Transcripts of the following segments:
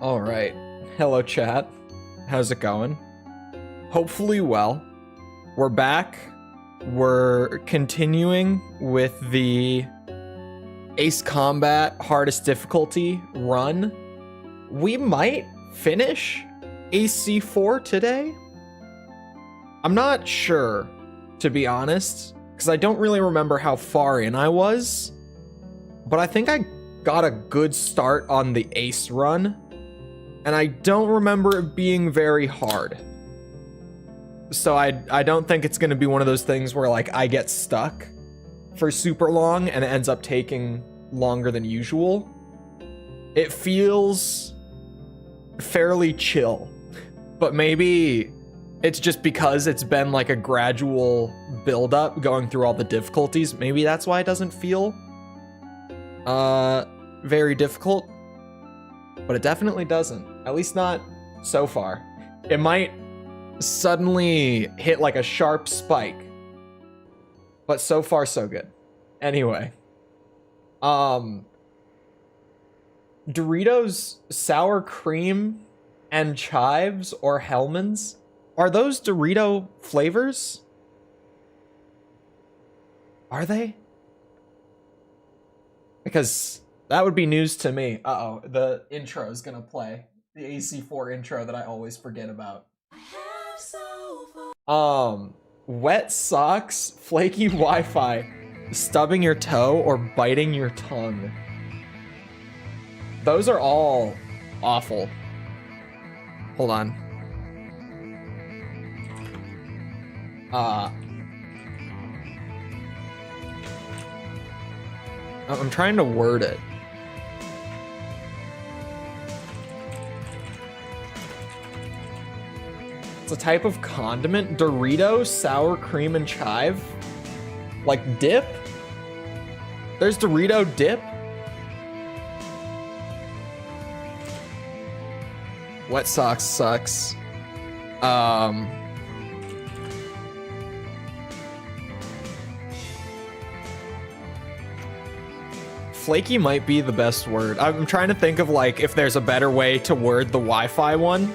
All right. Hello, chat. How's it going? Hopefully well. We're back. We're continuing with the Ace Combat hardest difficulty run. We might finish AC4 today. I'm not sure, to be honest, because I don't really remember how far in I was, but I think I got a good start on the Ace run, and I don't remember it being very hard. So I don't think it's going to be one of those things where like I get stuck for super long and it ends up taking longer than usual. It feels fairly chill, but maybe it's just because it's been like a gradual build up going through all the difficulties. Maybe that's why it doesn't feel very difficult, but it definitely doesn't, at least not so far. It might suddenly hit like a sharp spike, but so far so good. Anyway, Doritos sour cream and chives or Hellmann's, are those Dorito flavors? Are they? Because that would be news to me. Uh-oh, the intro is gonna play. The AC4 intro that I always forget about. Wet socks, flaky Wi-Fi, stubbing your toe, or biting your tongue. Those are all awful. Hold on. I'm trying to word it. It's a type of condiment. Dorito, sour cream, and chive. Like dip? There's Dorito dip? Wet socks sucks. Flaky might be the best word. I'm trying to think of like if there's a better way to word the Wi-Fi one.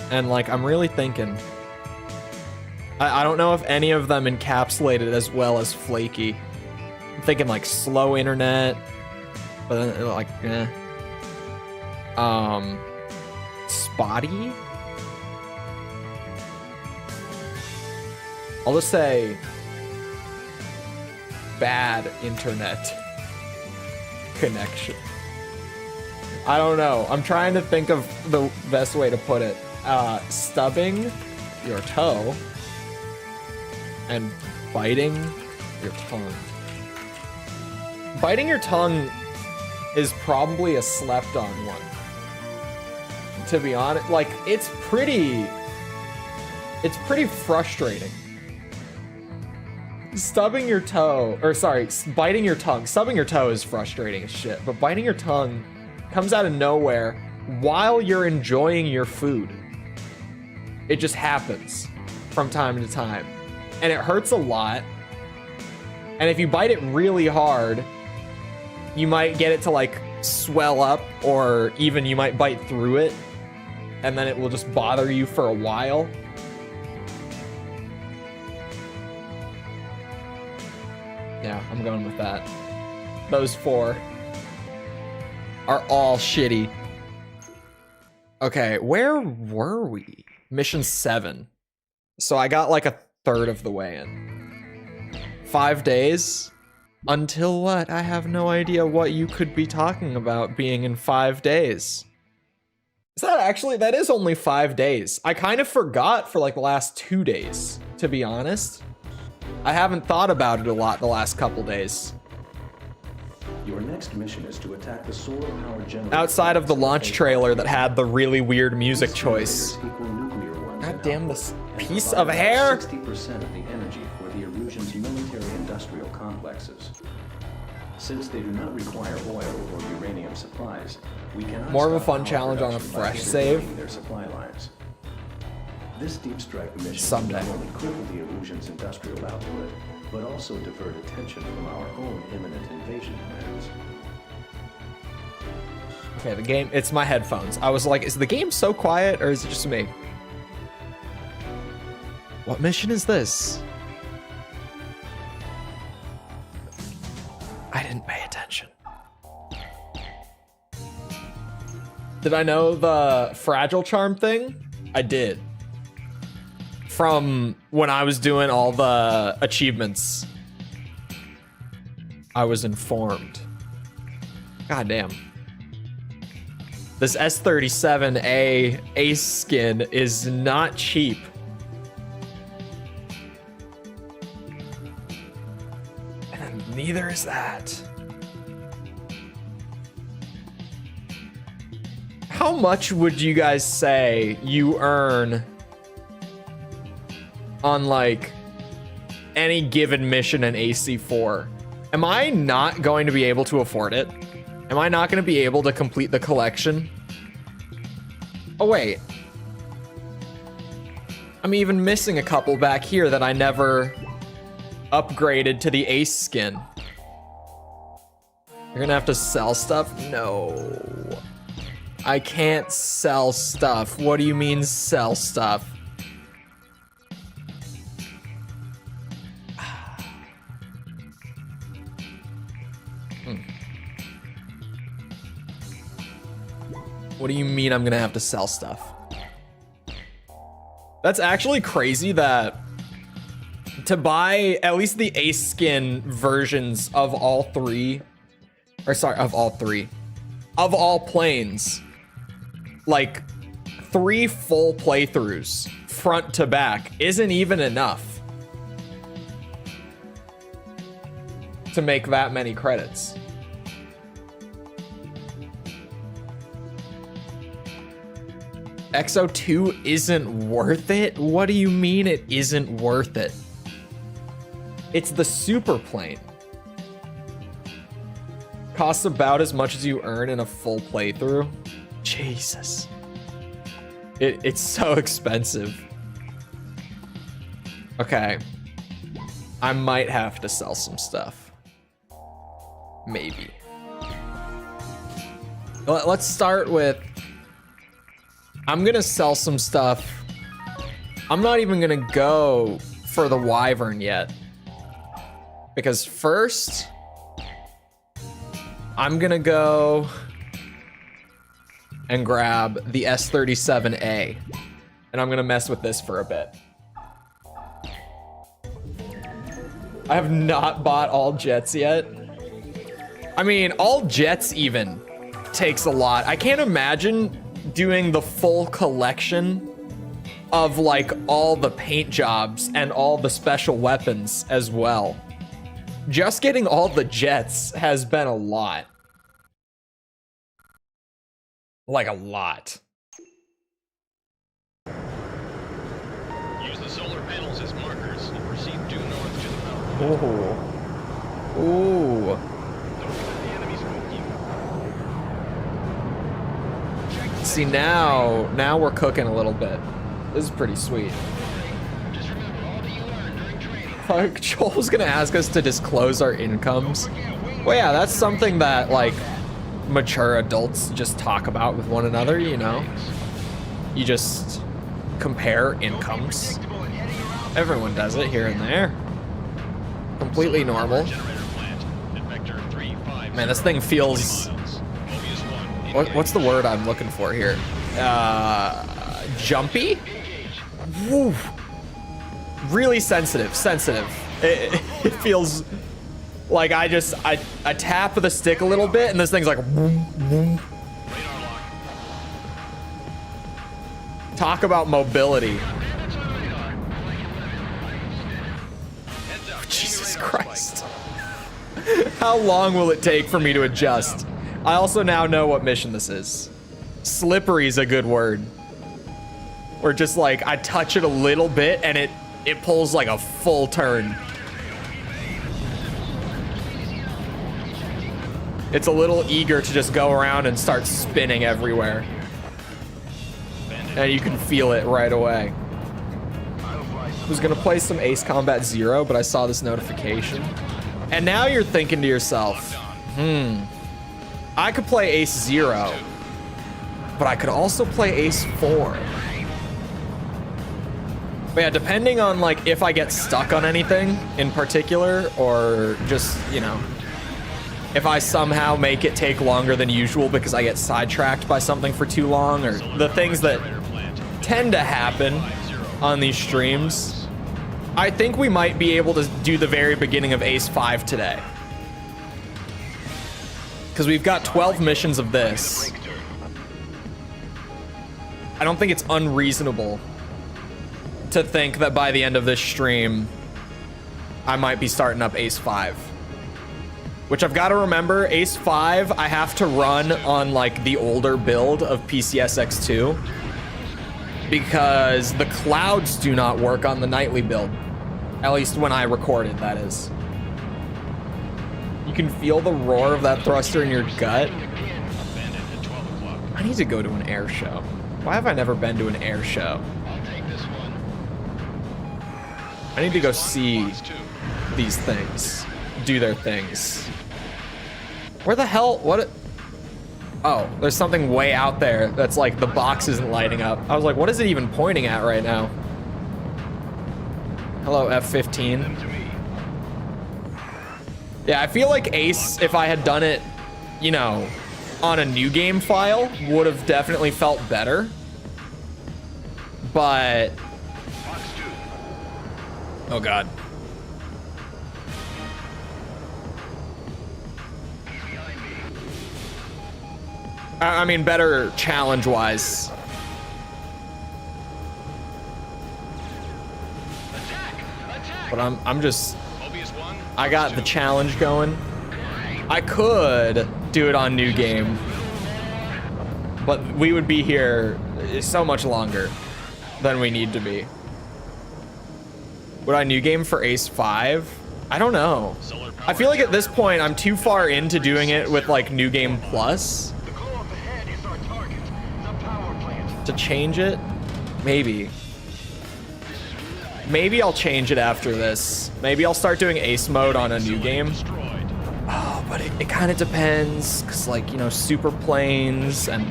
And like, I'm really thinking. I don't know if any of them encapsulate it as well as flaky. I'm thinking like slow internet, but then like, eh. Spotty? I'll just say bad internet connection. I don't know. I'm trying to think of the best way to put it. Stubbing your toe and biting your tongue. Biting your tongue is probably a slept-on one. To be honest, like it's pretty frustrating. Stubbing your toe, or sorry, biting your tongue. Stubbing your toe is frustrating as shit, but biting your tongue comes out of nowhere while you're enjoying your food. It just happens from time to time. And it hurts a lot. And if you bite it really hard, you might get it to like swell up, or even you might bite through it, and then it will just bother you for a while. Yeah, I'm going with that. Those four are all shitty. Okay, where were we? Mission 7. So I got like a third of the way in. 5 days? Until what? I have no idea what you could be talking about being in 5 days. Is that actually, that is only 5 days. I kind of forgot for like the last 2 days, to be honest. I haven't thought about it a lot the last couple days. Your next mission is to attack the solar power generator. Outside of the launch trailer that had the really weird music choice. God damn this piece of hair! 60% of the energy for the Erusian's military-industrial complexes. Since they do not require oil or uranium supplies, we cannot more of a stop fun power challenge on a production by fresh save. interrupting their supply lines. This deep strike mission Someday. will not only cripple the Erusian's industrial output, but also divert attention from our own imminent invasion plans. Okay, the game, it's my headphones. I was like, is the game so quiet or is it just me? What mission is this? I didn't pay attention. Did I know the fragile charm thing? I did. From when I was doing all the achievements. I was informed. God damn. This S37A ace skin is not cheap. And neither is that. How much would you guys say you earn on like any given mission in AC4? Am I not going to be able to afford it? Am I not going to be able to complete the collection? Oh, wait. I'm even missing a couple back here that I never upgraded to the ace skin. You're going to have to sell stuff? No. I can't sell stuff. What do you mean sell stuff? What do you mean I'm gonna have to sell stuff? That's actually crazy that to buy at least the ace skin versions of all three, or sorry, of all planes, like 3 full playthroughs front to back isn't even enough to make that many credits. XO2 isn't worth it? What do you mean it isn't worth it? It's the super plane. Costs about as much as you earn in a full playthrough. Jesus. It's so expensive. Okay. I might have to sell some stuff. Maybe. Let's start with... I'm gonna sell some stuff. I'm not even gonna go for the Wyvern yet. Because first, I'm gonna go and grab the S37A. And I'm gonna mess with this for a bit. I have not bought all jets yet. I mean, all jets even takes a lot. I can't imagine doing the full collection of like all the paint jobs and all the special weapons as well. Just getting all the jets has been a lot. Like a lot. Use the solar panels as markers and proceed due north to the power plant. Ooh. Ooh. Don't let the enemy smoke you. See, now we're cooking a little bit. This is pretty sweet. Just remember all that you learned during training. Chole's gonna ask us to disclose our incomes. Well, yeah, that's something that like mature adults just talk about with one another, you know? You just compare incomes. Everyone does it here and there. Completely normal. Man, this thing feels... What's the word I'm looking for here? Jumpy? Woo. Really sensitive. It feels like I tap the stick a little bit and this thing's like boom, boom. Talk about mobility. Jesus Christ. How long will it take for me to adjust? I also now know what mission this is. Slippery is a good word. Or just like I touch it a little bit and it pulls like a full turn. It's a little eager to just go around and start spinning everywhere. And you can feel it right away. I was gonna play some Ace Combat Zero, but I saw this notification. And now you're thinking to yourself, I could play Ace Zero, but I could also play Ace 4. But yeah, depending on like if I get stuck on anything in particular, or just, you know, if I somehow make it take longer than usual because I get sidetracked by something for too long, or the things that tend to happen on these streams, I think we might be able to do the very beginning of Ace 5 today. Because we've got 12 missions of this. I don't think it's unreasonable to think that by the end of this stream, I might be starting up Ace 5. Which I've got to remember, Ace 5, I have to run on like the older build of PCSX2. Because the clouds do not work on the nightly build. At least when I recorded, that is. You can feel the roar of that thruster in your gut. I need to go to an air show. Why have I never been to an air show? I need to go see these things do their things. Where the hell? What? Oh, there's something way out there that's like the box isn't lighting up. I was like, what is it even pointing at right now? Hello, F-15. Yeah, I feel like Ace, if I had done it, you know, on a new game file, would have definitely felt better. But... oh, God. I mean, better challenge-wise. But I'm just... I got the challenge going. I could do it on new game, but we would be here so much longer than we need to be. Would I new game for Ace 5? I don't know. I feel like at this point I'm too far into doing it with like new game plus to change it. Maybe I'll change it after this. Maybe I'll start doing Ace mode on a new game. Oh, but it kind of depends, because like, you know, super planes and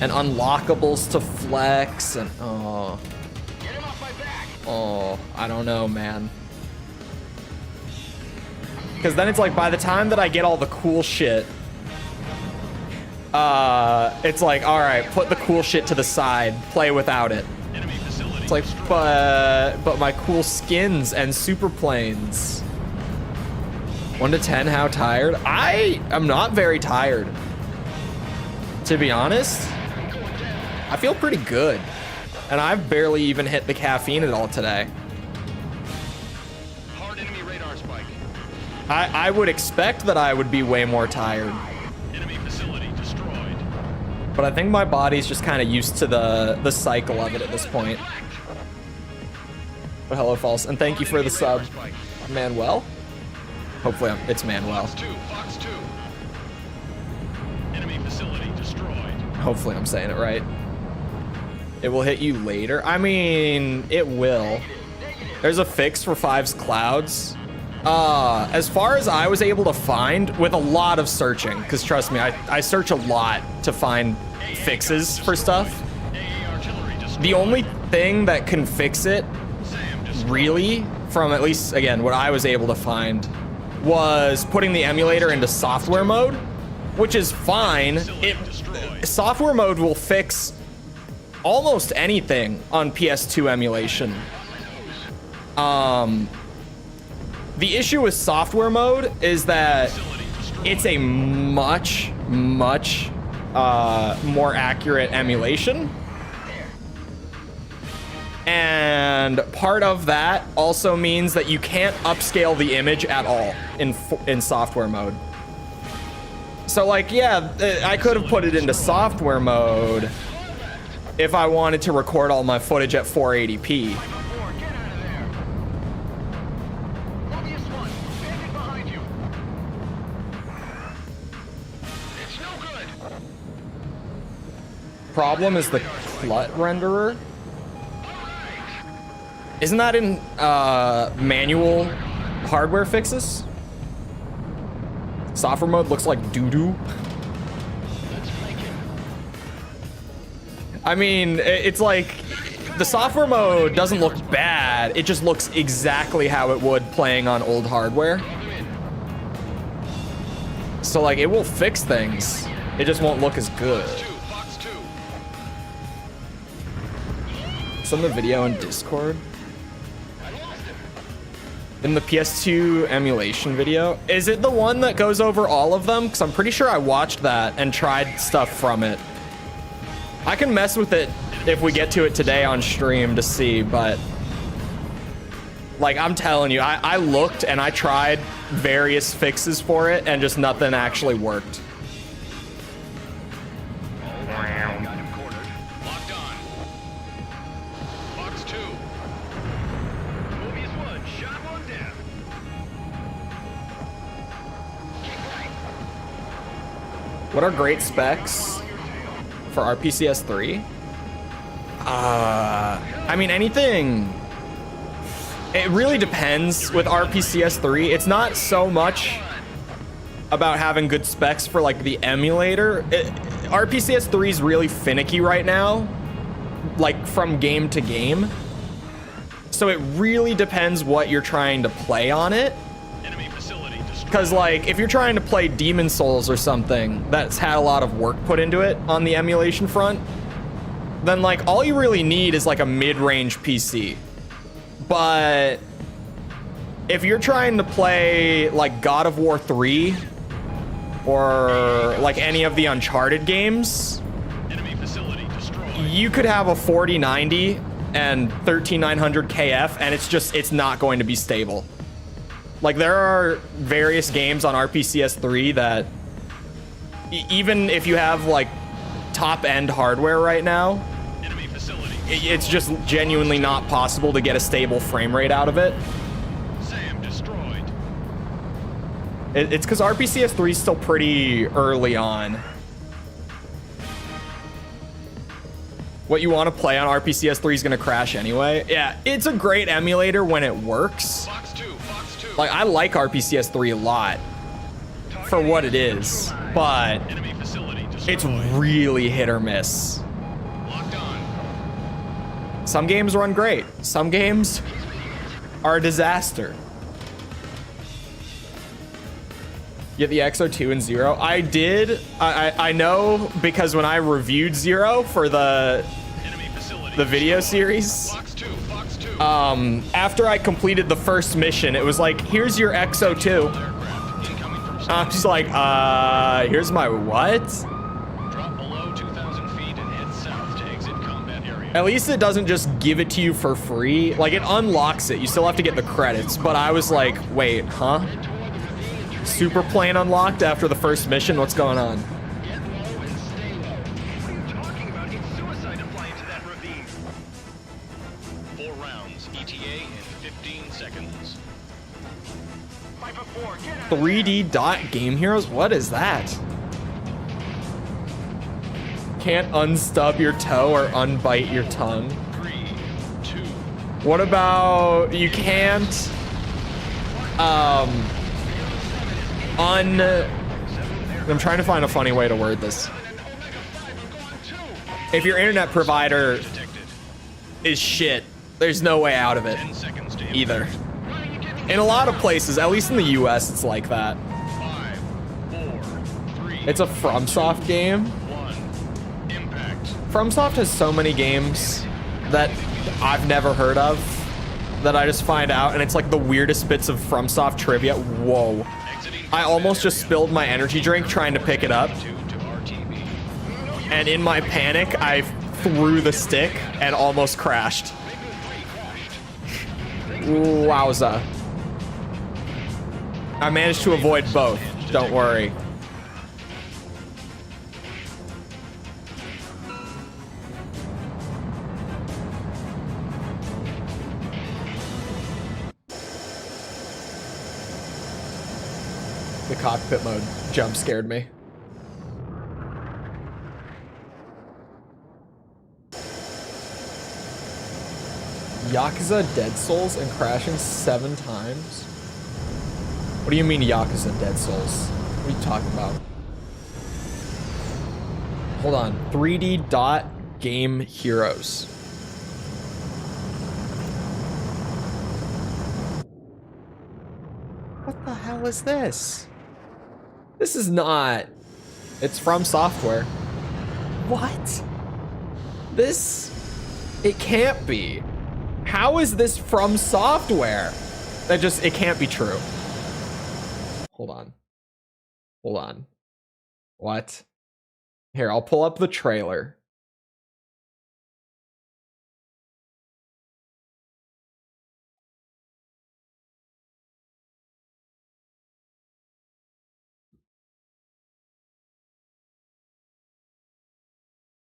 unlockables to flex and oh, I don't know, man. Because then it's like by the time that I get all the cool shit, it's like, all right, put the cool shit to the side, play without it. It's like, but my cool skins and super planes. 1 to 10, how tired? I am not very tired. To be honest, I feel pretty good. And I've barely even hit the caffeine at all today. Hard enemy radar spike. I would expect that I would be way more tired. Enemy facility destroyed. But I think my body's just kind of used to the cycle of it at this point. But hello, False, and thank you for the sub, Manuel. Hopefully it's Manuel. Fox 2. Enemy facility destroyed. Hopefully I'm saying it right. It will hit you later. I mean, it will. There's a fix for 5's clouds. As far as I was able to find, with a lot of searching, because trust me, I search a lot to find fixes for stuff. The only thing that can fix it, really, from at least, again, what I was able to find, was putting the emulator into software mode, which is fine. Software mode will fix almost anything on PS2 emulation. The issue with software mode is that it's a much more accurate emulation. And part of that also means that you can't upscale the image at all in software mode. So like, yeah, I could have put it into software mode if I wanted to record all my footage at 480p. Problem is the CLUT renderer. Isn't that in manual hardware fixes? Software mode looks like doo-doo. I mean, it's like the software mode doesn't look bad. It just looks exactly how it would playing on old hardware. So like it will fix things. It just won't look as good. Box two. Some of the video in Discord. In the PS2 emulation video. Is it the one that goes over all of them? Because I'm pretty sure I watched that and tried stuff from it. I can mess with it if we get to it today on stream to see, but like I'm telling you, I looked and I tried various fixes for it and just nothing actually worked. Got him cornered. Locked on. Box two. Mobius one. Shot one down. What are great specs for RPCS 3? I mean, anything. It really depends with RPCS 3. It's not so much about having good specs for like the emulator. RPCS 3 is really finicky right now, like from game to game. So it really depends what you're trying to play on it. Enemy facility destroyed. Because like if you're trying to play Demon Souls or something that's had a lot of work put into it on the emulation front, then like all you really need is like a mid-range PC. But if you're trying to play like God of War 3 or like any of the Uncharted games, Enemy facility destroyed. you could have a 4090 and 13900 KF and it's not going to be stable. Like there are various games on RPCS 3 that even if you have like top end hardware right now, Enemy facility. it's just genuinely not possible to get a stable frame rate out of it. Sam destroyed. It's because RPCS 3 is still pretty early on. What you want to play on RPCS 3 is going to crash anyway. Yeah, it's a great emulator when it works. Box two. Box two. Like, I like RPCS 3 a lot for what it is, but Enemy facility destroyed. it's really hit or miss. Locked on. Some games run great. Some games are a disaster. Get the XO2 and Zero. I did. I know because when I reviewed Zero for the Enemy facility. video series, Box two. Box two. after I completed the first mission, it was like, here's your XO2. Aircraft incoming from south. I'm just like, here's my what? Drop below 2,000 feet and head south to exit combat area. At least it doesn't just give it to you for free. Like, it unlocks it. You still have to get the credits. But I was like, wait, huh? Super plane unlocked after the first mission? What's going on? Get low and stay low. What are you talking about? It's suicide to fly into that ravine. 4 rounds. ETA in 15 seconds. 5 of 4. Get out. 3D dot game heroes? What is that? Can't unstub your toe or unbite your tongue. 3, 2. What about you can't I'm trying to find a funny way to word this. If your internet provider Detected. is shit, there's no way out of it 10 seconds to either. In a lot of places, at least in the US, it's like that. 5, 4, 3. It's a FromSoft game. 1. Impact. FromSoft has so many games that I've never heard of that I just find out, and it's like the weirdest bits of FromSoft trivia. Whoa. Exiting I almost just spilled my energy drink trying to pick it up, 2 to RTB. and in my panic, I threw the stick and almost crashed. Wowza. I managed to avoid both, don't worry. The cockpit mode jump scared me. Yakuza Dead Souls and crashing 7 times? What do you mean Yakuza Dead Souls? What are you talking about? Hold on. 3D dot Game Heroes. What the hell is this? This is not... It's From Software. What? This... It can't be. How is this From Software? That just... It can't be true. Hold on. Hold on. What? Here, I'll pull up the trailer.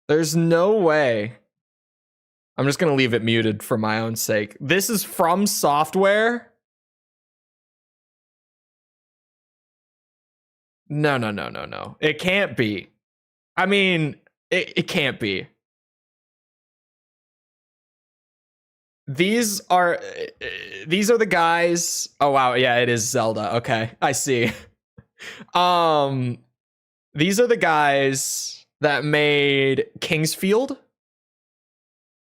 There's no way. I'm just gonna leave it muted for my own sake. This is From Software? No, no, no, no, no. It can't be. I mean, it can't be. These are the guys. Oh wow, yeah, it is Zelda. Okay, I see. These are the guys that made Kingsfield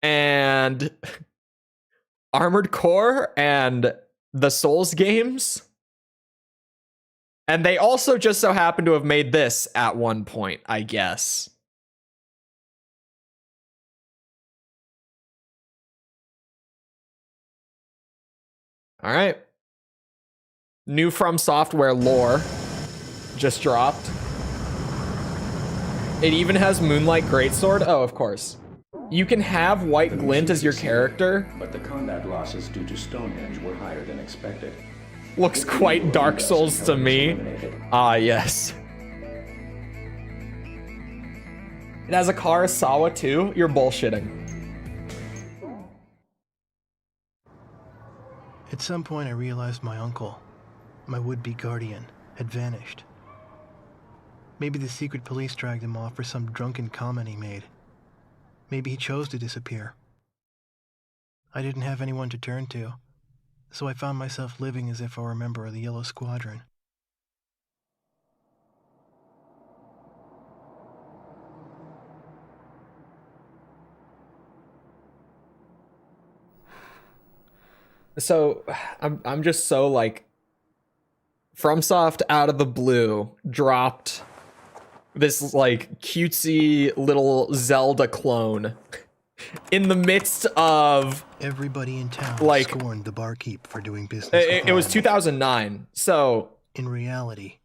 and Armored Core and the Souls games. And they also just so happen to have made this at one point, I guess. All right. New From Software lore just dropped. It even has Moonlight Greatsword. Oh, of course. You can have White Glint as your character. But the combat losses due to Stonehenge were higher than expected. Looks quite Dark Souls to me. Ah, yes. It has a Karasawa too? You're bullshitting. At some point I realized my uncle, my would-be guardian, had vanished. Maybe the secret police dragged him off for some drunken comment he made. Maybe he chose to disappear. I didn't have anyone to turn to, so I found myself living as if I were a member of the Yellow Squadron. So I'm just so like, FromSoft out of the blue dropped this like cutesy little Zelda clone in the midst of everybody in town like scorned the barkeep for doing business. It was 2009, so in reality,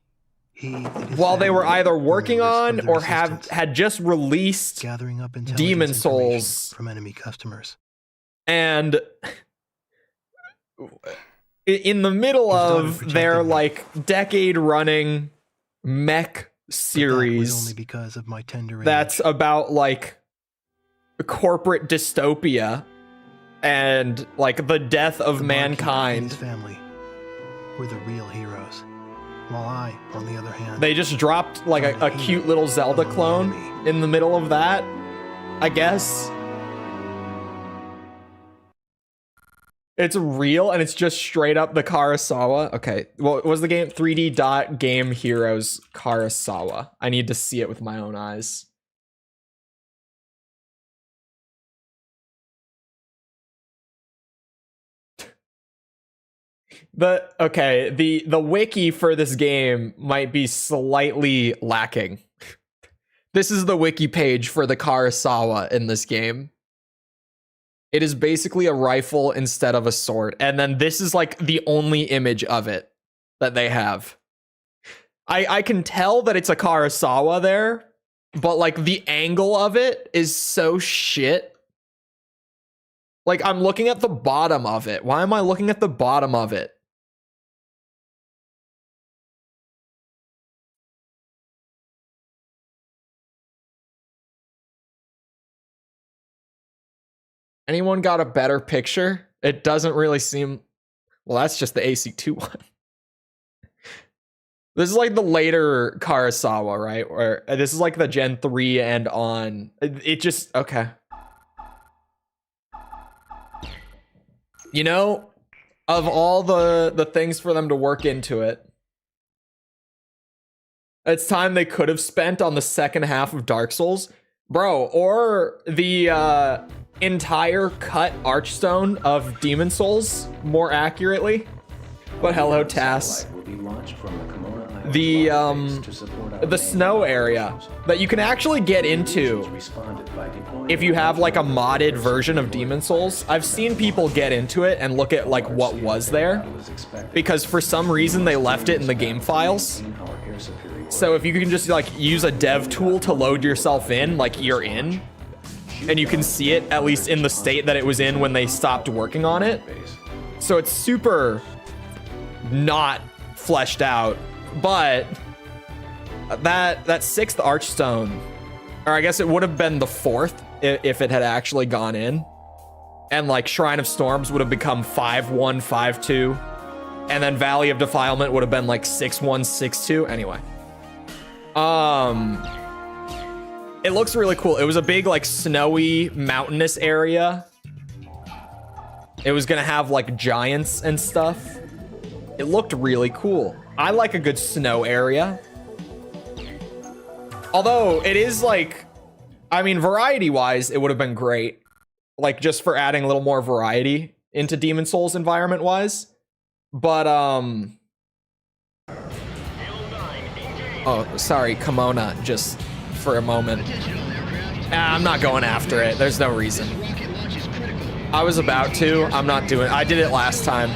while they were either working on or had just released gathering up Demon Souls from enemy customers, and in the middle of their like decade-running mech series, that was only because of my tender age. That's about like corporate dystopia and like the death of mankind. His family were the real heroes, while I, on the other hand, they just dropped like a cute little Zelda clone in the middle of that, I guess. It's real and it's just straight up the Karasawa. Okay, well, what was the game? 3D Dot Game Heroes Karasawa. I need to see it with my own eyes. The wiki for this game might be slightly lacking. This is the wiki page for the Karasawa in this game. It is basically a rifle instead of a sword. And then this is like the only image of it that they have. I can tell that it's a Karasawa there, but like the angle of it is so shit. Like I'm looking at the bottom of it. Why am I looking at the bottom of it? Anyone got a better picture? It doesn't really seem... Well, that's just the AC2 one. This is like the later Karasawa, right? Or this is like the Gen 3 and on. It just... Okay. You know, of all the things for them to work into it, it's time they could have spent on the second half of Dark Souls. Bro, or the entire cut archstone of Demon Souls, more accurately. But hello, Tass. Will be launched from the Kimona Island The base to support our the snow area that you can actually get into responded by deploying if you have like a modded version of Demon Souls. I've seen people get into it and look at like what was there, because for some reason they left it in the game files. our air superiority. So if you can just like use a dev tool to load yourself in, like you're in, and you can see it at least in the state that it was in when they stopped working on it. So it's super not fleshed out, but that 6th archstone, or I guess it would have been the 4th if it had actually gone in, and like Shrine of Storms would have become 5-1, 5-2, and then Valley of Defilement would have been like 6-1, 6-2. Anyway, it looks really cool. It was a big like snowy mountainous area. It was gonna have like giants and stuff. It looked really cool. I like a good snow area. Although it is like, I mean, variety-wise, it would have been great. Like just for adding a little more variety into Demon Souls environment-wise. But, oh, sorry, Kimona, just for a moment. I'm not going after it. There's no reason. I was about to. I'm not doing it. I did it last time.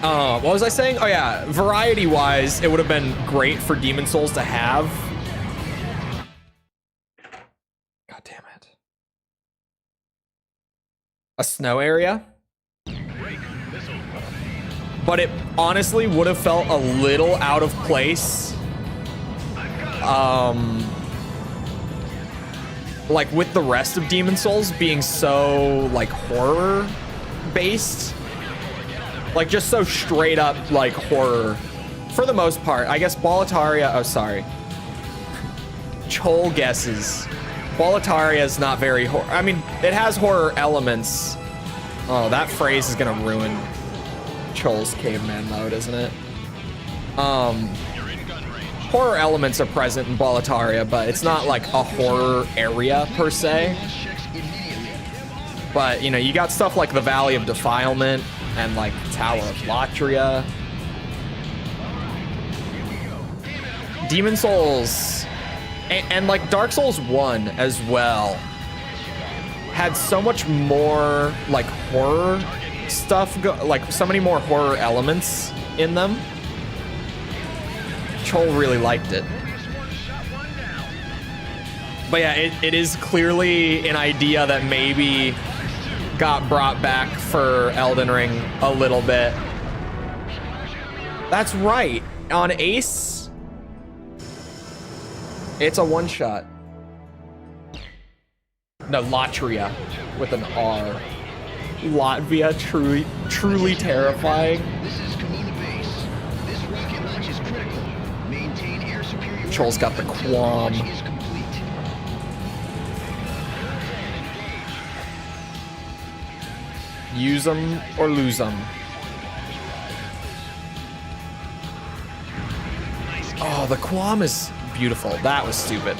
What was I saying? Oh yeah, variety-wise, it would have been great for Demon Souls to have. God damn it. A snow area. But it honestly would have felt a little out of place. Like with the rest of Demon Souls being so like horror-based. Like just so straight up like horror for the most part. I guess Boletaria, oh sorry. Chole guesses. Boletaria is not very horror. I mean, it has horror elements. Oh, that phrase is gonna ruin Chole's caveman mode, isn't it? Horror elements are present in Boletaria, but it's not like a horror area per se. But you know, you got stuff like the Valley of Defilement and like Tower of Latria. Demon Souls and like Dark Souls 1 as well had so much more like horror stuff, like so many more horror elements in them. Chole really liked it. But yeah, it is clearly an idea that maybe got brought back for Elden Ring a little bit. That's right. On Ace, it's a one-shot. No, Latria with an R. Latvia, truly terrifying. This is Kimona Base. This rocket launch is critical. Maintain air superiority. Chole's got the qualm. Launch is complete. Use them or lose them. Oh, the qualm is beautiful. That was stupid.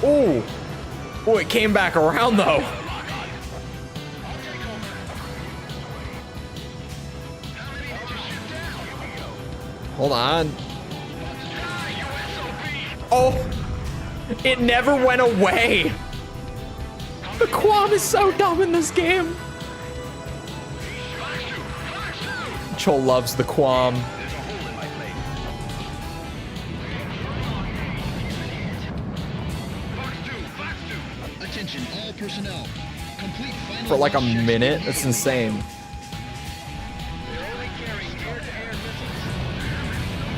Oh, oh, it came back around though. Hold on. Oh, it never went away. The qualm is so dumb in this game. Chole loves the qualm. Attention all personnel. Complete final For like a launch checks minute. immediately. That's insane.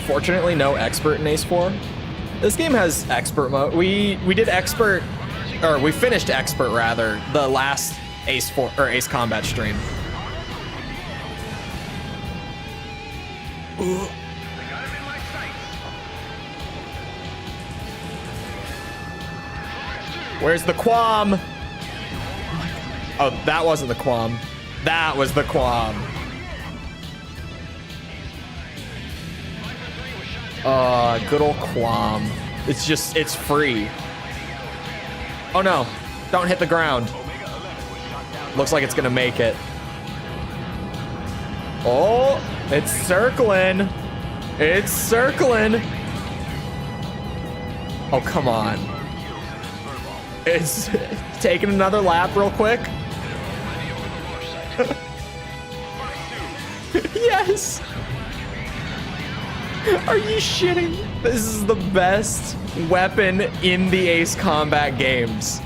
Fortunately, no expert in Ace 4. This game has expert mode. We did expert, or we finished expert rather, the last Ace 4 or Ace Combat stream. Ooh. Where's the qualm? Oh, that wasn't the qualm. That was the qualm. Good old Quam. It's just, it's free. Oh no, don't hit the ground. Looks like it's gonna make it. Oh, it's circling. It's circling. Oh, come on. It's taking another lap real quick. Yes. Are you shitting? This is the best weapon in the Ace Combat games.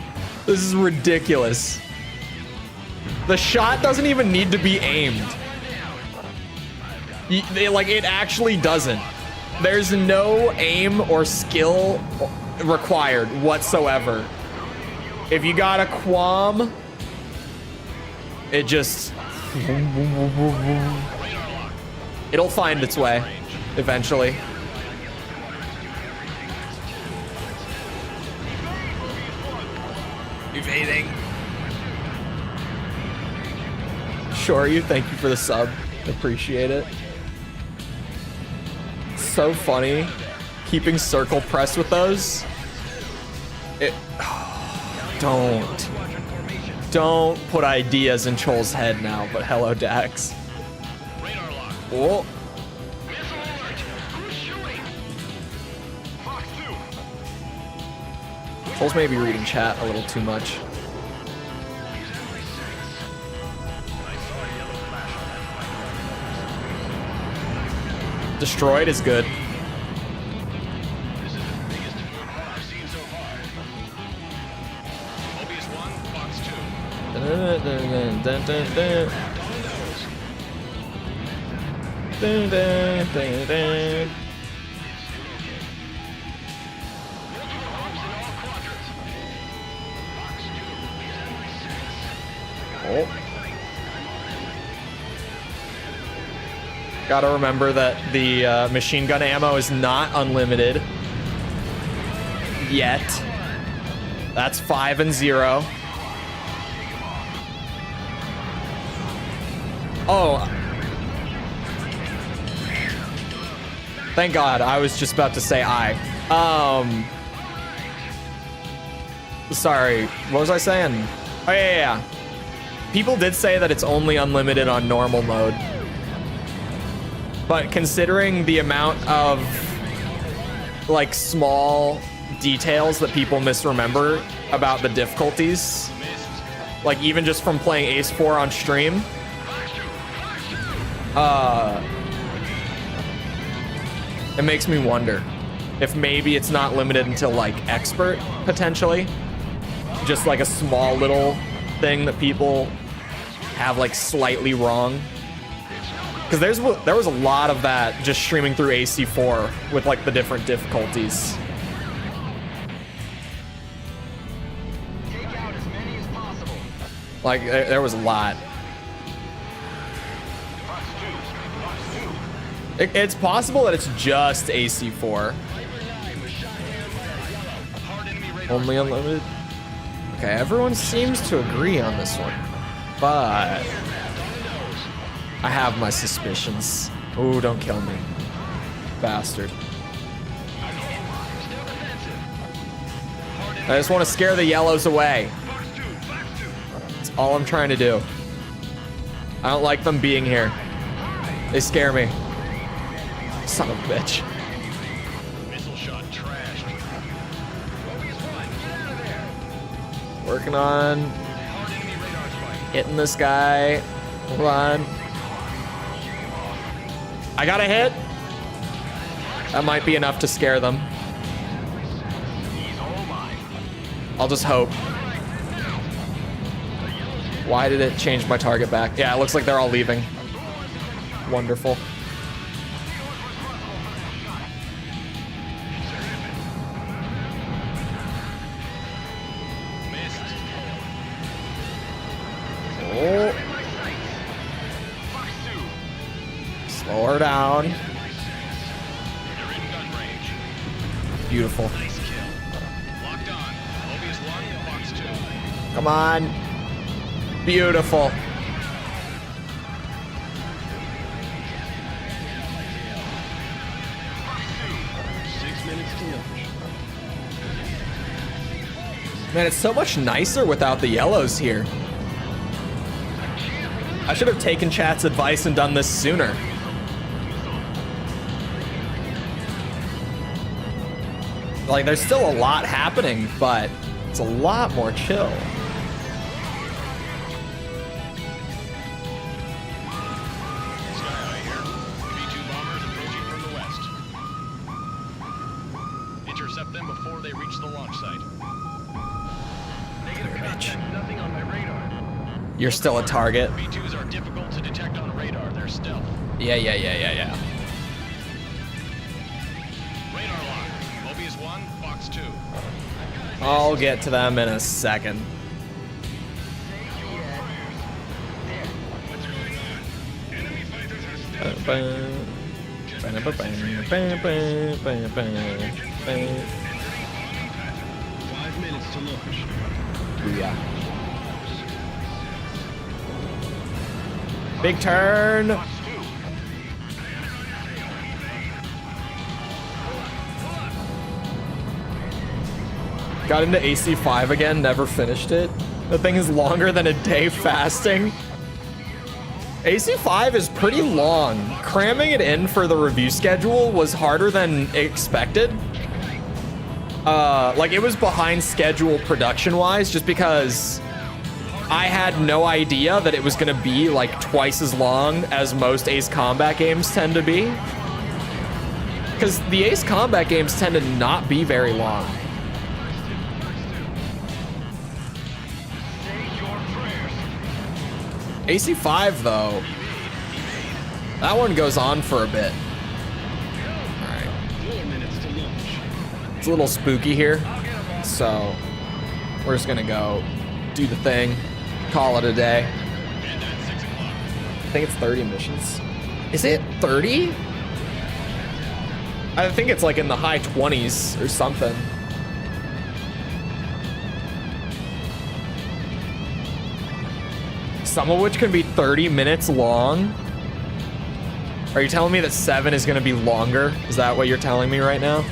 This is ridiculous. The shot doesn't even need to be aimed. Like, it actually doesn't. There's no aim or skill required whatsoever. If you got a Quam, it just... It'll find its way eventually. Evading. Sure, you. Thank you for the sub. Appreciate it. So funny keeping circle pressed with those. Don't put ideas in Chole's head now, but hello, Dax. Oh. Chole's maybe reading chat a little too much. Destroyed is good. This is the biggest food I've seen so far. Mobius 1, Fox 2. Oh. Gotta remember that the machine gun ammo is not unlimited yet. That's 5 and 0. Oh. Thank God, I was just about to say I. Sorry, what was I saying? Oh, yeah. People did say that it's only unlimited on normal mode. But considering the amount of, like, small details that people misremember about the difficulties, like, even just from playing Ace 4 on stream, it makes me wonder if maybe it's not limited until, like, expert, potentially. Just, like, a small little thing that people have, like, slightly wrong. Because there was a lot of that just streaming through AC4 with, like, the different difficulties. Take out as many as possible. Like, there was a lot. It's possible that it's just AC4. Only unlimited? Okay, everyone seems to agree on this one. But I have my suspicions. Ooh, don't kill me. Bastard. I just want to scare the yellows away. That's all I'm trying to do. I don't like them being here. They scare me. Son of a bitch. Missile shot trashed. Mobius 1, get out of there. Working on Hard enemy radar spike. hitting this guy. Hold on. I got a hit. That might be enough to scare them. I'll just hope. Why did it change my target back? Yeah, it looks like they're all leaving. Wonderful. Oh. Slow her down. They're in gun range. Beautiful. Nice kill. Locked on. Mobius 1, Fox 2. Come on. Beautiful. minutes to launch. Man, it's so much nicer without the yellows here. I should have taken chat's advice and done this sooner. Like, there's still a lot happening, but it's a lot more chill. Sky here. V2 bombers approaching from the west. Intercept them before they reach the launch site. Negative contact, nothing on my radar. You're still a target. V2s are difficult to detect on radar. They're stealth. Yeah. Radar lock. Mobius 1, Fox 2. I'll get to them in a second. Five minutes to launch. Booyah. Big turn. Got into AC5 again, never finished it. The thing is longer than a day fasting. AC5 is pretty long. Cramming it in for the review schedule was harder than expected. Like, it was behind schedule production-wise just because I had no idea that it was gonna be like twice as long as most Ace Combat games tend to be. Because the Ace Combat games tend to not be very long. AC5 though, that one goes on for a bit. All right. 4 minutes to launch. It's a little spooky here, so we're just gonna go do the thing, call it a day. I think it's 30 missions. Is it 30? I think it's like in the high 20s or something. Some of which can be 30 minutes long. Are you telling me that 7 is gonna be longer? Is that what you're telling me right now?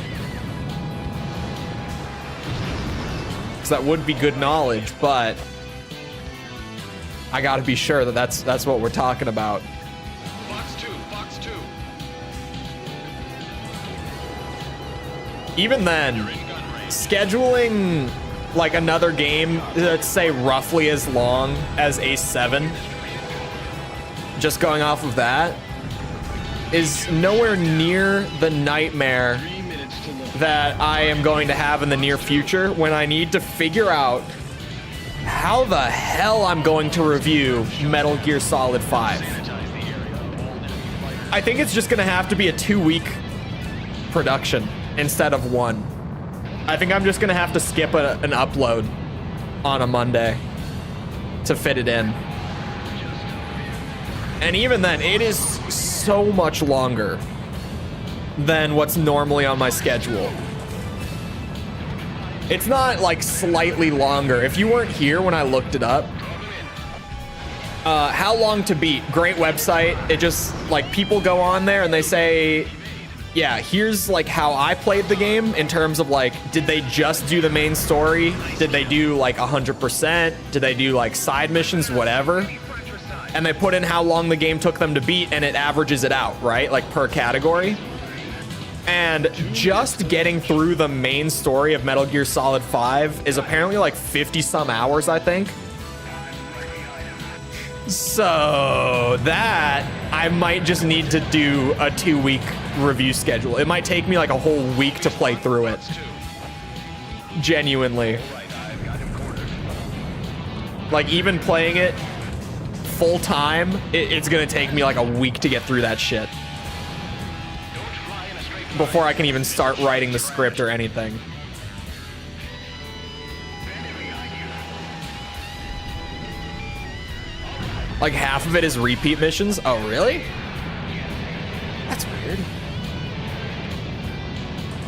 Because that would be good knowledge, but I gotta be sure that that's what we're talking about. Fox 2, Fox 2. Even then, You're in gun range. scheduling like another game, let's say roughly as long as Ace 7, just going off of that, is nowhere near the nightmare 3 minutes to launch. that I am going to have in the near future when I need to figure out how the hell I'm going to review Metal Gear Solid 5. I think it's just gonna have to be a 2-week production instead of 1. I think I'm just gonna have to skip an upload on a Monday to fit it in. And even then, it is so much longer than what's normally on my schedule. It's not like slightly longer. If you weren't here when I looked it up, How Long to Beat, great website. It just, like, people go on there and they say, yeah, here's like how I played the game in terms of like, did they just do the main story? Did they do like 100%? Did they do like side missions, whatever? And they put in how long the game took them to beat and it averages it out, right? Like per category. And just getting through the main story of Metal Gear Solid 5 is apparently like 50 some hours, I think. So that I might just need to do a 2-week review schedule. It might take me like a whole week to play through it. Genuinely. Like even playing it full time, it's gonna take me like a week to get through that shit before I can even start writing the script or anything. Like half of it is repeat missions. Oh, really? That's weird.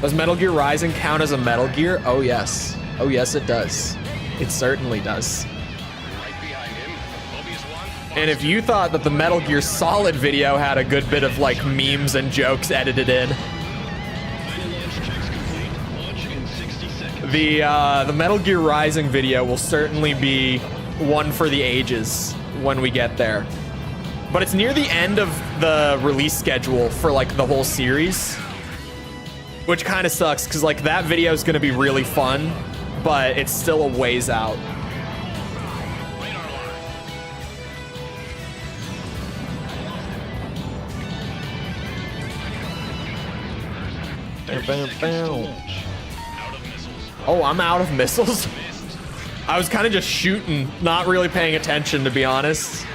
Does Metal Gear Rising count as a Metal Gear? Oh, yes. Oh, yes, it does. It certainly does. Right behind him, Mobius 1. And if you thought that the Metal Gear Solid video had a good bit of like memes and jokes edited in, Final launch checks complete. The Metal Gear Rising video will certainly be one for the ages when we get there. But it's near the end of the release schedule for like the whole series, which kind of sucks because like that video is going to be really fun, but it's still a ways out. Oh, I'm out of missiles? I was kind of just shooting, not really paying attention, to be honest.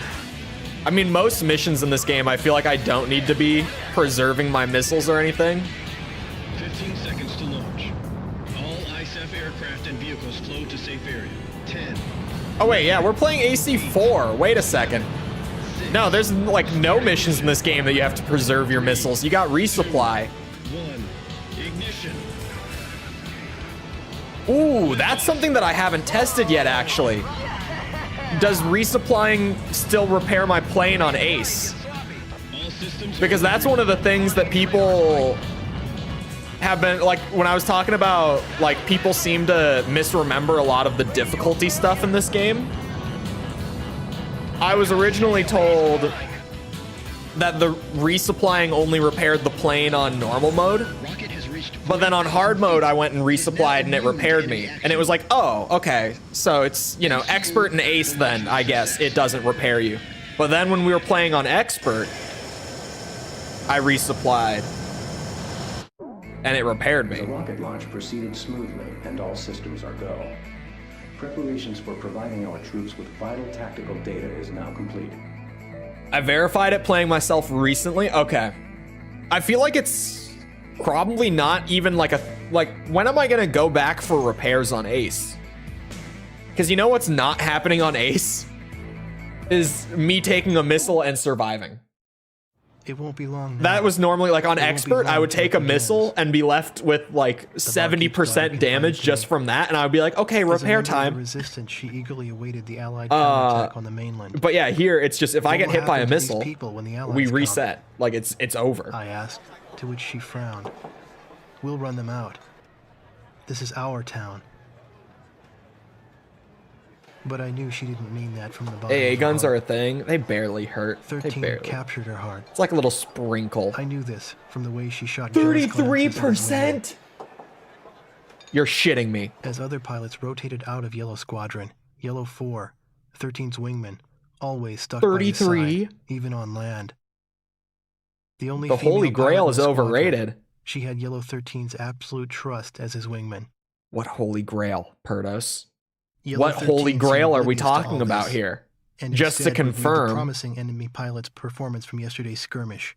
I mean, most missions in this game, I feel like I don't need to be preserving my missiles or anything. 15 seconds to launch. All ISAF aircraft and vehicles flow to safe area. 10. Oh, wait, yeah, we're playing AC4. Wait a second. No, there's like no missions in this game that you have to preserve your missiles. You got resupply. 1. Ignition. Ooh, that's something that I haven't tested yet, actually. Does resupplying still repair my plane on Ace? Because that's one of the things that people have been, like, when I was talking about, like, people seem to misremember a lot of the difficulty stuff in this game. I was originally told that the resupplying only repaired the plane on normal mode. But then on hard mode, I went and resupplied and it repaired me. And it was like, oh, okay. So it's, you know, expert and ace then, I guess. It doesn't repair you. But then when we were playing on expert, I resupplied. And it repaired me. The rocket launch proceeded smoothly and all systems are go. Preparations for providing our troops with vital tactical data is now complete. I verified it playing myself recently. Okay. I feel like it's probably not even like when am I gonna go back for repairs on Ace? Because you know what's not happening on Ace is me taking a missile and surviving. It won't be long now. That was normally like on It won't be expert, I long would till it take a missile begins. and be left with like 70% damage just from that, and I would be like, okay, As a repair member of the time. Resistance, she eagerly awaited the Allied counterattack on the mainland. But yeah, here it's just if I What get will hit by a happen to these missile, people when the Allies we come? reset. Like it's over. I asked, to which she frowned. We'll run them out. This is our town. But I knew she didn't mean that from the bottom AA of her guns are a heart. thing. They barely hurt. They 13 barely. captured her heart. It's like a little sprinkle. I knew this from the way she shot jealous glances at his window. 33%? You're shitting me. As other pilots rotated out of Yellow Squadron, Yellow 4, 13's wingman, always stuck by his 33? side, even on land. The only The female Holy Grail pilot in is the squadron, overrated. she had Yellow 13's absolute trust as his wingman. What Holy Grail, Perdos? Yellow What 13 Holy seemed Grail are we oblivious to all talking about this, here? and Just to instead reviewed the confirm. promising enemy pilot's performance from yesterday's skirmish.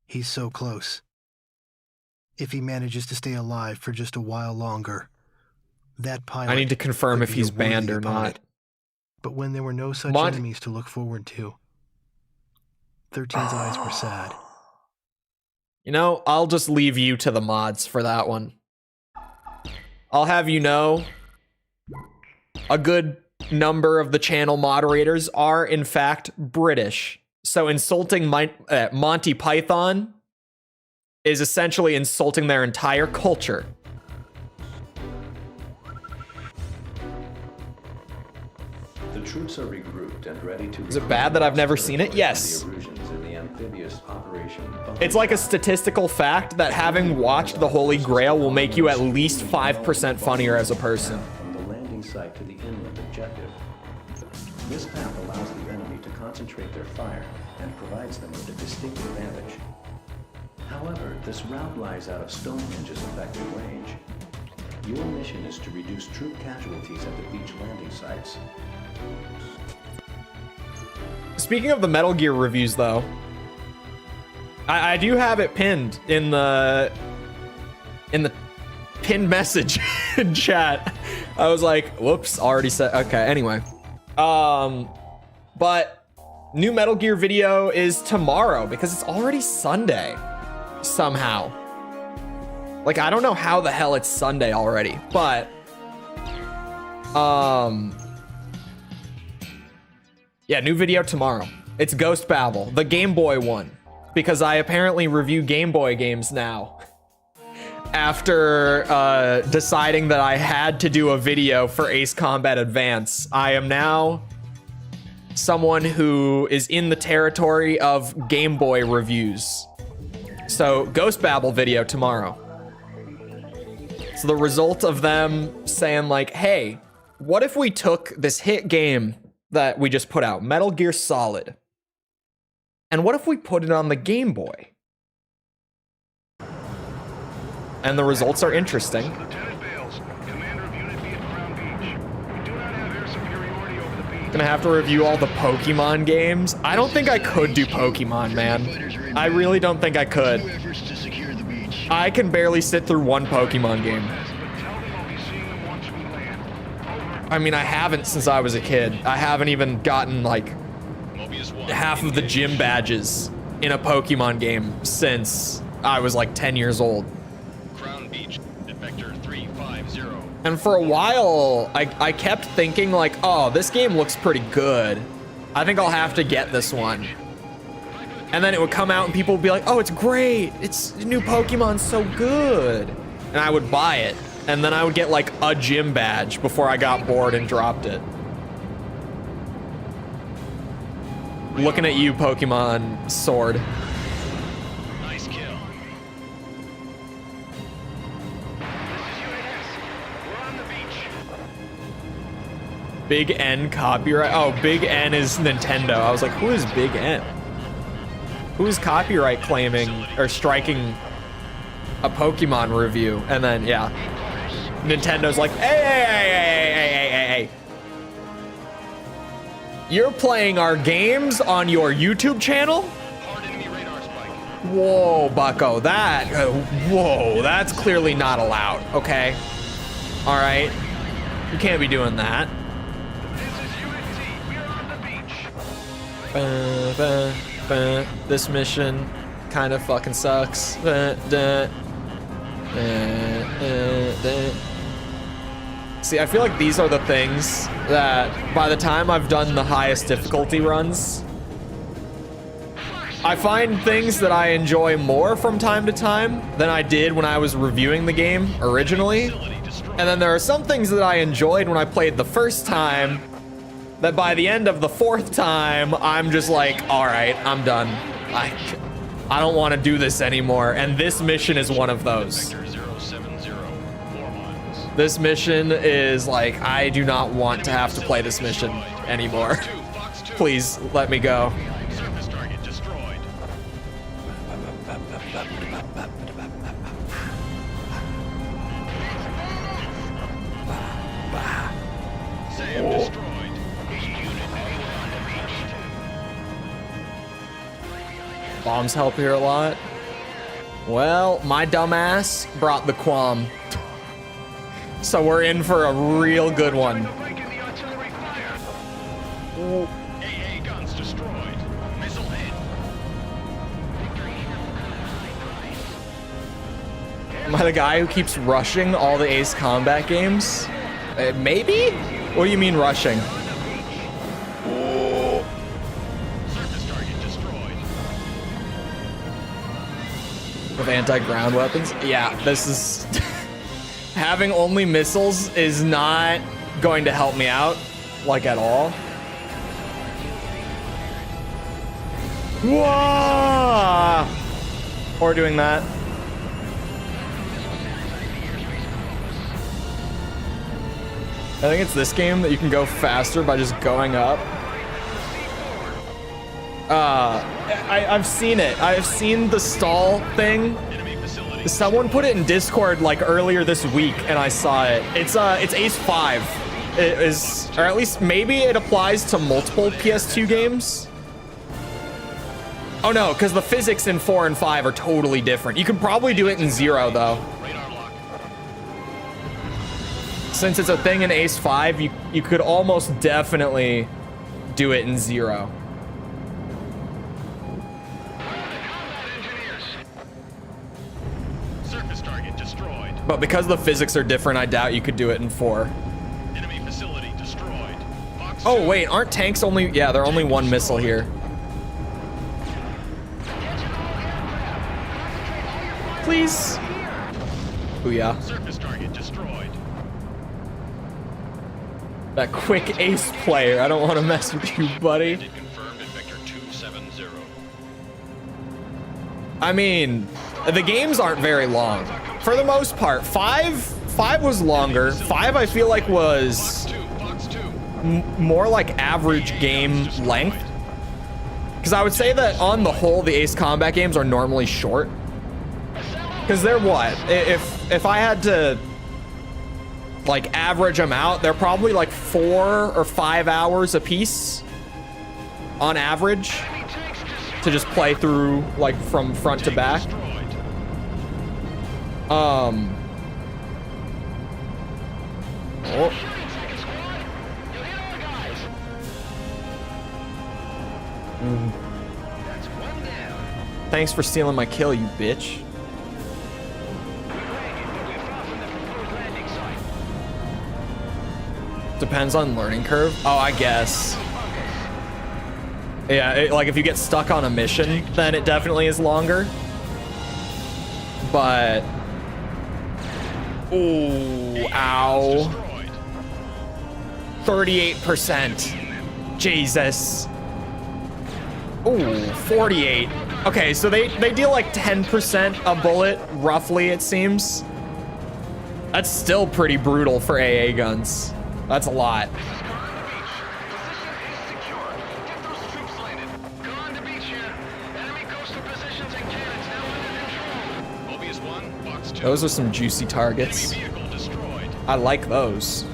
He's so close. If he manages to stay alive for just a while longer, that pilot I need to confirm could if be a he's banned worthy or opponent. not. But when there were no such Mon- enemies to look forward to, 13's eyes were sad. You know, I'll just leave you to the mods for that one. I'll have you know, a good number of the channel moderators are, in fact, British. So insulting Monty Python is essentially insulting their entire culture. The troops are regrouped and ready to. Is it bad that I've never seen it? Yes. The Erusians in the amphibious operation. It's like a statistical fact that having watched the Holy Grail will make you at least 5% funnier as a person. From the landing site to the inland objective. This path allows the enemy to concentrate their fire and provides them with a distinct advantage. However, this route lies out of Stonehenge's effective range. Your mission is to reduce troop casualties at the beach landing sites. Speaking of the Metal Gear reviews, though, I do have it pinned in the pinned message in chat. I was like, whoops, already said. Okay, anyway. But new Metal Gear video is tomorrow because it's already Sunday somehow. Like, I don't know how the hell it's Sunday already, but yeah, new video tomorrow. It's Ghost Babel, the Game Boy one, because I apparently review Game Boy games now. after deciding that I had to do a video for Ace Combat Advance. I am now someone who is in the territory of Game Boy reviews. So, Ghost Babble video tomorrow. So the result of them saying like, hey, what if we took this hit game that we just put out, Metal Gear Solid, and what if we put it on the Game Boy? And the results are interesting. Lieutenant Bales, commander of Unit B at Crown Beach. We do not have air superiority over the beach. Gonna have to review all the Pokemon games. I don't think I could do Pokemon, man. I really don't think I could. New efforts to secure the beach. I can barely sit through one Pokemon game. But tell them I'll be seeing them once we land. Over. I mean, I haven't since I was a kid. I haven't even gotten like Mobius 1. half of the gym badges in a Pokemon game since I was like 10 years old. Crown Beach at Vector 350. And for a while, I kept thinking like, oh, this game looks pretty good. I think I'll have to get this one. And then it would come out and people would be like, oh, it's great. It's new Pokemon, so good. And I would buy it. And then I would get like a gym badge before I got bored and dropped it. Looking at you, Pokemon Sword. Nice kill. This is UAS. We're on the beach. Big N copyright. Oh, Big N is Nintendo. I was like, who is Big N? Who's copyright claiming or striking a Pokemon review? And then, yeah, Nintendo's like, hey. You're playing our games on your YouTube channel? Hard enemy radar spike. Whoa, bucko, that's clearly not allowed, okay? All right, you can't be doing that. This is Unit T. We are on the beach. This mission kind of fucking sucks. See, I feel like these are the things that by the time I've done the highest difficulty runs, I find things that I enjoy more from time to time than I did when I was reviewing the game originally. And then there are some things that I enjoyed when I played the first time that by the end of the fourth time, I'm just like, all right, I'm done. I don't want to do this anymore. And this mission is one of those. Vector 070. 4 miles. This mission is like, I do not want to have to play this mission anymore. Fox 2. Please let me go. Surface target destroyed. Sam destroyed. Bombs help here a lot. Well, my dumbass brought the Quam. So we're in for a real good one. Break in the artillery fire. AA guns destroyed. Missile hit. Am I the guy who keeps rushing all the Ace Combat games? Maybe? What do you mean rushing? Surface target destroyed. With anti-ground weapons? Yeah, this is... Having only missiles is not going to help me out, like, at all. Whoa! Or doing that. I think it's this game that you can go faster by just going up. I've seen it. I've seen the stall thing. Enemy facility. Someone put it in Discord like earlier this week, and I saw it. It's Ace 5. It is, or at least maybe it applies to multiple PS2 games. Oh no, because the physics in 4 and 5 are totally different. You can probably do it in 0 though. Radar lock. Since it's a thing in Ace 5, you could almost definitely do it in 0. Surface target destroyed. But because the physics are different, I doubt you could do it in 4. Enemy facility destroyed. Fox Oh 2. wait, aren't tanks only? Yeah, they're only one missile here. Please. Ooh, yeah. Surface target destroyed. That quick ace player. I don't want to mess with you, buddy. Bandit confirmed in Vector 270. I mean, the games aren't very long. For the most part, 5 was longer. 5 I feel like was Fox 2. more like average game length. Because I would say that on the whole, the Ace Combat games are normally short. Because they're what? If I had to like average them out, they're probably like 4 or 5 hours a piece on average to just play through like from front to back. Oh. Thanks for stealing my kill, you bitch. Depends on learning curve. Oh, I guess. Yeah, like if you get stuck on a mission, then it definitely is longer. But... Ooh, ow. 38%. Jesus. Ooh, 48. Okay, so they deal like 10% a bullet, roughly, it seems. That's still pretty brutal for AA guns. That's a lot. Those are some juicy targets. I like those.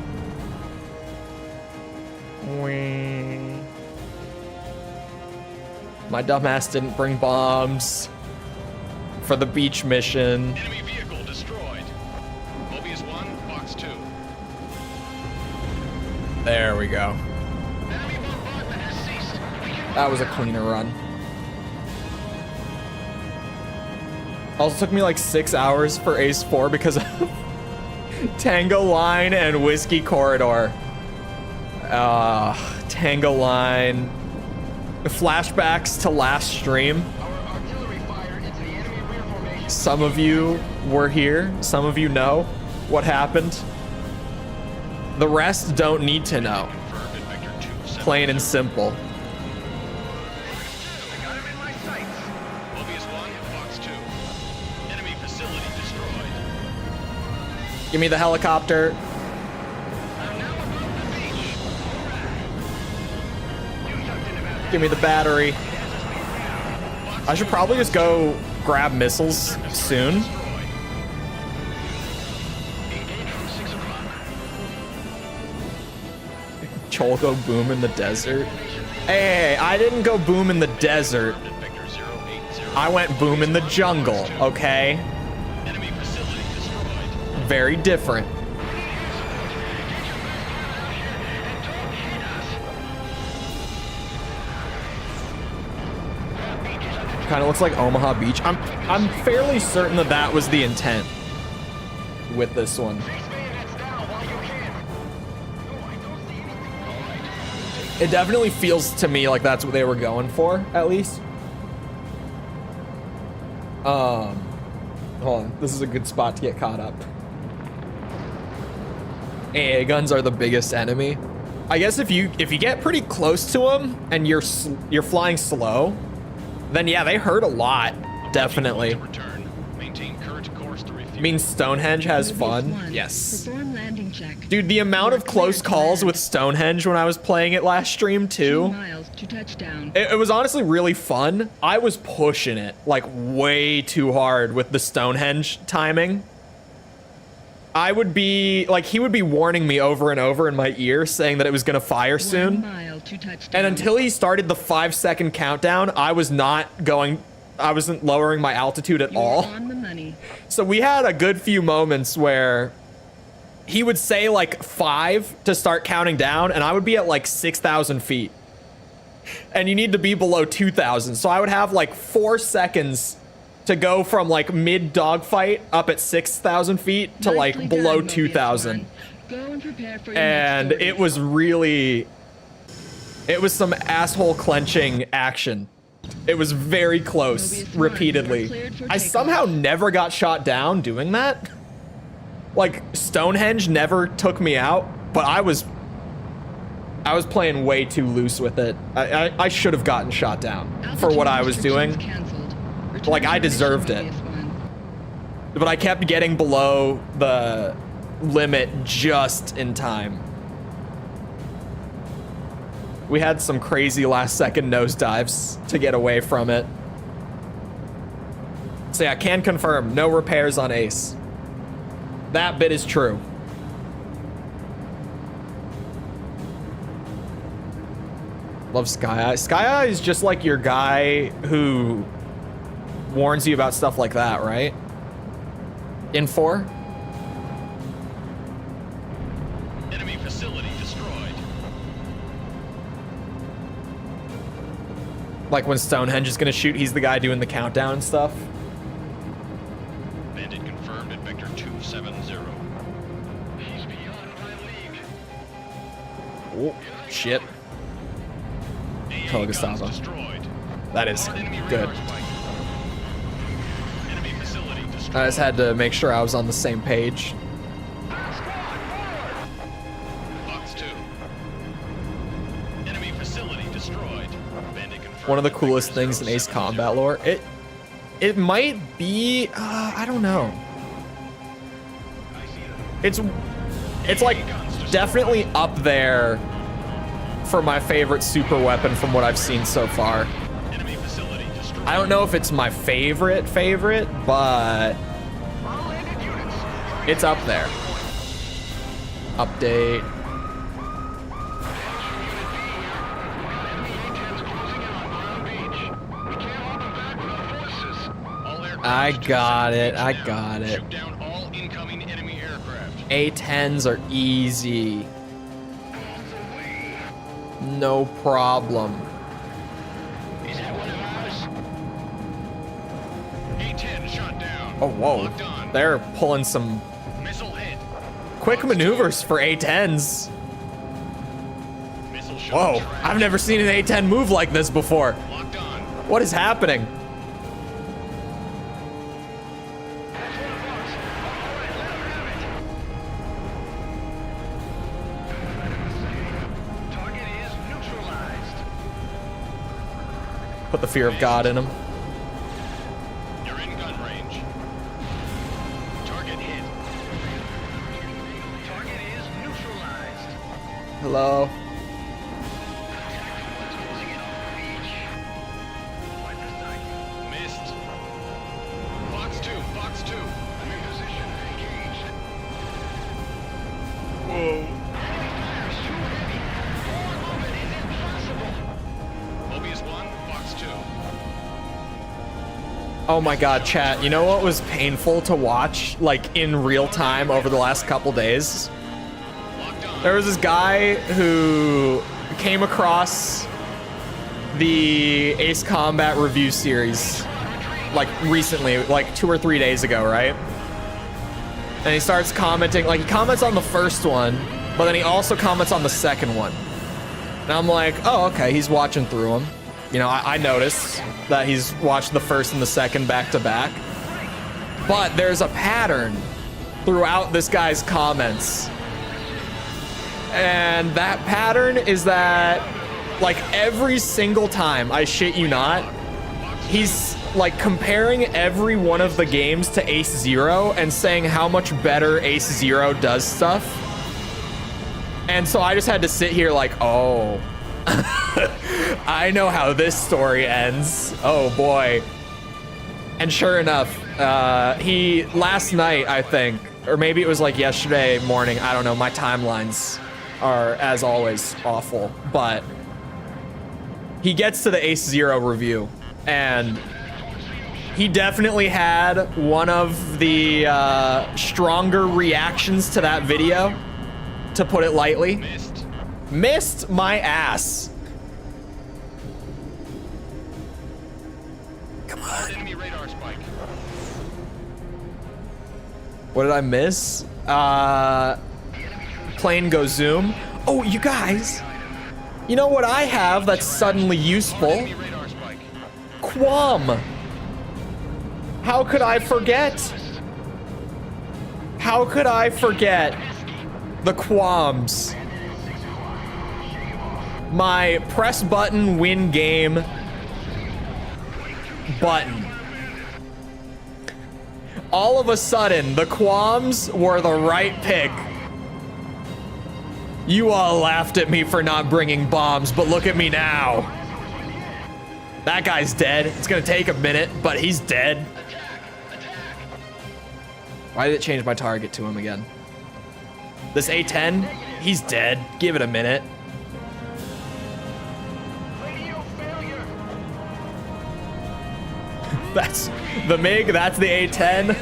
My dumbass didn't bring bombs for the beach mission. Enemy vehicle destroyed. Mobius 1, Fox 2. There we go. That was a cleaner run. Also took me like 6 hours for Ace 4 because of Tango Line and Whiskey Corridor. Tango Line. Flashbacks to last stream. Some of you were here. Some of you know what happened. The rest don't need to know. Plain and simple. Give me the helicopter. Give me the battery. I should probably just go grab missiles soon. Chole go boom in the desert. Hey, I didn't go boom in the desert. I went boom in the jungle, okay? Very different. Kind of looks like Omaha Beach. I'm fairly certain that that was the intent with this one. It definitely feels to me like that's what they were going for, at least. Hold on. This is a good spot to get caught up. AA guns are the biggest enemy. I guess if you get pretty close to them and you're flying slow, then yeah, they hurt a lot. Definitely. I mean, Stonehenge has fun. Yes. Dude, the amount of close calls with Stonehenge when I was playing it last stream too. It was honestly really fun. I was pushing it like way too hard with the Stonehenge timing. I would be like, he would be warning me over and over in my ear saying that it was gonna fire soon. And until he started the 5-second countdown, I wasn't lowering my altitude at all. So we had a good few moments where he would say like 5 to start counting down, and I would be at like 6,000 feet. And you need to be below 2,000. So I would have like 4 seconds to go from like mid dogfight up at 6,000 feet to like below 2,000. And it was really, it was some asshole clenching action. It was very close repeatedly. I somehow never got shot down doing that. Like, Stonehenge never took me out, but I was playing way too loose with it. I should have gotten shot down for what I was doing. Like, I deserved it. But I kept getting below the limit just in time. We had some crazy last second nosedives to get away from it. So yeah, can confirm, no repairs on Ace. That bit is true. Love Sky Eye. Sky Eye is just like your guy who warns you about stuff like that, right? In 4? Enemy facility destroyed. Like when Stonehenge is gonna shoot, he's the guy doing the countdown and stuff. Bandit confirmed at Vector 270. He's beyond my league. Oh, shit. AA Gustavo. guns destroyed. That is Enemy good. radar spike. Enemy facility destroyed. I just had to make sure I was on the same page. Fox 2. Enemy facility destroyed. Bandit confirmed. One of the at coolest Vector things in Ace 070. Combat lore. It might be, I don't know. It's like definitely up there for my favorite super weapon from what I've seen so far. Enemy facility destroyed. I don't know if it's my favorite, but it's up there. Update. All aircraft I to got it. down. I got it. Shoot down all incoming enemy aircraft. A10s are easy. No problem. Is that one of ours? A10 shot down. Oh, whoa. Locked on. They're pulling some Missile hit. quick maneuvers for A10s. Missile shot. Whoa, tracked. I've never seen an A10 move like this before. Locked on. What is happening? Target is neutralized. Put the fear of God in him. You're in gun range. Target hit. Target is neutralized. Hello. Closing in on the beach. Quite the sight. Missed. Fox 2. Fox 2. I'm in position. Engaged. Whoa. Fire's too heavy. Forward movement is impossible. Mobius 1. Fox 2. Oh my God, chat. You know what was painful to watch, like in real time over the last couple days? Locked on. There was this guy who came across the Ace Combat review series, like recently, like 2 or 3 days ago, right? And he starts commenting, like he comments on the first one, but then he also comments on the second one. And I'm like, oh, okay, he's watching through them. You know, I noticed that he's watched the first and the second back to back. But there's a pattern throughout this guy's comments. And that pattern is that, like, every single time, I shit you not, he's like comparing every one of the games to Ace Zero and saying how much better Ace Zero does stuff. And so I just had to sit here like, oh, I know how this story ends. Oh boy. And sure enough, he last night, I think, or maybe it was like yesterday morning, I don't know, my timelines are as always awful, but he gets to the Ace Zero review and he definitely had one of the stronger reactions to that video, to put it lightly. Missed. Missed my ass. Come on. Enemy radar spike. What did I miss? Plane go zoom. Oh, you guys. You know what I have that's suddenly useful? Enemy radar spike. Quam. How could I forget? How could I forget the qualms? My press button win game button. All of a sudden, the qualms were the right pick. You all laughed at me for not bringing bombs, but look at me now. That guy's dead. It's gonna take a minute, but he's dead. Why did it change my target to him again? This A-10, he's dead. Give it a minute. That's the MiG, that's the A-10.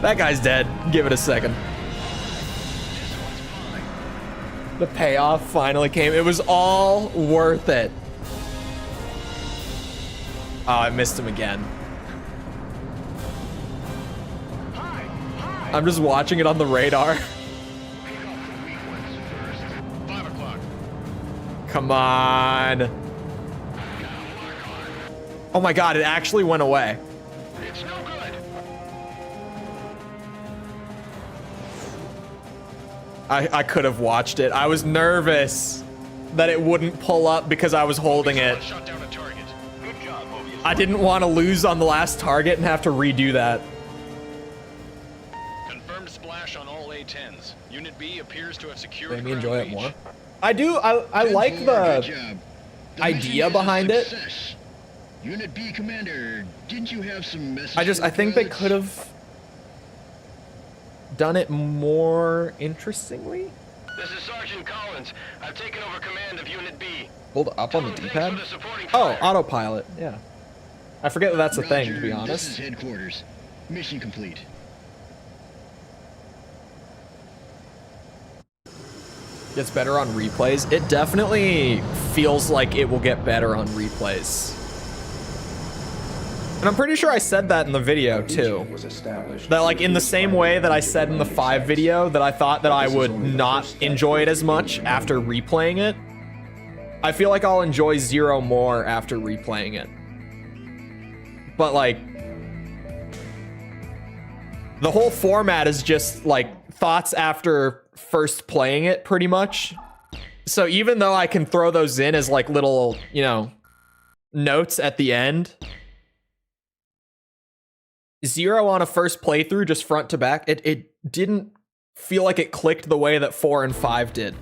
That guy's dead. Give it a second. The payoff finally came. It was all worth it. Oh, I missed him again. I'm just watching it on the radar. 5 o'clock. Come on. Oh my god, it actually went away. It's no good. I could have watched it. I was nervous that it wouldn't pull up because I was holding it. Shot down a target. Good job, Mobius. I didn't want to lose on the last target and have to redo that. Confirmed splash on all A-10s. Unit B appears to have secured. Made me ground enjoy it reach. more. I do. I like Good the job. The idea mission is a behind it. success. Unit B commander, didn't you have some messages? I think they for us? could have done it more interestingly. This is Sergeant Collins. I've taken over command of Unit B. Hold up on the Thanks D-pad. for the supporting Oh, fire. autopilot. Yeah. I forget that that's a thing, to be Roger, honest. This is headquarters. Mission complete. Gets better on replays. It definitely feels like it will get better on replays. And I'm pretty sure I said that in the video too. Was established That like in the same way that I said in the 5 video that I thought that I would not enjoy it as much after replaying it. I feel like I'll enjoy 0 more after replaying it. But like, the whole format is just like thoughts after first playing it pretty much. So even though I can throw those in as like little, you know, notes at the end, 0 on a first playthrough, just front to back, it didn't feel like it clicked the way that 4 and 5 did.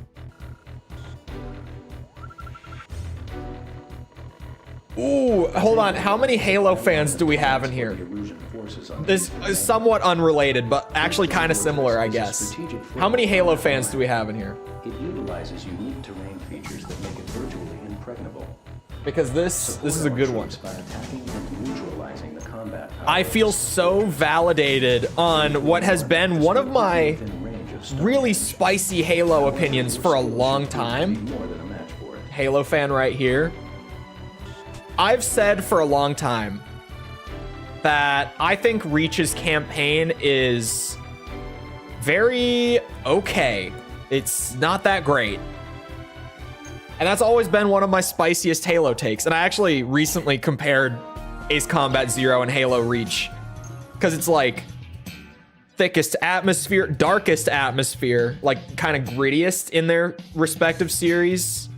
Ooh, hold on. How many Halo fans do we have in here? Erusian forces on This is somewhat unrelated, but actually kind of similar, I guess. How many Halo fans do we have in here? It utilizes unique terrain features that make it virtually impregnable. Because this is a good one. By attacking and neutralizing the combat power I feel so validated on what has been one of my within range of stun. really spicy Halo opinions for a long time. More than a match for it. Halo fan right here. I've said for a long time that I think Reach's campaign is very okay. It's not that great. And that's always been one of my spiciest Halo takes. And I actually recently compared Ace Combat 0 and Halo Reach. Because it's like thickest atmosphere, darkest atmosphere, like kind of grittiest in their respective series.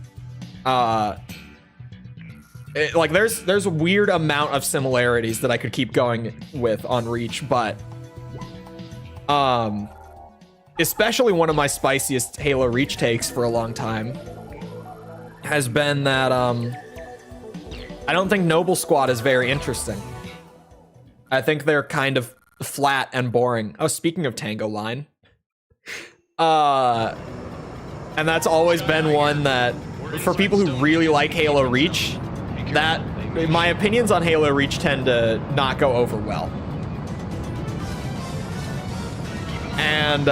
Like there's a weird amount of similarities that I could keep going with on Reach, but especially one of my spiciest Halo Reach takes for a long time has been that I don't think Noble Squad is very interesting. I think they're kind of flat and boring. Oh, speaking of Tango Line, and that's always been one that for people who really like Halo Reach, that my opinions on Halo Reach tend to not go over well. And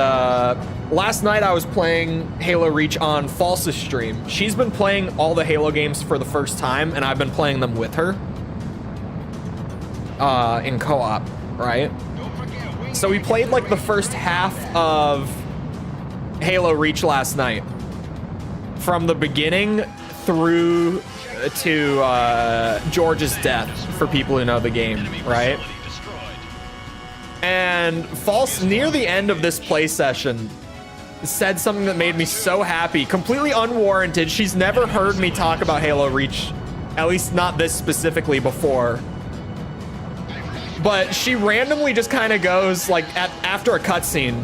last night I was playing Halo Reach on Falsa's stream. She's been playing all the Halo games for the first time, and I've been playing them with her in co-op, right? So we played like the first half of Halo Reach last night, from the beginning through to George's death, for people who know the game, right? And False, near the end of this play session, said something that made me so happy, completely unwarranted. She's never heard me talk about Halo Reach, at least not this specifically before. But she randomly just kind of goes, like, after a cutscene,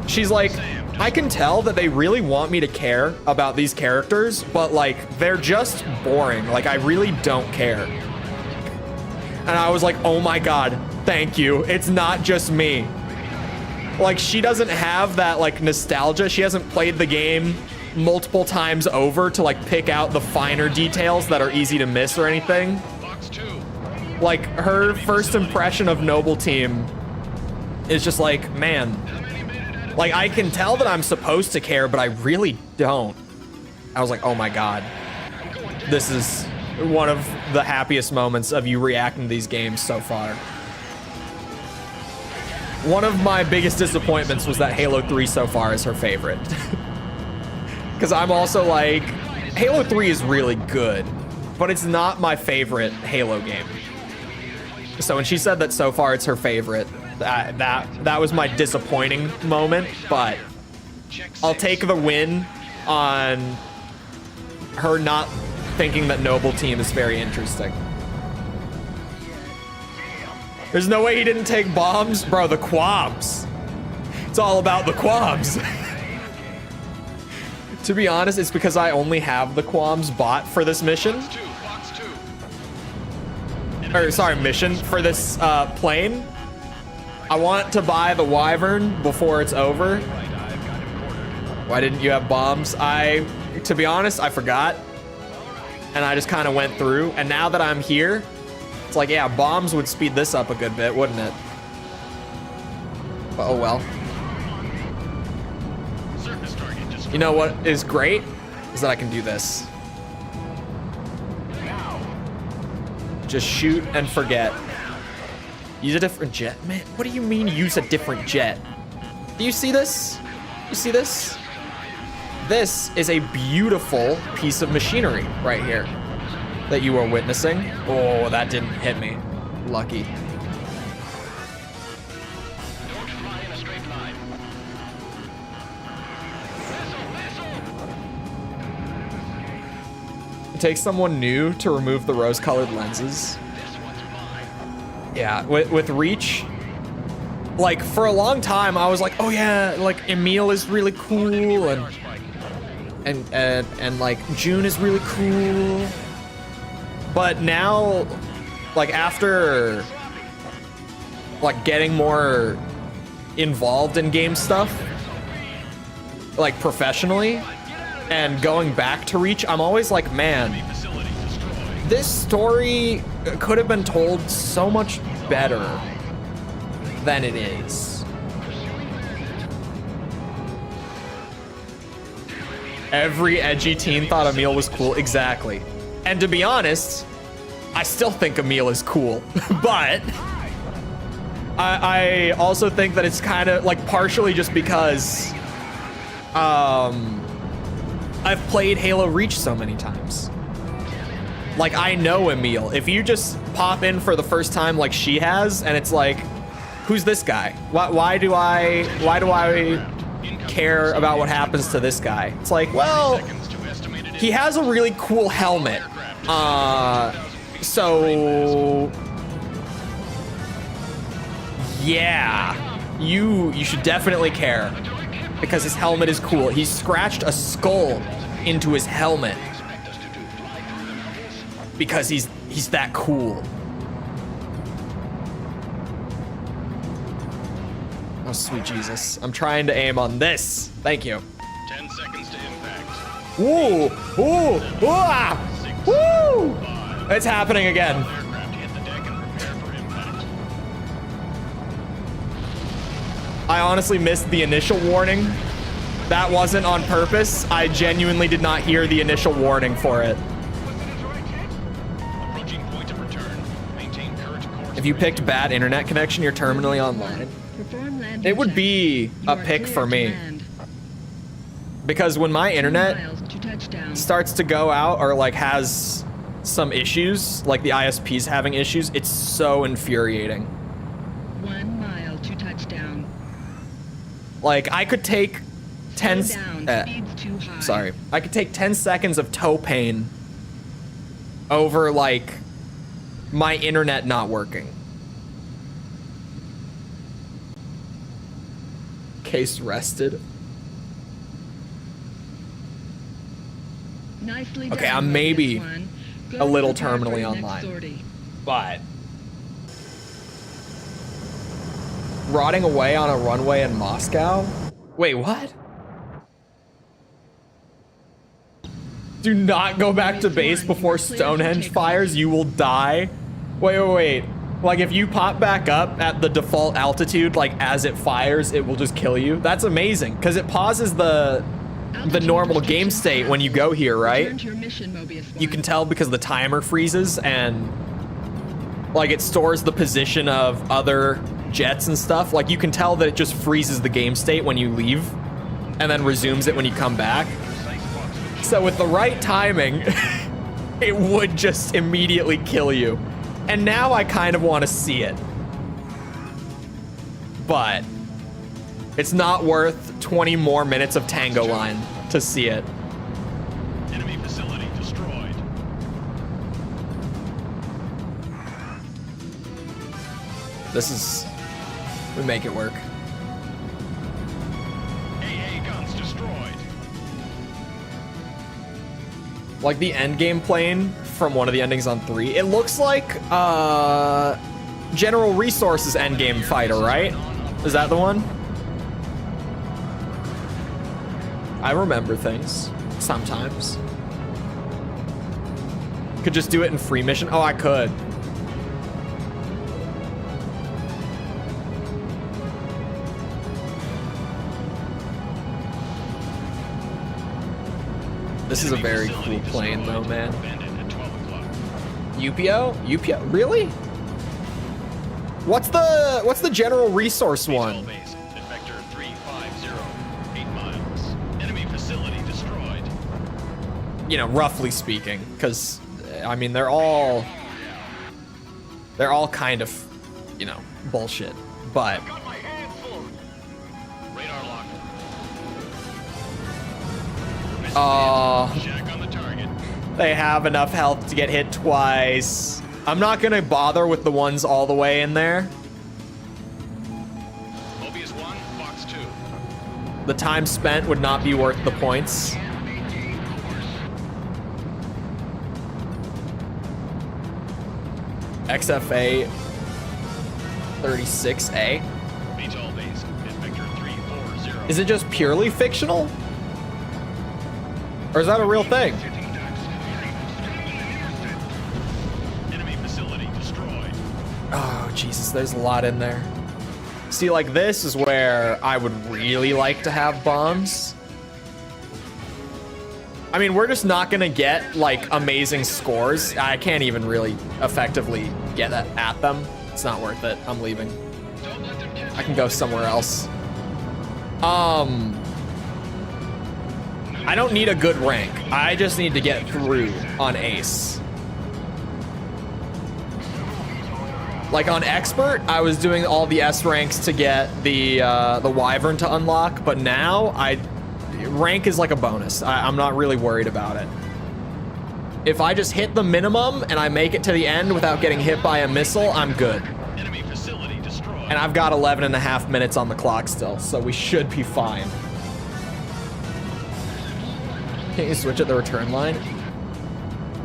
she's like, I can tell that they really want me to care about these characters, but, like, they're just boring. Like, I really don't care. And I was like, oh my God, thank you. It's not just me. Like, she doesn't have that, like, nostalgia. She hasn't played the game multiple times over to, like, pick out the finer details that are easy to miss or anything. Like, her first impression of Noble Team is just like, man, like, I can tell that I'm supposed to care, but I really don't. I was like, oh my God, this is one of the happiest moments of you reacting to these games so far. One of my biggest disappointments was that Halo 3 so far is her favorite. Because I'm also like, Halo 3 is really good, but it's not my favorite Halo game. So when she said that so far it's her favorite, that was my disappointing moment, but I'll take the win on her not thinking that Noble Team is very interesting. There's no way he didn't take bombs. Bro, the quabs. It's all about the quabs. To be honest, it's because I only have the quabs bought for this mission. Or sorry, mission for this plane. I want to buy the Wyvern before it's over. Why didn't you have bombs? To be honest, I forgot. And I just kind of went through. And now that I'm here, it's like, yeah, bombs would speed this up a good bit, wouldn't it? But oh well. You know what is great? Is that I can do this. Just shoot and forget. Use a different jet? Man, what do you mean use a different jet? Do you see this? You see this? This is a beautiful piece of machinery right here that you are witnessing. Oh, that didn't hit me. Lucky. Don't fly in a straight line. It takes someone new to remove the rose-colored lenses. Yeah, with Reach, like, for a long time, I was like, oh yeah, like, Emil is really cool, and like, June is really cool. But now, like, after, like, getting more involved in game stuff, like, professionally, and going back to Reach, I'm always like, man, this story could have been told so much better than it is. Every edgy teen thought Emil was cool. Exactly. And to be honest, I still think Emil is cool. But I also think that it's kind of like partially just because I've played Halo Reach so many times. Like, I know Emil. If you just pop in for the first time like she has, and it's like, who's this guy? Why do I care about what happens to this guy? It's like, well, he has a really cool helmet. So yeah, you should definitely care because his helmet is cool. He scratched a skull into his helmet because he's that cool. Oh, sweet Jesus. I'm trying to aim on this. Thank you. 10 seconds to impact. Ooh, ooh, ah, woo! It's happening again. Aircraft hit the deck and prepare for impact. I honestly missed the initial warning. That wasn't on purpose. I genuinely did not hear the initial warning for it. Approaching point of return. Maintain current course. If you picked bad internet connection, you're terminally online. It would be a pick for me. Because when my internet starts to go out or like has some issues, like the ISP's having issues, it's so infuriating. 1 mile to touchdown. Like, I could take 10 Slow down. Speed's too high. sorry. I could take 10 seconds of toe pain over, like, my internet not working. Case rested. Nicely Okay, done, I'm maybe Mobius one. Go a little prepare for terminally your next online. sortie. But rotting away on a runway in Moscow? Wait, what? Do not go back to base before Stonehenge fires. You will die. Wait. Like, if you pop back up at the default altitude, like, as it fires, it will just kill you. That's amazing, because it pauses the normal game state when you go here, right? Return to your mission, Mobius You one. can tell because the timer freezes and, like, it stores the position of other jets and stuff. Like, you can tell that it just freezes the game state when you leave and then resumes it when you come back. So with the right timing, it would just immediately kill you. And now I kind of want to see it. But it's not worth 20 more minutes of Tango Line to see it. Enemy facility destroyed. This is... we make it work. AA guns destroyed. Like the end game plane from one of the endings on 3, it looks like General Resources endgame fighter, right? Is that the one? I remember things sometimes. Could just do it in free mission. Oh, I could. This is a very cool plane though, man. Abandoned at 12 o'clock. UPO? UPO? Really? What's the general resource Atoll one? base at vector 350, 8 miles. Enemy facility destroyed. You know, roughly speaking, because I mean they're all kind of, you know, bullshit. But Got my hands full. Radar lock. Jack on the target. they have enough health to get hit twice. I'm not gonna bother with the ones all the way in there. Mobius 1, Fox 2. The time spent would not be worth the points. XFA 36A. Atoll base at vector 340. Is it just purely fictional? Or is that a real thing? Enemy facility destroyed. Oh, Jesus, there's a lot in there. See, like, this is where I would really like to have bombs. I mean, we're just not gonna get, like, amazing scores. I can't even really effectively get at them. It's not worth it. I'm leaving. I can go somewhere else. I don't need a good rank. I just need to get through on Ace. Like on Expert, I was doing all the S ranks to get the Wyvern to unlock, but now rank is like a bonus. I'm not really worried about it. If I just hit the minimum and I make it to the end without getting hit by a missile, I'm good. Enemy facility destroyed. And I've got 11 and a half minutes on the clock still, so we should be fine. Can you switch at the return line?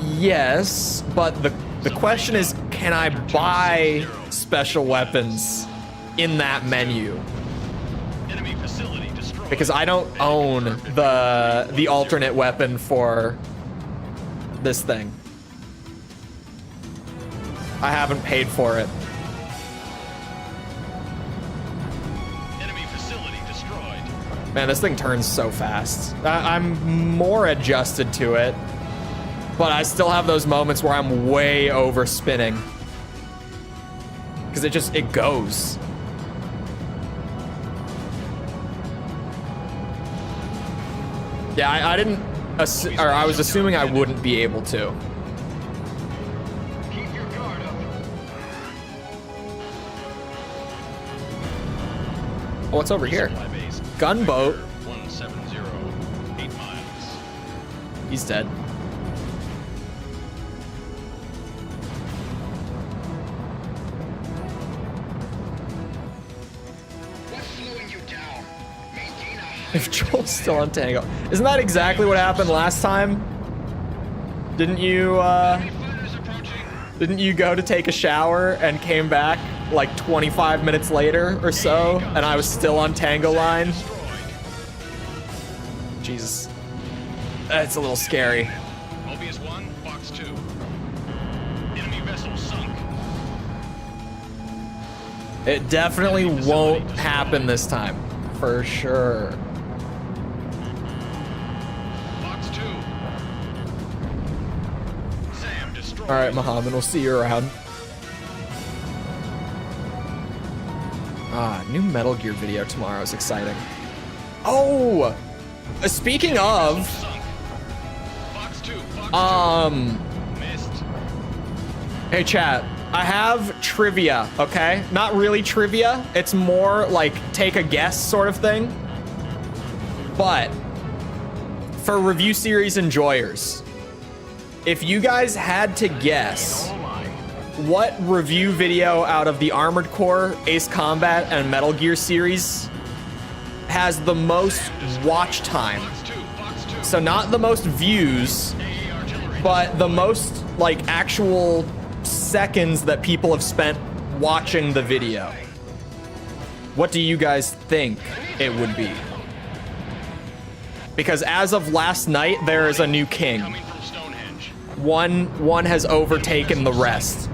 Yes, but the question is, can I buy special weapons in that menu? Enemy facility destroyed. Because I don't own the alternate weapon for this thing. I haven't paid for it. Enemy facility destroyed. Man, this thing turns so fast. I'm more adjusted to it, but I still have those moments where I'm way over spinning. Because it goes. Yeah, I didn't, or I was assuming I wouldn't be able to. Keep your guard up. Oh, what's over here? Supply base Gunboat. 170, 8 miles. He's dead. What's slowing you down? Maintain a high If Joel's still on Tango. Isn't that exactly what happened last time? Didn't you, fighters approaching. didn't you go to take a shower and came back like 25 minutes later or so, and I was still on Tango line? Destroyed. Jesus. That's a little scary. Mobius 1, Fox 2. Enemy vessel sunk. It definitely won't happen this time. For sure. Fox 2. Sam destroyed. Alright, Muhammad, we'll see you around. Ah, new Metal Gear video tomorrow is exciting. Oh! Speaking of, Sunk. Fox 2, Fox 2. Missed. hey chat, I have trivia, okay? Not really trivia, it's more like take a guess sort of thing. But for review series enjoyers, if you guys had to guess Oh my. what review video out of the Armored Core, Ace Combat, and Metal Gear series has the most watch time, Fox 2, Fox 2. so not the most views, AA artillery. but the most like actual seconds that people have spent watching the video. What do you guys think it would be? Because as of last night, there is a new king. Coming from Stonehenge. One has overtaken the rest.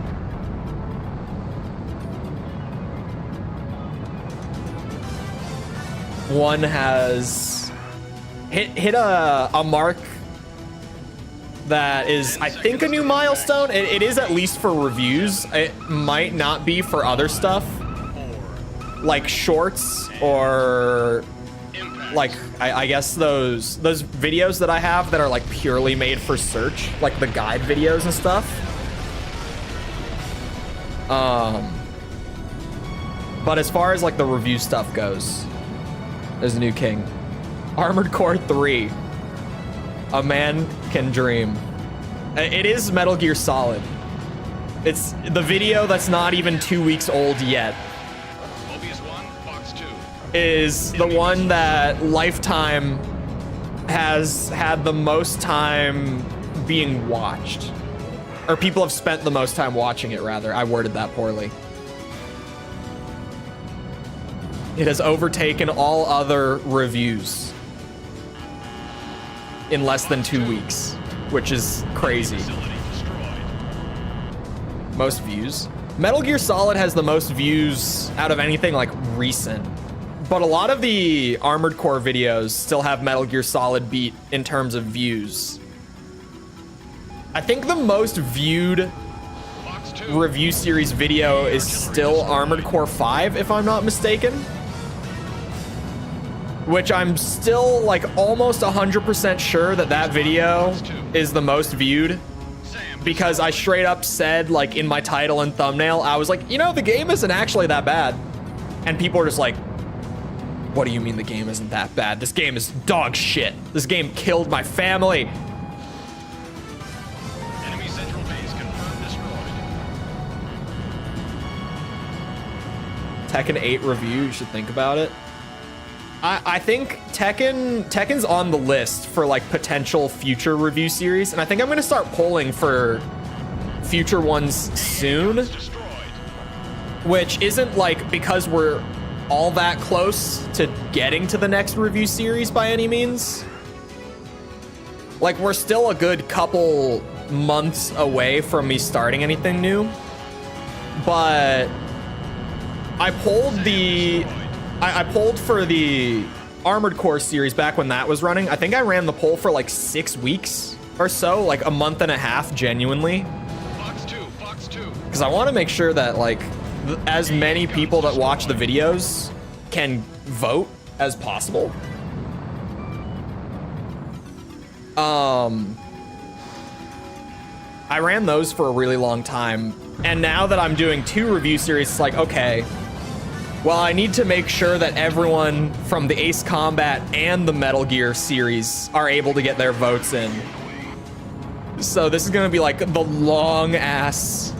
One has hit a mark that is, I think, a new milestone. It is at least for reviews. It might not be for other stuff, 4. like shorts or Impact. like I guess those videos that I have that are like purely made for search, like the guide videos and stuff. But as far as like the review stuff goes, there's a new king. Armored Core 3. A man can dream. It is Metal Gear Solid. It's the video that's not even 2 weeks old yet. Mobius 1, Fox 2. Is the one that Lifetime has had the most time being watched. Or people have spent the most time watching it, rather. I worded that poorly. It has overtaken all other reviews in less than 2 weeks, which is crazy. Facility destroyed. Most views. Metal Gear Solid has the most views out of anything like recent. But a lot of the Armored Core videos still have Metal Gear Solid beat in terms of views. I think the most viewed Fox 2. review series video is still Armored Core 5, if I'm not mistaken. Which I'm still like almost 100% sure that that video is the most viewed. Sam Because I straight up said, like, in my title and thumbnail, I was like, you know, the game isn't actually that bad. And people are just like, what do you mean the game isn't that bad? This game is dog shit. This game killed my family. Enemy central base confirmed destroyed. Tekken 8 review, you should think about it. I think Tekken's on the list for like potential future review series, and I think I'm gonna start polling for future ones soon, Destroyed. which isn't like because we're all that close to getting to the next review series by any means. Like, we're still a good couple months away from me starting anything new, but I polled the I polled for the Armored Core series back when that was running. I think I ran the poll for like 6 weeks or so, like a month and a half, genuinely. Fox 2, Fox 2. Because I want to make sure that like as many people that watch the videos can vote as possible. I ran those for a really long time, and now that I'm doing 2 review series, it's like, okay, well, I need to make sure that everyone from the Ace Combat and the Metal Gear series are able to get their votes in. So this is gonna be like the long ass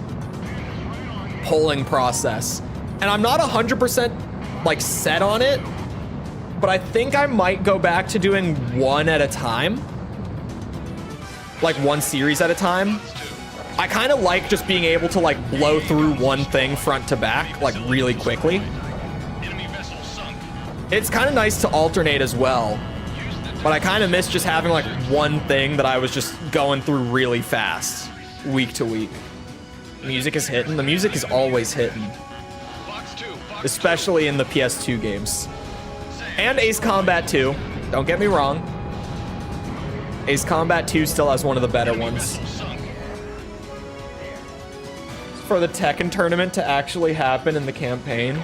polling process. And I'm not 100% like set on it, but I think I might go back to doing one at a time. Like one series at a time. I kind of like just being able to like blow through one thing front to back like really quickly. It's kind of nice to alternate as well, but I kind of miss just having like one thing that I was just going through really fast week to week. Music is hitting. The music is always hitting, especially in the PS2 games. And Ace Combat 2, don't get me wrong. Ace Combat 2 still has one of the better ones. For the Tekken tournament to actually happen in the campaign.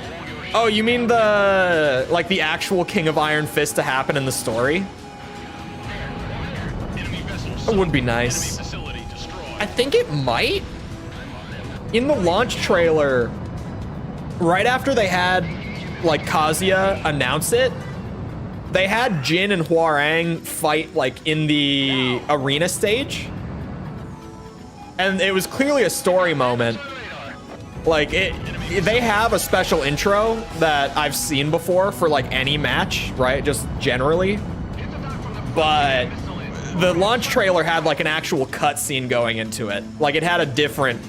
Oh, you mean the, like the actual King of Iron Fist to happen in the story? That would be nice. I think it might. In the launch trailer, right after they had like Kazuya announce it, they had Jin and Hwoarang fight like in the arena stage. And it was clearly a story moment. Like they have a special intro that I've seen before for like any match, right? Just generally. But the launch trailer had like an actual cutscene going into it. Like it had a different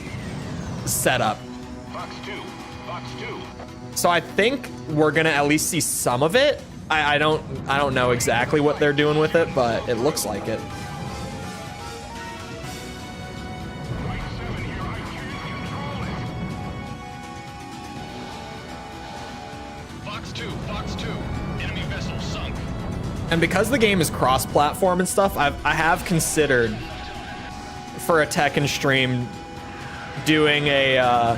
setup. So I think we're gonna at least see some of it. I don't know exactly what they're doing with it, but it looks like it. And because the game is cross-platform and stuff, I have considered for a Tekken stream doing a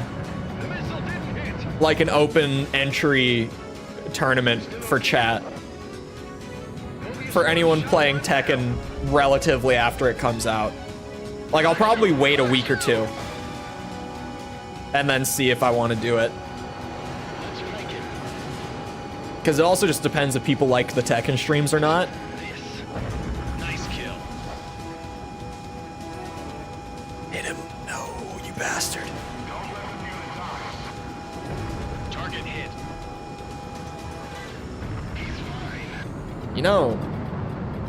like an open entry tournament for chat for anyone playing Tekken relatively after it comes out. Like I'll probably wait a week or two and then see if I want to do it. Because it also just depends if people like the Tekken streams or not. Nice kill. Hit him. No, you bastard. Target hit. You know,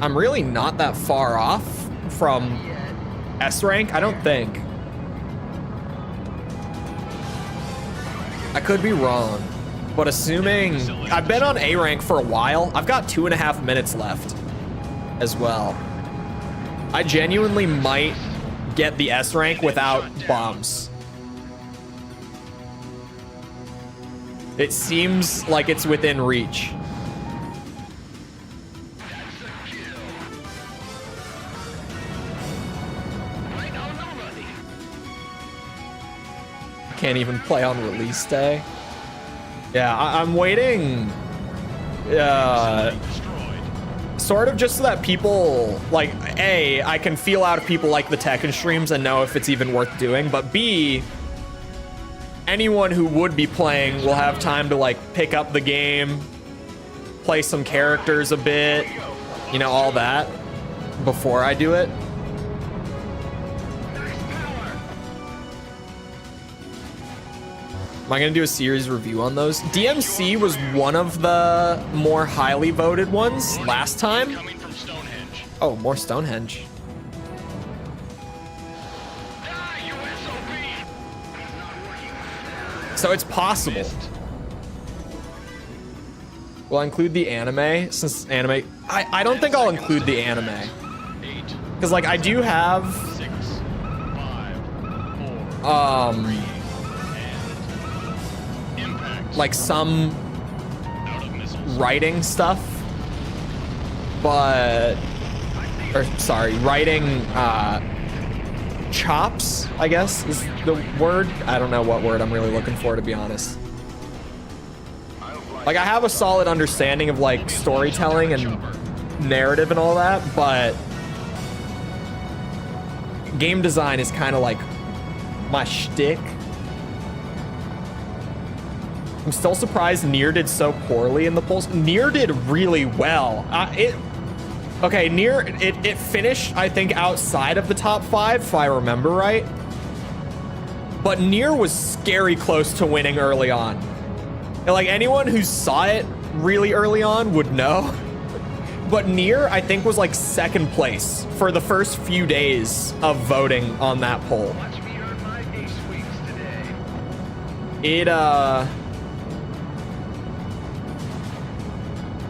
I'm really not that far off from S rank, I don't think. I could be wrong. But assuming I've been on A rank for a while, I've got 2.5 minutes left as well. I genuinely might get the S rank without bombs. It seems like it's within reach. Can't even play on release day. Yeah, I'm waiting, sort of just so that people, like, A, I can feel out if people like the Tekken streams and know if it's even worth doing, but B, anyone who would be playing will have time to, like, pick up the game, play some characters a bit, you know, all that, before I do it. Am I gonna do a series review on those? DMC was one of the more highly voted ones last time. Oh, more Stonehenge. So it's possible. Will I include the anime? Since anime, I don't think I'll include the anime. Because like I do have like some writing stuff, but, or sorry, writing chops, I guess is the word. I don't know what word I'm really looking for, to be honest. Like I have a solid understanding of like storytelling and narrative and all that, but game design is kind of like my shtick. I'm still surprised Nier did so poorly in the polls. Nier did really well. Okay, Nier, it finished, I think, outside of the top 5, if I remember right. But Nier was scary close to winning early on. And like, anyone who saw it really early on would know. But Nier, I think, was like 2nd place for the first few days of voting on that poll. Watch me earn my ace weeks today.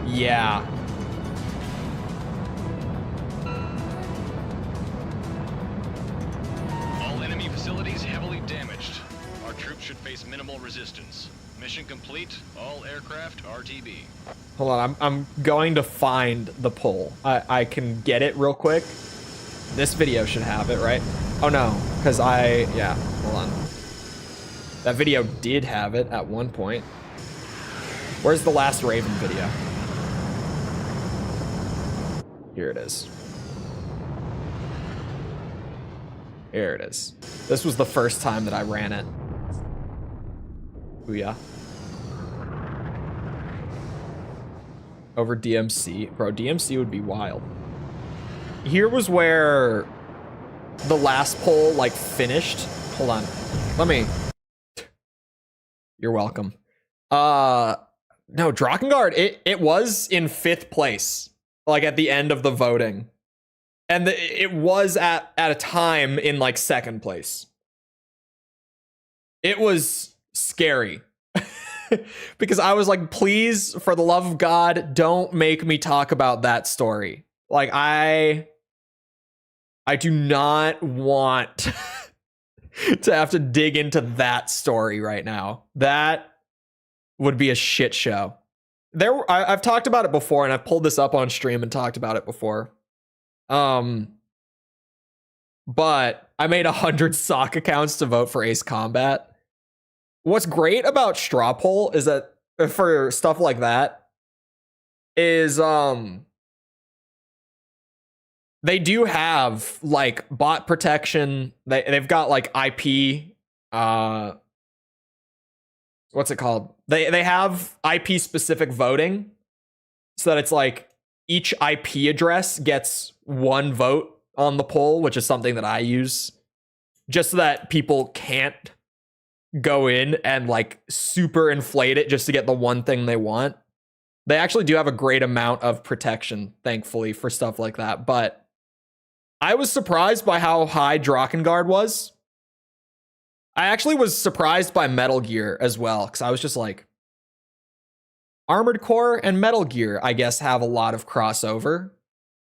Yeah. All enemy facilities heavily damaged. Our troops should face minimal resistance. Mission complete. All aircraft RTB. Hold on, I'm going to find the poll. I can get it real quick. This video should have it, right? Oh no, because yeah, hold on. That video did have it at one point. Where's the last Raven video? Here it is. Here it is. This was the first time that I ran it. Booyah. Over DMC. Bro, DMC would be wild. Here was where the last poll, like, finished. Hold on. Let me... You're welcome. No, Drakengard, it was in 5th place, like, at the end of the voting. And it was at a time in, like, 2nd place. It was scary. Because I was like, please, for the love of God, don't make me talk about that story. Like, I do not want to have to dig into that story right now. That would be a shit show. I've talked about it before, and I've pulled this up on stream and talked about it before. But I made 100 sock accounts to vote for Ace Combat. What's great about straw poll is that for stuff like that is they do have like bot protection. They've got like IP what's it called? They have IP specific voting so that it's like each IP address gets 1 vote on the poll, which is something that I use just so that people can't go in and like super inflate it just to get the one thing they want. They actually do have a great amount of protection, thankfully, for stuff like that. But I was surprised by how high Drakengard was. I actually was surprised by Metal Gear as well, because I was just like, Armored Core and Metal Gear, I guess, have a lot of crossover.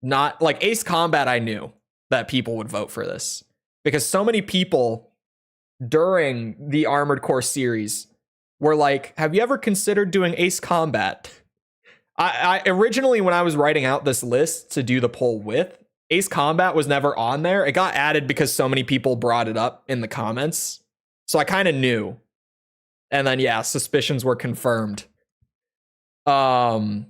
Not like Ace Combat, I knew that people would vote for this because so many people during the Armored Core series were like, have you ever considered doing Ace Combat? I originally, when I was writing out this list to do the poll with, Ace Combat was never on there. It got added because so many people brought it up in the comments. So I kind of knew. And then, yeah, suspicions were confirmed. Kingsfield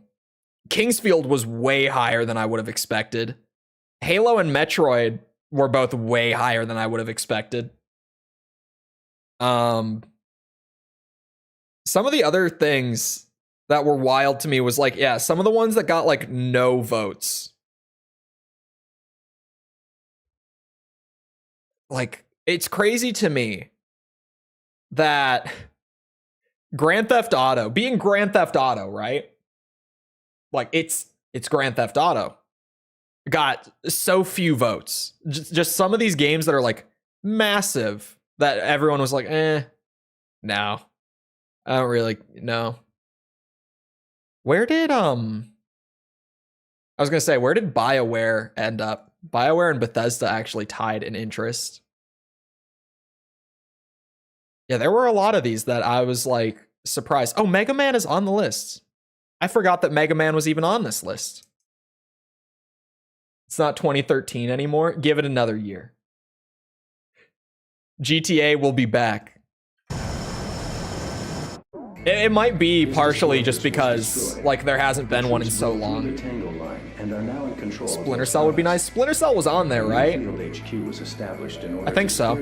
was way higher than I would have expected. Halo and Metroid were both way higher than I would have expected. Some of the other things that were wild to me was like, yeah, some of the ones that got like no votes. Like, it's crazy to me that Grand Theft Auto, being Grand Theft Auto, right? Like, it's Grand Theft Auto. Got so few votes. Just some of these games that are like massive that everyone was like, no. I don't really know. Where did I was gonna say, where did BioWare end up? BioWare and Bethesda actually tied in interest. Yeah, there were a lot of these that I was like surprised. Oh, Mega Man is on the list. I forgot that Mega Man was even on this list. It's not 2013 anymore. Give it another year. GTA will be back. It might be partially just because, like, there hasn't been one in so long. Splinter Cell would be nice. Splinter Cell was on there, right? I think so.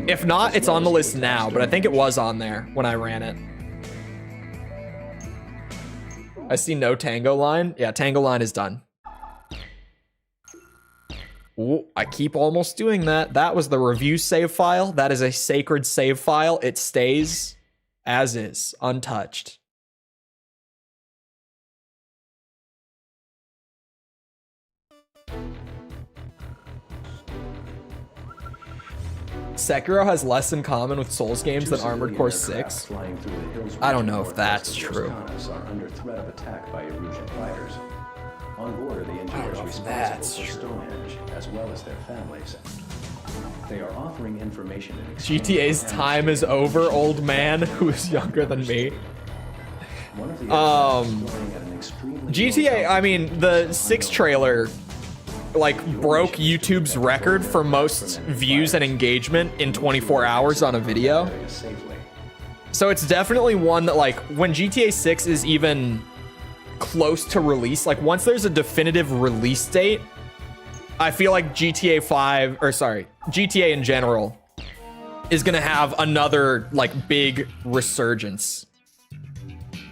If not, it's on the list now, but I think it was on there when I ran it. I see no Tango Line. Yeah, Tango Line is done. Ooh, I keep almost doing that. That was the review save file. That is a sacred save file. It stays as is, untouched. Sekiro has less in common with Souls games than Armored Core 6. I don't know if that's true. Are under threat of attack by Erusian fighters. On board are the engineers responsible for Stonehenge, as well as their families. They are offering information in exchange GTA's for time is over, old man who is younger than me. one of the aircraft is flying at an extremely GTA, low I mean, the 6 trailer, like, broke YouTube's record for most views and engagement in 24 hours on a video. altitude safely. So it's definitely one that, like, when GTA 6 is even close to release, like, once there's a definitive release date, I feel like GTA in general is gonna have another, like, big resurgence.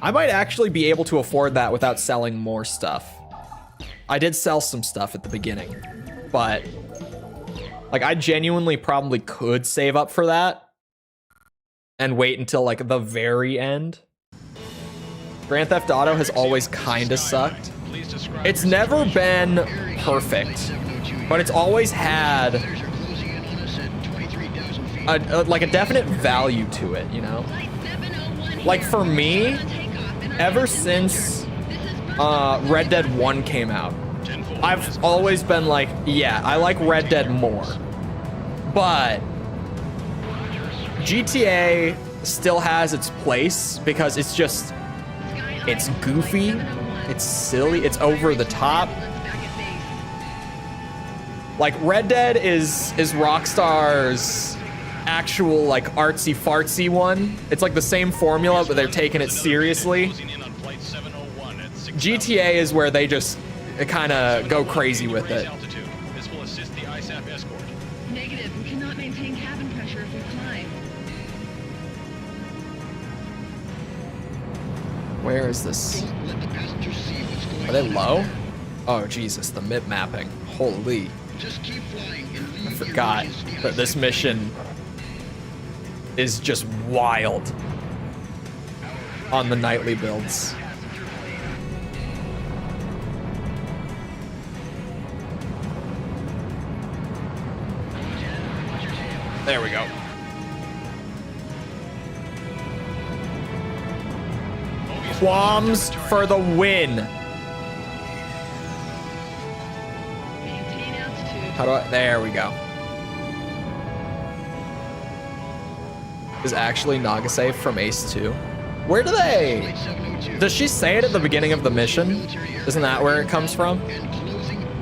I might actually be able to afford that without selling more stuff. I did sell some stuff at the beginning, but, like, I genuinely probably could save up for that and wait until, like, the very end. Grand Theft Auto has always kinda sucked. It's never been perfect, but it's always had like a definite value to it, you know? Like, for me, ever since Red Dead 1 came out, I've always been like, yeah, I like Red Dead more. But GTA still has its place because it's just, it's goofy, it's silly, it's over the top. Like, Red Dead is Rockstar's actual, like, artsy fartsy one. It's like the same formula, but they're taking it seriously. GTA is where they just kind of go crazy with it. This will assist the ISAF escort. Negative. We cannot maintain cabin pressure if we climb. Where is this? Let the passengers see what's going Are they on. low? Oh, Jesus, the mip mapping. Holy. Just keep flying and I leave your forgot engines to the that this ISAF. mission is just wild on the nightly builds. There we go. Qualms for the win. Maintain altitude. How do I? There we go. Is actually Nagase from Ace 2. Where do they? Does she say it at the beginning of the mission? Isn't that where it comes from?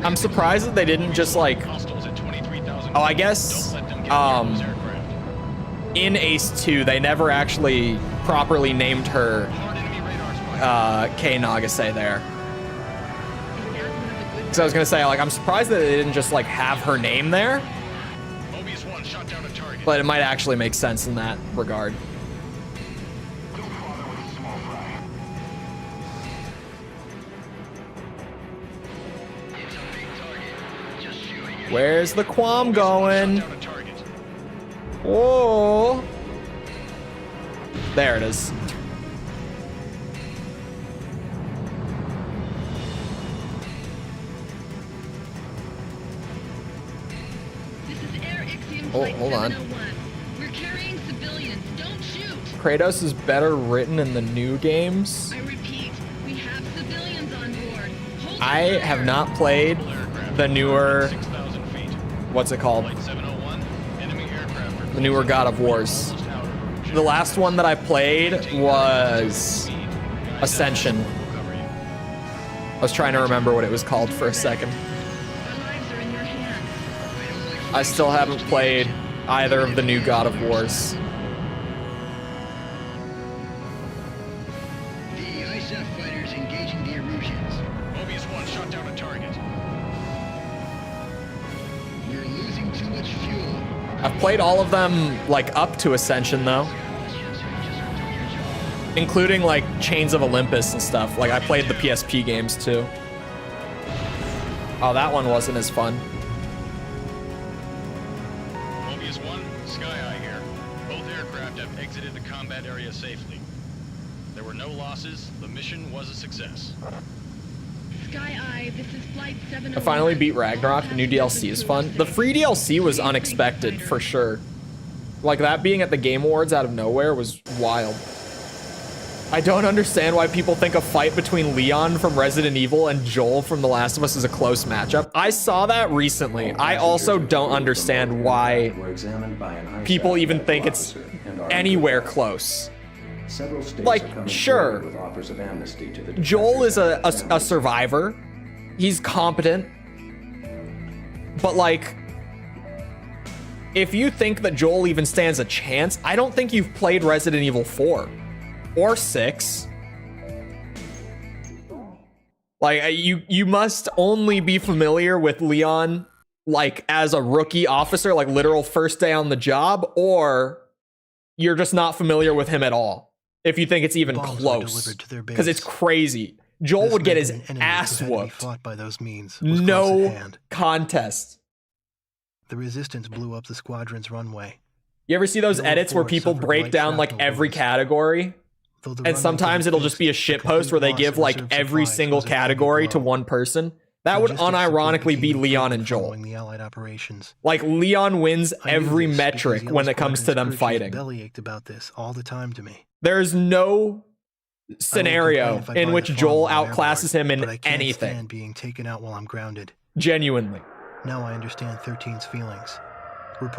I'm surprised that they didn't just, like, Hostiles at 23,000. oh, I guess, Don't let them get near those aircraft. in Ace 2, they never actually properly named her Hard enemy radar spotted. Kei Nagase there. Is that one of the good Because I was gonna say, like, I'm surprised that they didn't just, like, have her name there, Mobius 1 shot down a target. but it might actually make sense in that regard. Where's the Quam going? Shot down a target. Whoa. There it is. This is Air Ixiom Oh, Flight hold on. 701. We're carrying civilians. Don't shoot. Kratos is better written in the new games. I repeat, we have civilians on board. Hold I your have fire. not played the newer, 6,000 feet. what's it called? Flight 701. Enemy aircraft. The newer God of Wars. Almost out. The last one that I played was Ascension. I was trying to remember what it was called for a second. Our lives are in your hands. I still haven't played either of the new God of Wars. ISF fighters engaging the Erusians. Mobius 1 shot down a target. We're losing too much fuel. I've played all of them like up to Ascension though, including like Chains of Olympus and stuff. Like I played the PSP games too. Oh, that one wasn't as fun. Mobius 1, Sky Eye here. Both aircraft have exited the combat area safely. There were no losses. The mission was a success. Sky Eye, this is Flight 701. I finally beat Ragnarok. The new DLC is fun. The free DLC was unexpected for sure. Like that being at the Game Awards out of nowhere was wild. I don't understand why people think a fight between Leon from Resident Evil and Joel from The Last of Us is a close matchup. I saw that recently. I also don't understand why people even think it's anywhere close. Like, sure, Joel is a survivor. He's competent. But like, if you think that Joel even stands a chance, I don't think you've played Resident Evil 4 or 6. Like, you must only be familiar with Leon like as a rookie officer, like literal first day on the job, or you're just not familiar with him at all. If you think it's even close, because it's crazy. Joel would get his ass whooped. By those means no contest. The resistance blew up the squadron's runway. You ever see those edits where people break down like every category? And sometimes it'll just be a shitpost where they give like every single category to one person. That would unironically be Leon and Joel. Like Leon wins every metric when it comes to them fighting. Bellyached about this all the time to me. There's no scenario in which Joel outclasses him in anything. Being taken out while I'm grounded. Genuinely. Now I understand 13's feelings.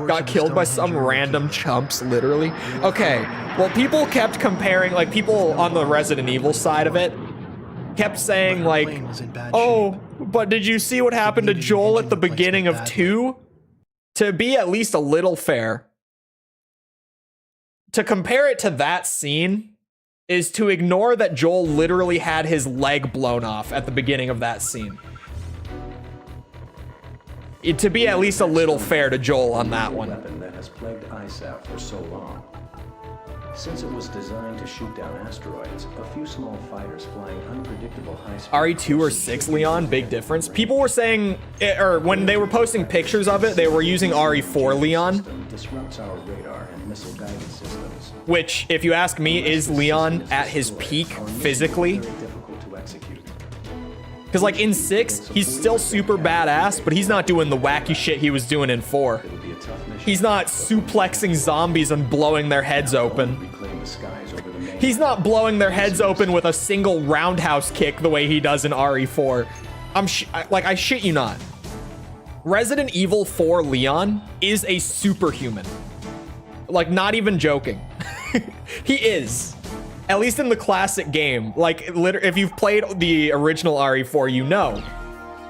Got killed by some random chumps, literally. Okay, well, people kept comparing, like, people on the Resident Evil side of it kept saying, like, oh, but did you see what happened to Joel at the beginning of 2? To be at least a little fair, to compare it to that scene is to ignore that Joel literally had his leg blown off at the beginning of that scene. To be at least a little fair to Joel on that one. Weapon that has plagued ISAF for so long. Since it was designed to shoot down asteroids, a few small fighters flying unpredictable high speed. RE2 or 6, Leon, big difference. People were saying, or when they were posting pictures of it, they were using RE4 Leon. Disrupts our radar and missile guided systems. Which, if you ask me, is Leon at his peak physically? Very difficult to execute. Because like in 6, he's still super badass, but he's not doing the wacky shit he was doing in 4. It'll be a tough mission. He's not suplexing zombies and blowing their heads open. Reclaim the skies over the main. He's not blowing their heads open with a single roundhouse kick the way he does in RE4. I shit you not. Resident Evil 4 Leon is a superhuman. Like, not even joking. He is. At least in the classic game. Like, if you've played the original RE4, you know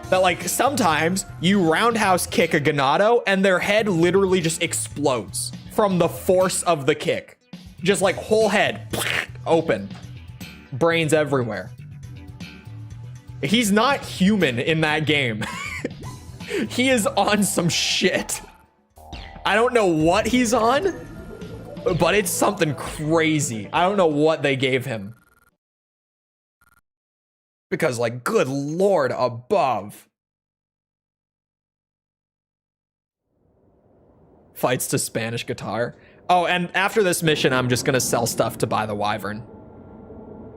that, like, sometimes you roundhouse kick a Ganado and their head literally just explodes from the force of the kick. Just like whole head open. Brains everywhere. He's not human in that game. He is on some shit. I don't know what he's on, but it's something crazy. I don't know what they gave him. Because, like, good lord above. Fights to Spanish guitar. Oh, and after this mission, I'm just gonna sell stuff to buy the Wyvern.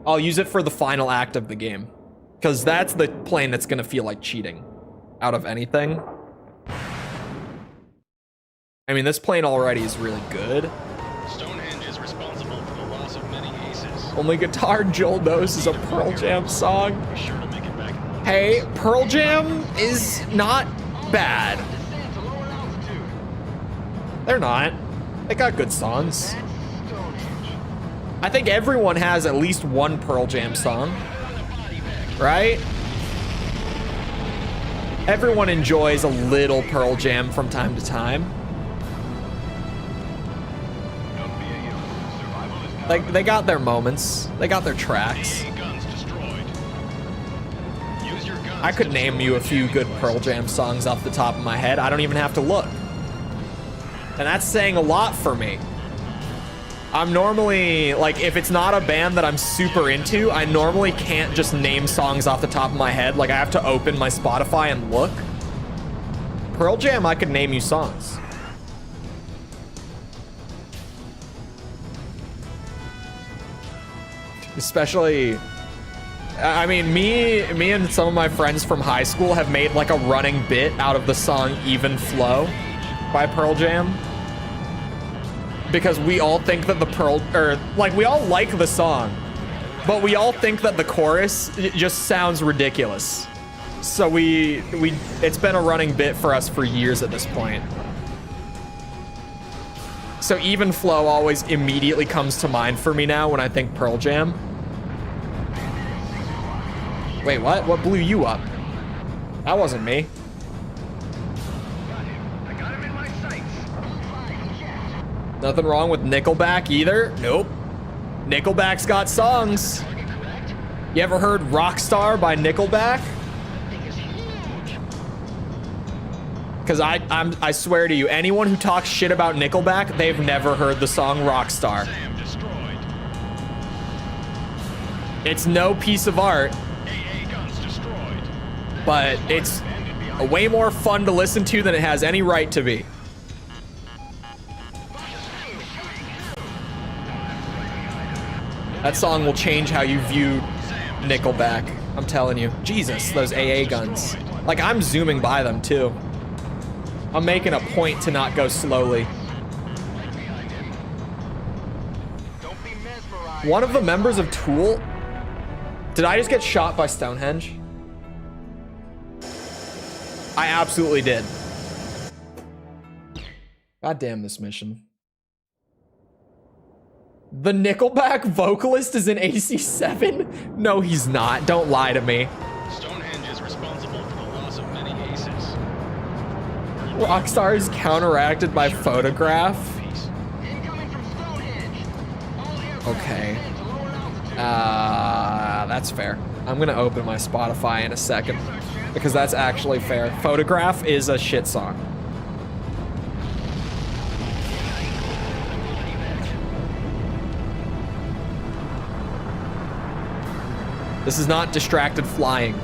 I'll use it for the final act of the game. Because that's the plane that's gonna feel like cheating. Out of anything. I mean, this plane already is really good. Stonehenge is responsible for the loss of many aces. Only guitar Joel knows is a Pearl Jam song. Be sure to make it back. Hey, Pearl Jam is not bad. Descend to lower altitude. They're not. They got good songs. I think everyone has at least one Pearl Jam song. Right? Everyone enjoys a little Pearl Jam from time to time. Like, they got their moments. They got their tracks. Guns to I could name you a few good Pearl Jam songs off the top of my head. I don't even have to look. And that's saying a lot for me. I'm normally, like, if it's not a band that I'm super into, I normally can't just name songs off the top of my head. Like, I have to open my Spotify and look. Pearl Jam, I could name you songs. Especially, I mean, me and some of my friends from high school have made like a running bit out of the song Even Flow by Pearl Jam. Because we all think that we all like the song, but we all think that the chorus just sounds ridiculous. So it's been a running bit for us for years at this point. So Even Flow always immediately comes to mind for me now when I think Pearl Jam. Wait, what? What blew you up? That wasn't me. I got him in my sights. Nothing wrong with Nickelback either. Nope. Nickelback's got songs. You ever heard Rockstar by Nickelback? Because I swear to you, anyone who talks shit about Nickelback, they've never heard the song Rockstar. Sam destroyed. It's no piece of art, AA guns destroyed. but it's way more fun to listen to than it has any right to be. That song will change how you view Nickelback. I'm telling you. Jesus, those AA guns. Like, I'm zooming by them too. I'm making a point to not go slowly. One of the members of Tool. Did I just get shot by Stonehenge? I absolutely did. God damn this mission. The Nickelback vocalist is in AC7? No, he's not. Don't lie to me. Stonehenge is responsible for the loss of many aces. Rockstar is counteracted by Photograph. Incoming from Stonehenge. Okay. That's fair. I'm gonna open my Spotify in a second because that's actually fair. Photograph is a shit song. This is not distracted flying.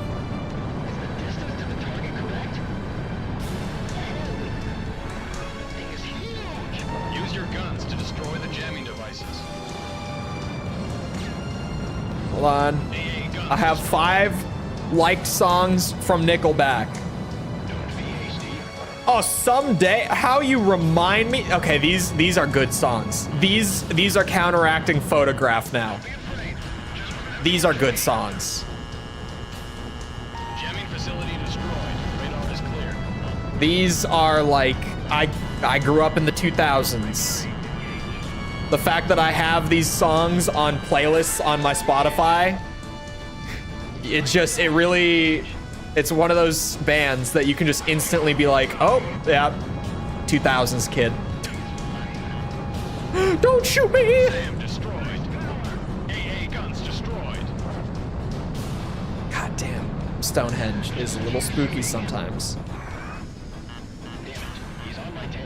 Use your guns to destroy the jamming devices. Hold on. AA guns I have 5 liked songs from Nickelback. Don't be hasty. Oh, someday. How you remind me? Okay, these are good songs. These are counteracting Photograph now. These are good songs. Jamming facility destroyed. Radar is clear. These are like, I grew up in the 2000s. The fact that I have these songs on playlists on my Spotify, it's one of those bands that you can just instantly be like, oh, yeah, 2000s kid. Don't shoot me! Sam destroyed. AA guns destroyed. God damn, Stonehenge is a little spooky sometimes. Damn it. He's on my tail.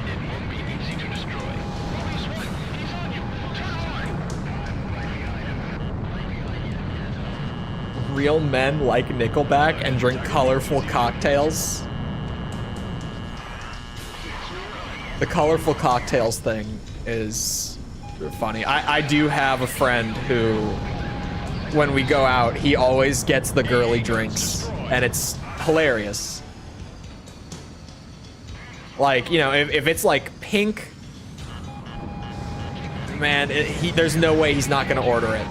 It won't be easy to destroy. Mobius 1, he's on you. Turn on. Real men like Nickelback and drink colorful cocktails. The colorful cocktails thing is funny. I do have a friend who, when we go out, he always gets the girly drinks, and it's hilarious. Like, you know, if it's like pink, man, there's no way he's not gonna order it.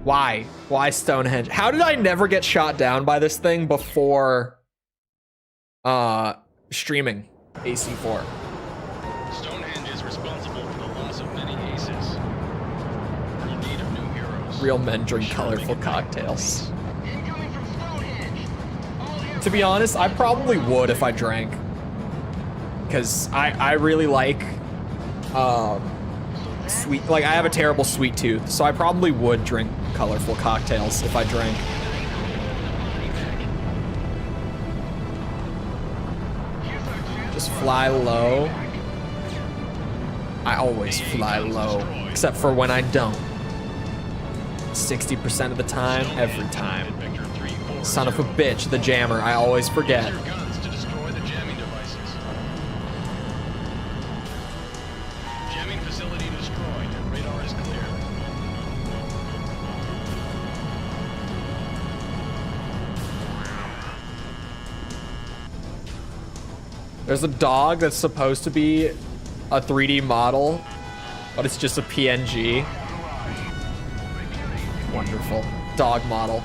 Why? Why Stonehenge? How did I never get shot down by this thing before streaming AC4? Stonehenge is responsible for the loss of many aces. We're in need of new heroes. Real men drink colorful cocktails. To be honest, I probably would if I drank. because I really like sweet, like I have a terrible sweet tooth, so I probably would drink colorful cocktails if I drank. Just fly low. I always fly low, except for when I don't. 60% of the time, every time. Son of a bitch, the jammer, I always forget. There's a dog that's supposed to be a 3D model, but it's just a PNG. Wonderful. Dog model.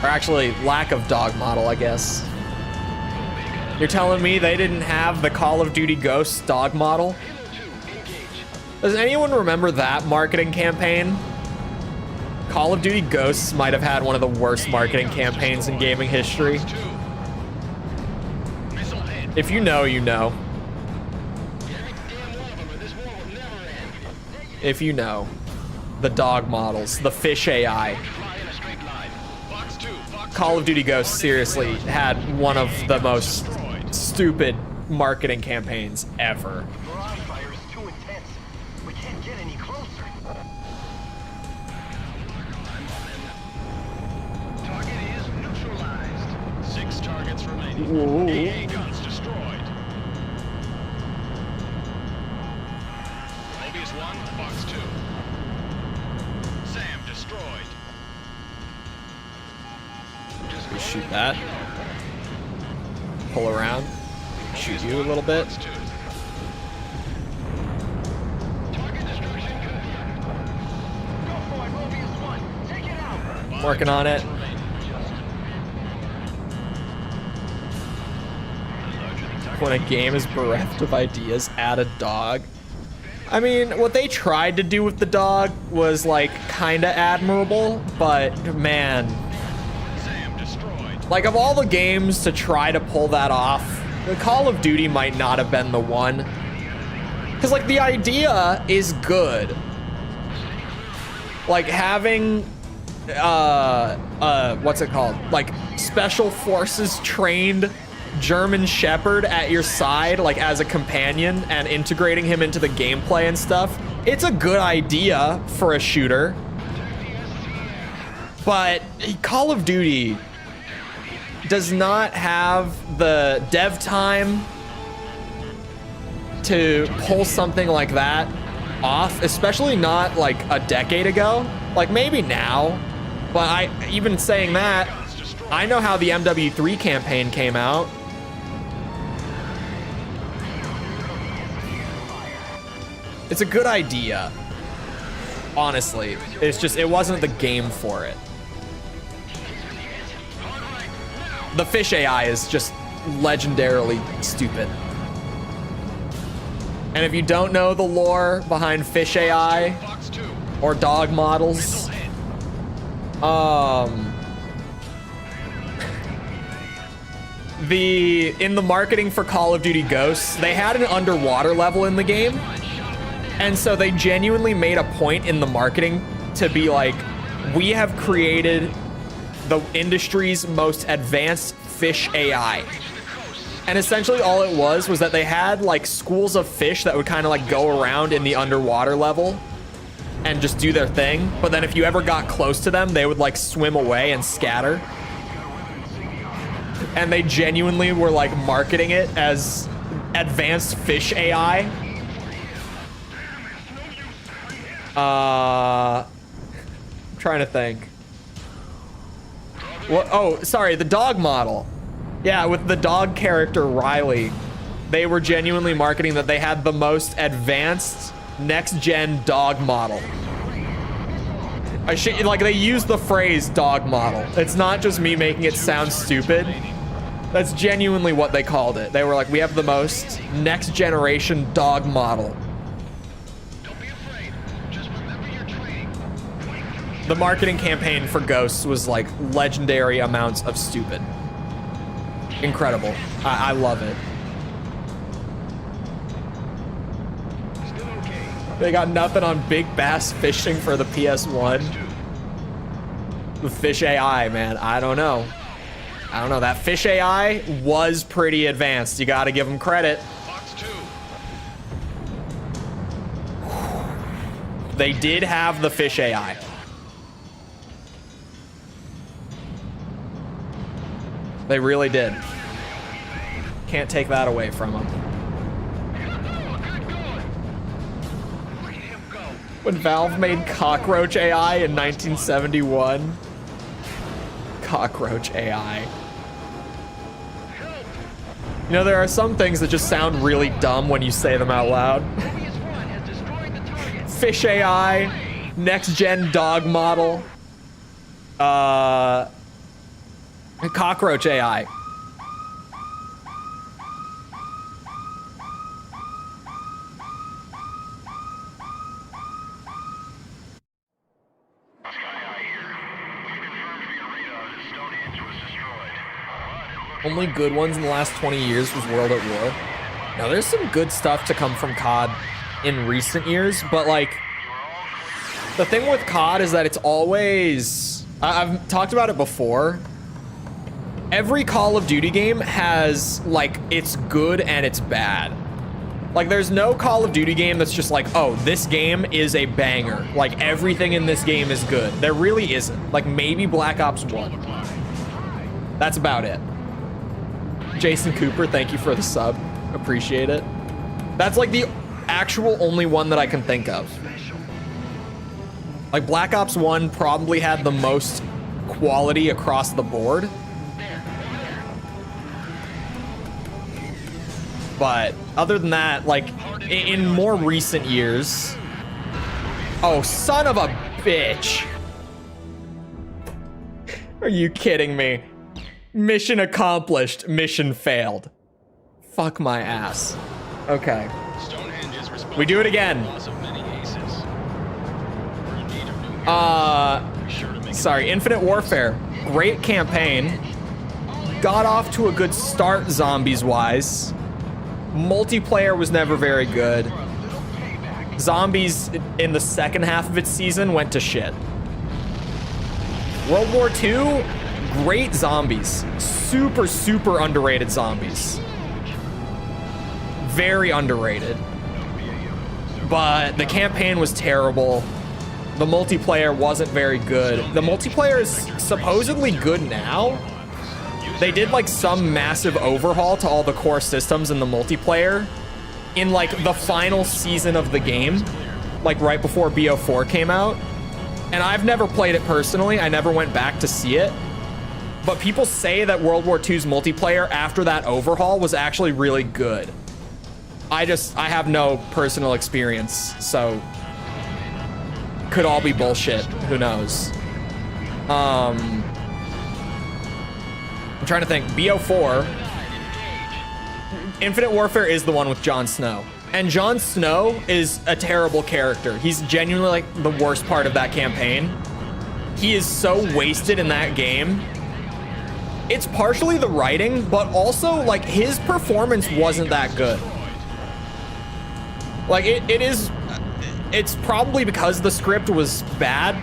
Or actually, lack of dog model, I guess. You're telling me they didn't have the Call of Duty Ghosts dog model? Does anyone remember that marketing campaign? Call of Duty Ghosts might have had one of the worst marketing campaigns in gaming history. If you know, you know. If you know. The dog models, the fish AI. Call of Duty Ghosts seriously had one of the most stupid marketing campaigns ever. Target is neutralized. 6 targets remaining. Whoa. AA guns destroyed. Mobius 1, Box 2. Sam destroyed. We shoot that. Pull around. Shoot you a little bit. Box 2. Target destruction confirmed. Go for it, Mobius 1. Take it out. Working on it. When a game is bereft of ideas, add a dog. I mean, what they tried to do with the dog was like kinda admirable, but man, like of all the games to try to pull that off, the Call of Duty might not have been the one. Cause like the idea is good. Like having, what's it called? Like special forces trained German Shepherd at your side, like as a companion, and integrating him into the gameplay and stuff. It's a good idea for a shooter. But Call of Duty does not have the dev time to pull something like that off, especially not like a decade ago. Like maybe now, but even saying that, I know how the MW3 campaign came out. It's a good idea. Honestly, it's just, it wasn't the game for it. The fish AI is just legendarily stupid. And if you don't know the lore behind fish AI or dog models, in the marketing for Call of Duty Ghosts, they had an underwater level in the game. And so they genuinely made a point in the marketing to be like, we have created the industry's most advanced fish AI. And essentially all it was that they had like schools of fish that would kind of like go around in the underwater level and just do their thing. But then if you ever got close to them, they would like swim away and scatter. And they genuinely were like marketing it as advanced fish AI. I'm trying to think. What? Oh, sorry, the dog model. Yeah, with the dog character Riley, they were genuinely marketing that they had the most advanced next-gen dog model. Like they used the phrase dog model. It's not just me making it sound stupid. That's genuinely what they called it. They were like, we have the most next-generation dog model. The marketing campaign for Ghosts was like legendary amounts of stupid. Incredible. I love it. They got nothing on big bass fishing for the PS1. The fish AI, man, I don't know. I don't know. That fish AI was pretty advanced. You got to give them credit. Box 2. They did have the fish AI. They really did. Can't take that away from them. When Valve made Cockroach AI in 1971. Cockroach AI. You know, there are some things that just sound really dumb when you say them out loud. Fish AI, next gen dog model, Cockroach AI. Only good ones in the last 20 years was World at War. Now, there's some good stuff to come from COD in recent years, but like, the thing with COD is that it's always... I've talked about it before. Every Call of Duty game has, like, it's good and it's bad. Like, there's no Call of Duty game that's just like, oh, this game is a banger. Like, everything in this game is good. There really isn't. Like, maybe Black Ops 1. That's about it. Jason Cooper, thank you for the sub. Appreciate it. That's like the actual only one that I can think of. Like, Black Ops 1 probably had the most quality across the board. But other than that, like, in more recent years... Oh, son of a bitch. Are you kidding me? Mission accomplished, mission failed. Fuck my ass. Okay. We do it again. Sorry, Infinite Warfare. Great campaign. Got off to a good start, zombies-wise. Multiplayer was never very good. Zombies in the second half of its season went to shit. World War II, great zombies. Super, super underrated zombies. Very underrated. But the campaign was terrible. The multiplayer wasn't very good. The multiplayer is supposedly good now. They did like some massive overhaul to all the core systems in the multiplayer in like the final season of the game, like right before BO4 came out. And I've never played it personally. I never went back to see it. But people say that World War II's multiplayer after that overhaul was actually really good. I have no personal experience, so could all be bullshit. Who knows? I'm trying to think. BO4. Infinite Warfare is the one with Jon Snow. And Jon Snow is a terrible character. He's genuinely like the worst part of that campaign. He is so wasted in that game. It's partially the writing, but also like his performance wasn't that good. Like it's probably because the script was bad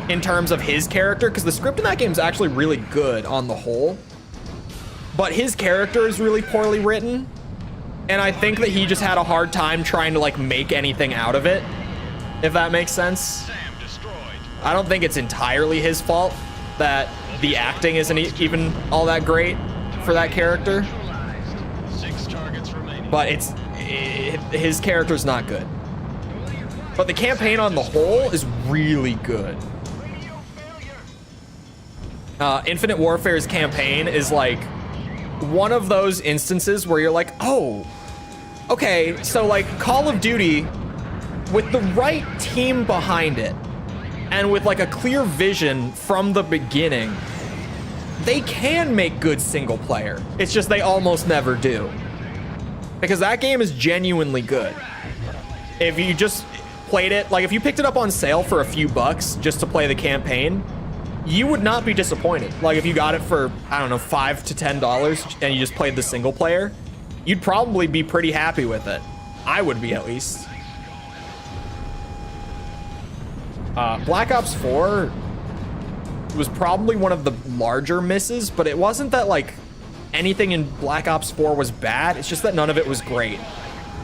in terms of his character, because the script in that game is actually really good on the whole. But his character is really poorly written. And I think that he just had a hard time trying to like make anything out of it, if that makes sense. I don't think it's entirely his fault that the acting isn't even all that great for that character. But his character's not good. But the campaign on the whole is really good. Infinite Warfare's campaign is like one of those instances where you're like, oh, okay, so like Call of Duty, with the right team behind it, and with like a clear vision from the beginning, they can make good single player. It's just they almost never do. Because that game is genuinely good. If you just played it, like if you picked it up on sale for a few bucks just to play the campaign, you would not be disappointed. Like if you got it for, I don't know, $5 to $10 and you just played the single player, you'd probably be pretty happy with it. I would be, at least. Black Ops 4 was probably one of the larger misses, but it wasn't that like anything in Black Ops 4 was bad. It's just that none of it was great.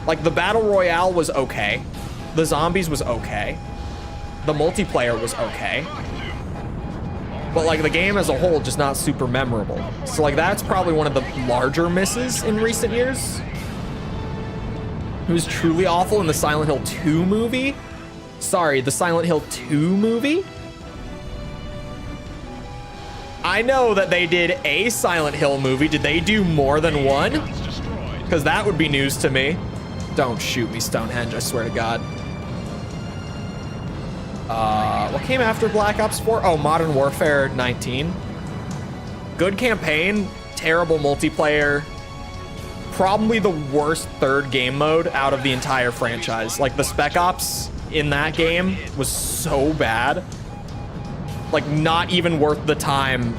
Like the Battle Royale was okay. The zombies was okay. The multiplayer was okay. But like the game as a whole, just not super memorable. So like that's probably one of the larger misses in recent years. It was truly awful in the Silent Hill 2 movie. Sorry, the Silent Hill 2 movie? I know that they did a Silent Hill movie. Did they do more than one? Because that would be news to me. Don't shoot me, Stonehenge, I swear to God. What came after Black Ops 4? Oh, Modern Warfare 19. Good campaign, terrible multiplayer. Probably the worst third game mode out of the entire franchise. Like the Spec Ops in that game was so bad. Like not even worth the time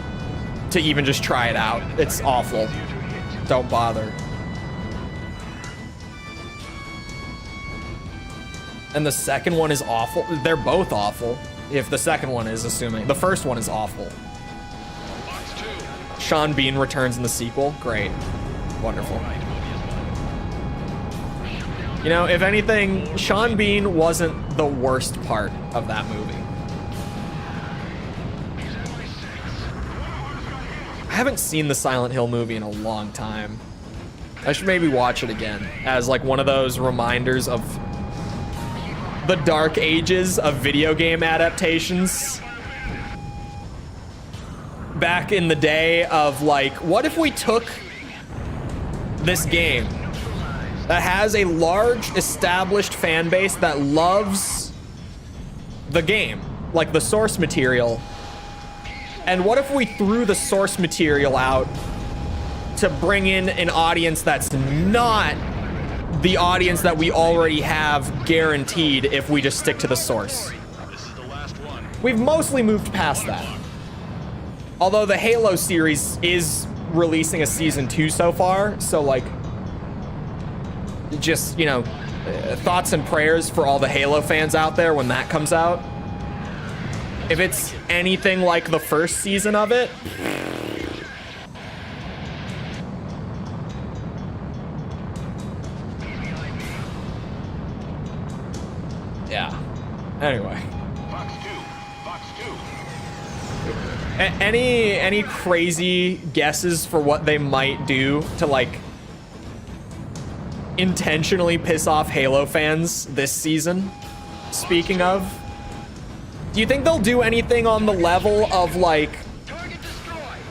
to even just try it out. It's awful. Don't bother. And the second one is awful. They're both awful. If the second one is, assuming. The first one is awful. Sean Bean returns in the sequel. Great. Wonderful. You know, if anything, Sean Bean wasn't the worst part of that movie. I haven't seen the Silent Hill movie in a long time. I should maybe watch it again as like one of those reminders of the dark ages of video game adaptations. Back in the day of like, what if we took this game that has a large established fan base that loves the game, like the source material, and what if we threw the source material out to bring in an audience that's not the audience that we already have guaranteed if we just stick to the source? We've mostly moved past that. Although the Halo series is releasing a season 2 so far, so like, just, you know, thoughts and prayers for all the Halo fans out there when that comes out. If it's anything like the first season of it, yeah. Anyway. Any crazy guesses for what they might do to like intentionally piss off Halo fans this season? Speaking of, do you think they'll do anything on the level of like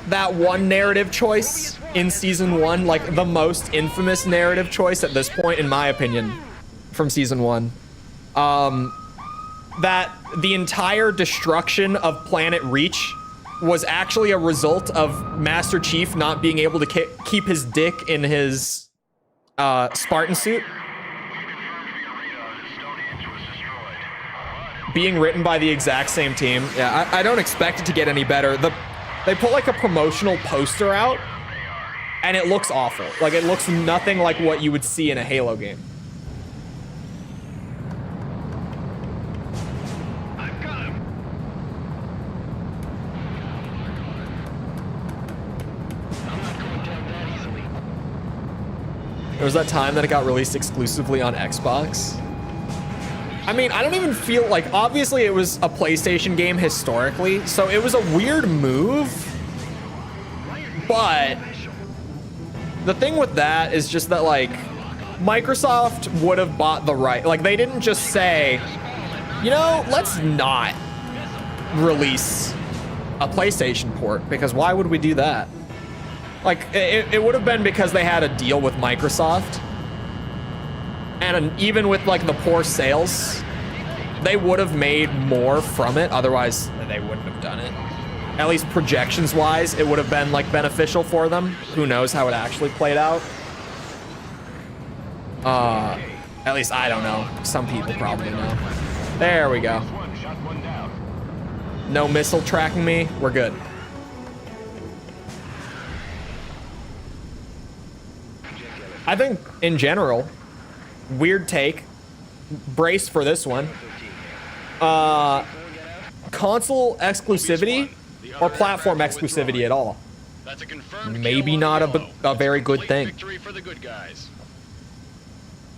that one narrative choice in season 1, like the most infamous narrative choice at this point, in my opinion, from season 1? That the entire destruction of Planet Reach was actually a result of Master Chief not being able to keep his dick in his Spartan suit. Being written by the exact same team. Yeah, I don't expect it to get any better. They put like a promotional poster out and it looks awful. Like it looks nothing like what you would see in a Halo game. There was that time that it got released exclusively on Xbox. I mean, I don't even feel like, obviously it was a PlayStation game historically, so it was a weird move. But the thing with that is just that like Microsoft would have bought the right. Like they didn't just say, you know, let's not release a PlayStation port, because why would we do that? Like, it would have been because they had a deal with Microsoft. And even with, like, the poor sales, they would have made more from it. Otherwise, they wouldn't have done it. At least projections-wise, it would have been, like, beneficial for them. Who knows how it actually played out. At least I don't know. Some people probably know. There we go. No missile tracking me. We're good. I think, in general, weird take, brace for this one. console exclusivity or platform exclusivity at all. That's a confirmed Maybe kill not on Yellow. a very good Complete thing. Victory for the good guys.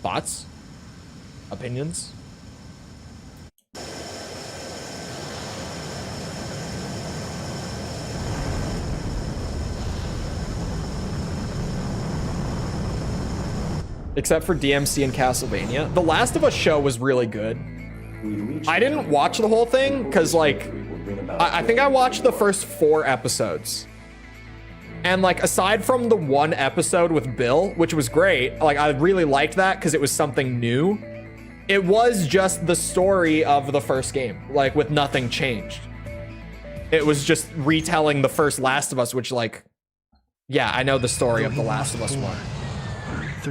Thoughts? Opinions? Except for DMC and Castlevania. The Last of Us show was really good. I didn't watch the whole thing because, like, I think I watched the first 4 episodes. And, like, aside from the 1 episode with Bill, which was great, like, I really liked that because it was something new. It was just the story of the first game, like, with nothing changed. It was just retelling the first Last of Us, which, like, yeah, I know the story of the Last of Us 1.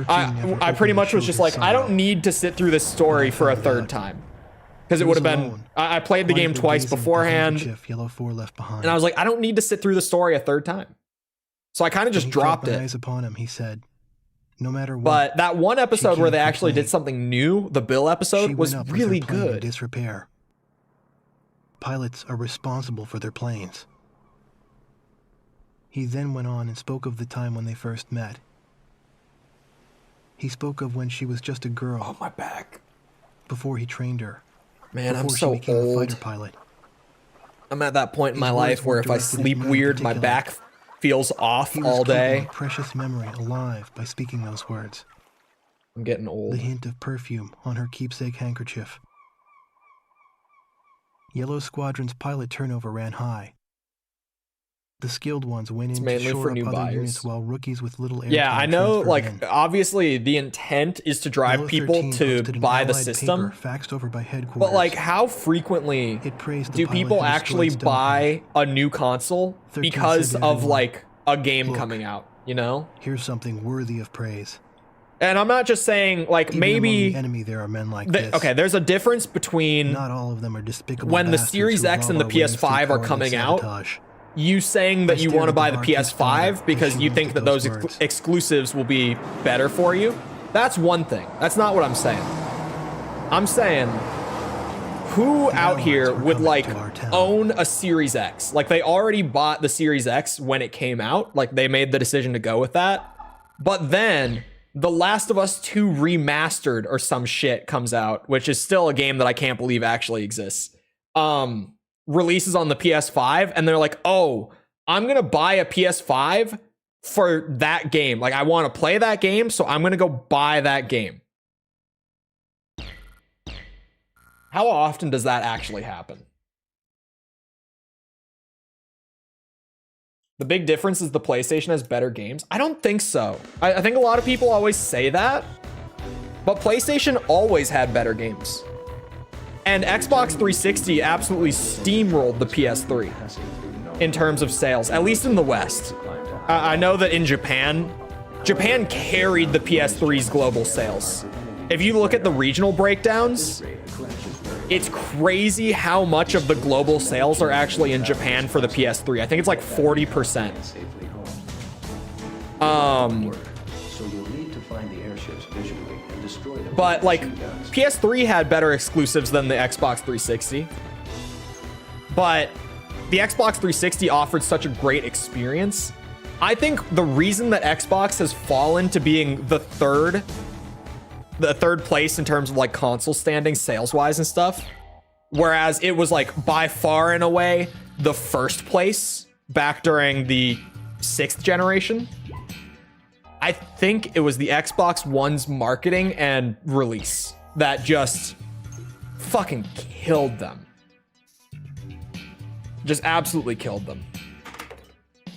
I pretty much was just like, I don't need to sit through this story for a third time. Because it would have been, I played the game twice beforehand, and I was like, I don't need to sit through the story a third time. So I kind of just dropped it. Eyes upon him, he said, no matter what, but that one episode where they actually did something new, the Bill episode, was really good. Disrepair. Pilots are responsible for their planes. He then went on and spoke of the time when they first met. He spoke of when she was just a girl. Oh, my back. Before he trained her. Man, I'm before so she became a old. fighter pilot. I'm at that point in my His life words where weren't if I directed at sleep me in weird, my particular. back feels off He was all keeping day. a precious memory alive by speaking those words. I'm getting old. The hint of perfume on her keepsake handkerchief. Yellow Squadron's pilot turnover ran high. The skilled ones went in to mainly shore for up new other buyers. units while rookies with little air Yeah, time I know, transferred like, in. obviously the intent is to drive Yellow people 13 to posted an buy the allied system, paper faxed over by headquarters. but, like, how frequently It praised the do pilot people who actually destroyed buy a new console 13 because said to of, everyone, like, a game "Look, coming out, you know? Here's something worthy of praise. And I'm not just saying, like, Even maybe... among the enemy there are men like this. Okay, there's a difference between Not all of them are despicable when the bastards Series who X rob and the our wings through PS5 are cowardly coming out, sabotage. you saying that I you stared want to at buy the the artist's father PS5 because as you she think looked that at those those words. exclusives will be better for you. That's one thing. That's not what I'm saying. I'm saying, who out allies here were would, coming like, to our town. own a Series X? Like, they already bought the Series X when it came out. Like, they made the decision to go with that. But then The Last of Us 2 Remastered or some shit comes out, which is still a game that I can't believe actually exists. Releases on the PS5, and they're like, oh, I'm gonna buy a PS5 for that game. Like, I want to play that game, so I'm gonna go buy that game. How often does that actually happen? The big difference is the PlayStation has better games. I don't think so. I think a lot of people always say that, but PlayStation always had better games. And Xbox 360 absolutely steamrolled the PS3 in terms of sales, at least in the West. I know that in Japan carried the PS3's global sales. If you look at the regional breakdowns, it's crazy how much of the global sales are actually in Japan for the PS3. I think it's like 40%. So you'll need to find the airships visually and destroy them. But, like, with machine guns. PS3 had better exclusives than the Xbox 360. But the Xbox 360 offered such a great experience. I think the reason that Xbox has fallen to being the third place in terms of, like, console standing sales-wise and stuff, whereas it was, like, by far and away the first place back during the 6th generation. I think it was the Xbox One's marketing and release that just fucking killed them. Just absolutely killed them.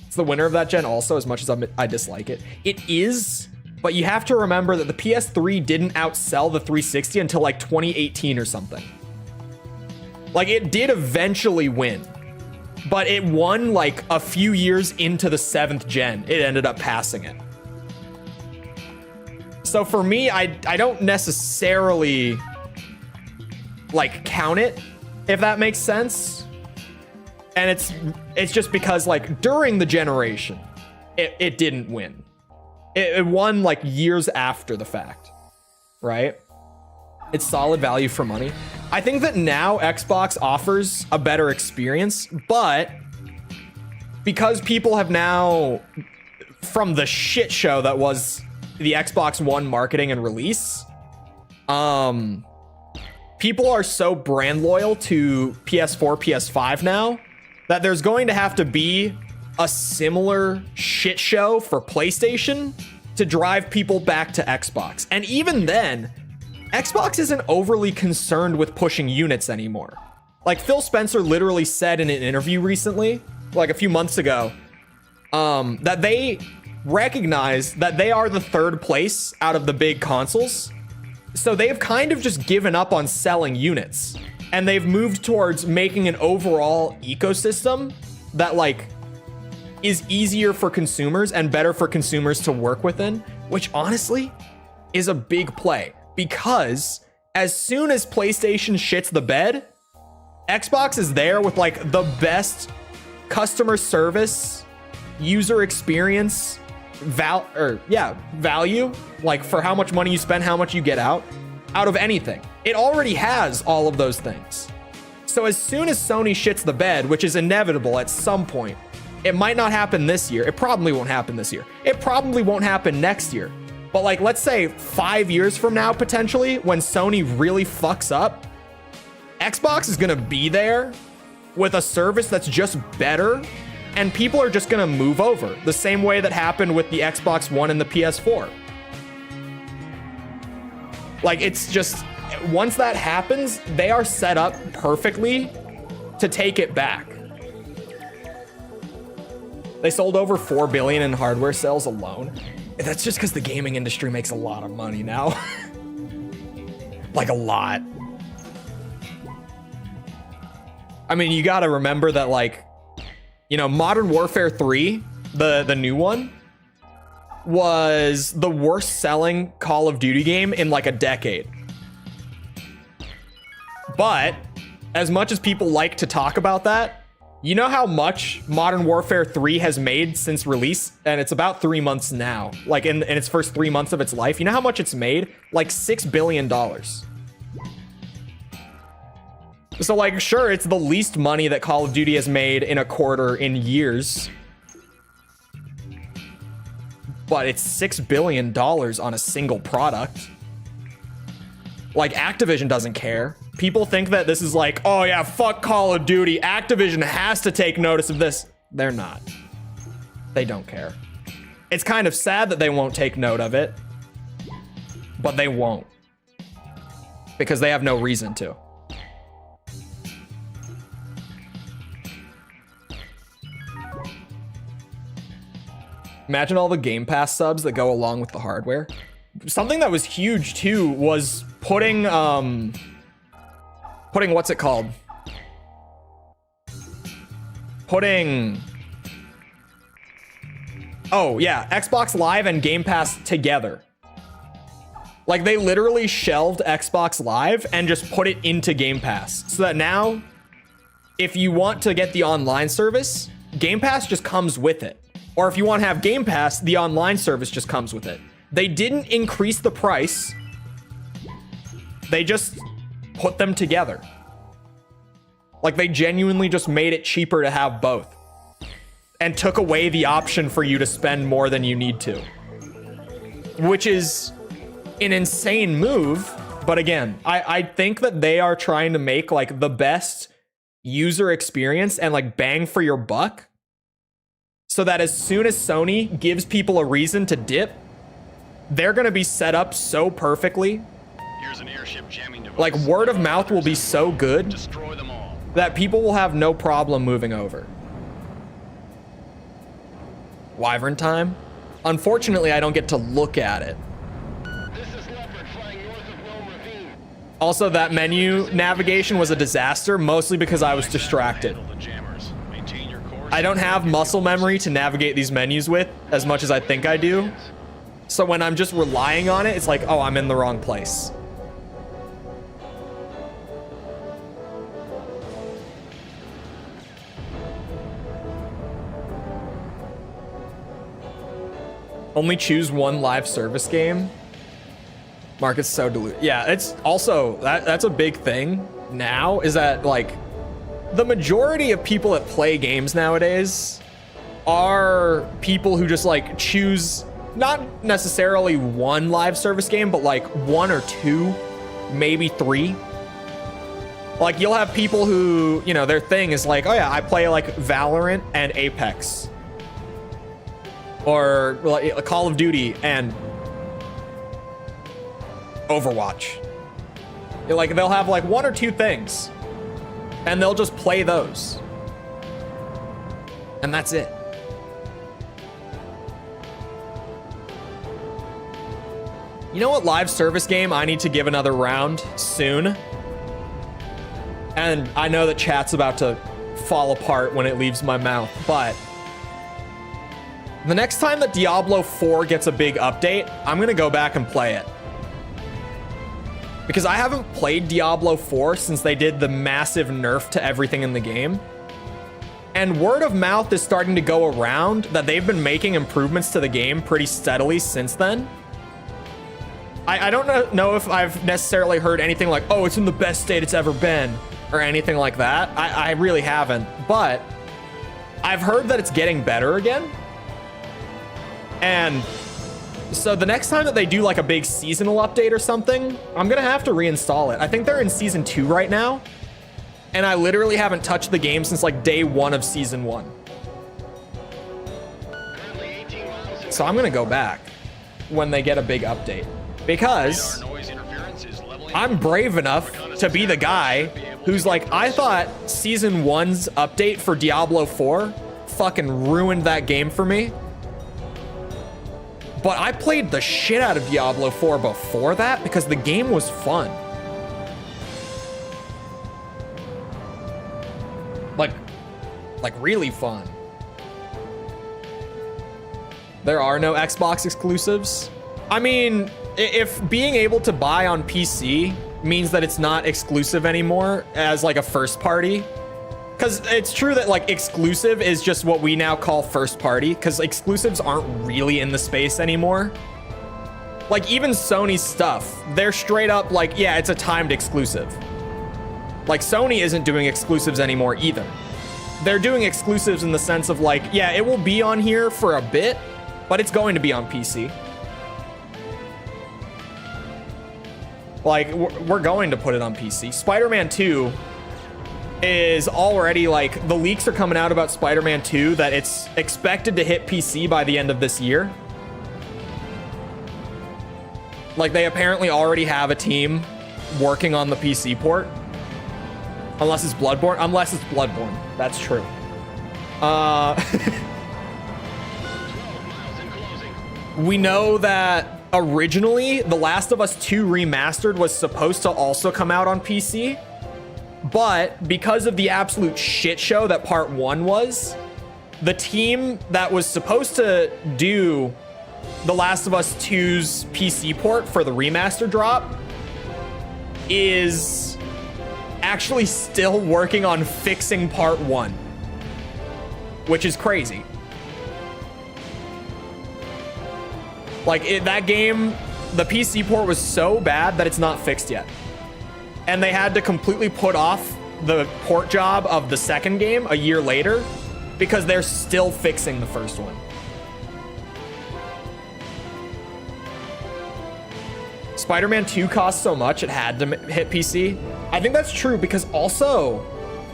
It's the winner of that gen also, as much as I dislike it. It is, but you have to remember that the PS3 didn't outsell the 360 until like 2018 or something. Like, it did eventually win, but it won like a few years into the 7th gen. It ended up passing it. So for me, I don't necessarily like count it, if that makes sense. And it's just because, like, during the generation, it didn't win. It won like years after the fact, right? It's solid value for money. I think that now Xbox offers a better experience, but because people have now, from the shit show that was the Xbox One marketing and release, people are so brand loyal to PS4, PS5 now that there's going to have to be a similar shit show for PlayStation to drive people back to Xbox. And even then, Xbox isn't overly concerned with pushing units anymore. Like Phil Spencer literally said in an interview recently, like a few months ago, that they recognize that they are the third place out of the big consoles. So they've kind of just given up on selling units, and they've moved towards making an overall ecosystem that like is easier for consumers and better for consumers to work within, which honestly is a big play, because as soon as PlayStation shits the bed, Xbox is there with like the best customer service, user experience, value, like for how much money you spend, how much you get out of anything. It already has all of those things. So as soon as Sony shits the bed, which is inevitable at some point, it might not happen this year. It probably won't happen this year. It probably won't happen next year. But like, let's say 5 years from now, potentially, when Sony really fucks up, Xbox is gonna be there with a service that's just better, and people are just gonna move over the same way that happened with the Xbox One and the PS4. Like, it's just, once that happens, they are set up perfectly to take it back. They sold over 4 billion in hardware sales alone. That's just because the gaming industry makes a lot of money now. Like a lot. I mean, you gotta remember that, like, you know, Modern Warfare 3, the new one, was the worst selling Call of Duty game in like a decade. But as much as people like to talk about that, you know how much Modern Warfare 3 has made since release? And it's about 3 months now, like in its first 3 months of its life. You know how much it's made? Like $6 billion. So like, sure, it's the least money that Call of Duty has made in a quarter in years, but it's $6 billion on a single product. Like, Activision doesn't care. People think that this is like, oh yeah, fuck Call of Duty, Activision has to take notice of this. They're not. They don't care. It's kind of sad that they won't take note of it, but they won't, because they have no reason to. Imagine all the Game Pass subs that go along with the hardware. Something that was huge too was putting what's it called? Oh yeah, Xbox Live and Game Pass together. Like, they literally shelved Xbox Live and just put it into Game Pass, so that now if you want to get the online service, Game Pass just comes with it. Or if you want to have Game Pass, the online service just comes with it. They didn't increase the price. They just put them together. Like, they genuinely just made it cheaper to have both, and took away the option for you to spend more than you need to, which is an insane move. But again, I think that they are trying to make like the best user experience and like bang for your buck, so that as soon as Sony gives people a reason to dip, they're going to be set up so perfectly. Here's an airship jamming device. Like, word of mouth will be so good Destroy them all. that people will have no problem moving over. Wyvern time? Unfortunately, I don't get to look at it. This is Leopard flying north of Rome Ravine. Also, that menu navigation was a disaster, mostly because I was distracted. Handle the jammers. Maintain your course. I don't have muscle memory to navigate these menus with as much as I think I do. So when I'm just relying on it, it's like, oh, I'm in the wrong place. Only choose one live service game. Market's so diluted. Yeah, it's also that's a big thing now, is that like the majority of people that play games nowadays are people who just like choose not necessarily one live service game, but like one or two, maybe three. Like you'll have people who, you know, their thing is like, oh yeah, I play like Valorant and Apex, or like Call of Duty and Overwatch. Like they'll have like one or two things and they'll just play those. And that's it. You know what live service game I need to give another round soon? And I know that chat's about to fall apart when it leaves my mouth, but the next time that Diablo 4 gets a big update, I'm gonna go back and play it. Because I haven't played Diablo 4 since they did the massive nerf to everything in the game. And word of mouth is starting to go around that they've been making improvements to the game pretty steadily since then. I don't know if I've necessarily heard anything like, oh, it's in the best state it's ever been, or anything like that. I really haven't, but I've heard that it's getting better again. And so the next time that they do like a big seasonal update or something, I'm gonna have to reinstall it. I think they're in season 2 right now, and I literally haven't touched the game since like day 1 of season 1. So I'm gonna go back when they get a big update, because I'm brave enough to be the guy who's like, I thought season 1's update for Diablo 4 fucking ruined that game for me. But I played the shit out of Diablo 4 before that because the game was fun. Like really fun. There are no Xbox exclusives. I mean, if being able to buy on PC means that it's not exclusive anymore as like a first party, because it's true that like exclusive is just what we now call first party, because exclusives aren't really in the space anymore. Like even Sony's stuff, they're straight up like, yeah, it's a timed exclusive. Like Sony isn't doing exclusives anymore either. They're doing exclusives in the sense of like, yeah, it will be on here for a bit, but it's going to be on PC. Like we're going to put it on PC. Spider-Man 2 is already like, the leaks are coming out about Spider-Man 2 that it's expected to hit PC by the end of this year. Like they apparently already have a team working on the PC port. Unless it's Bloodborne. That's true. We know that originally The Last of Us 2 Remastered was supposed to also come out on PC. But because of the absolute shit show that part 1 was, the team that was supposed to do The Last of Us 2's PC port for the remaster drop is actually still working on fixing part 1, which is crazy. Like that game, the PC port was so bad that it's not fixed yet. And they had to completely put off the port job of the second game a year later because they're still fixing the first one. Spider-Man 2 cost so much it had to hit PC. I think that's true because also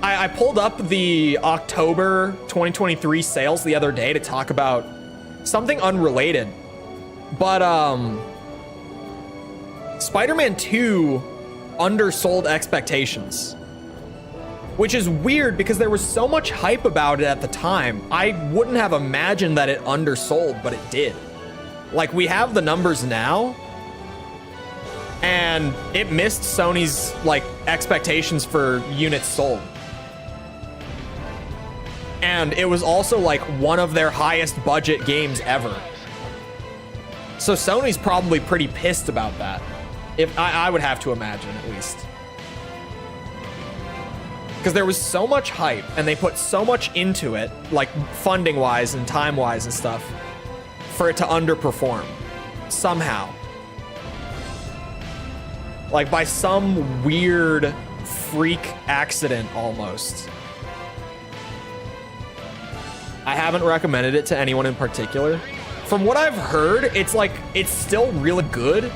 I pulled up the October 2023 sales the other day to talk about something unrelated. But Spider-Man 2 undersold expectations, which is weird because there was so much hype about it at the time. I wouldn't have imagined that it undersold, but it did. Like we have the numbers now, and it missed Sony's like expectations for units sold. And it was also like one of their highest budget games ever. So Sony's probably pretty pissed about that. If I would have to imagine, at least. Because there was so much hype and they put so much into it, like funding wise and time wise and stuff, for it to underperform somehow. Like by some weird freak accident almost. I haven't recommended it to anyone in particular. From what I've heard, it's like, it's still really good,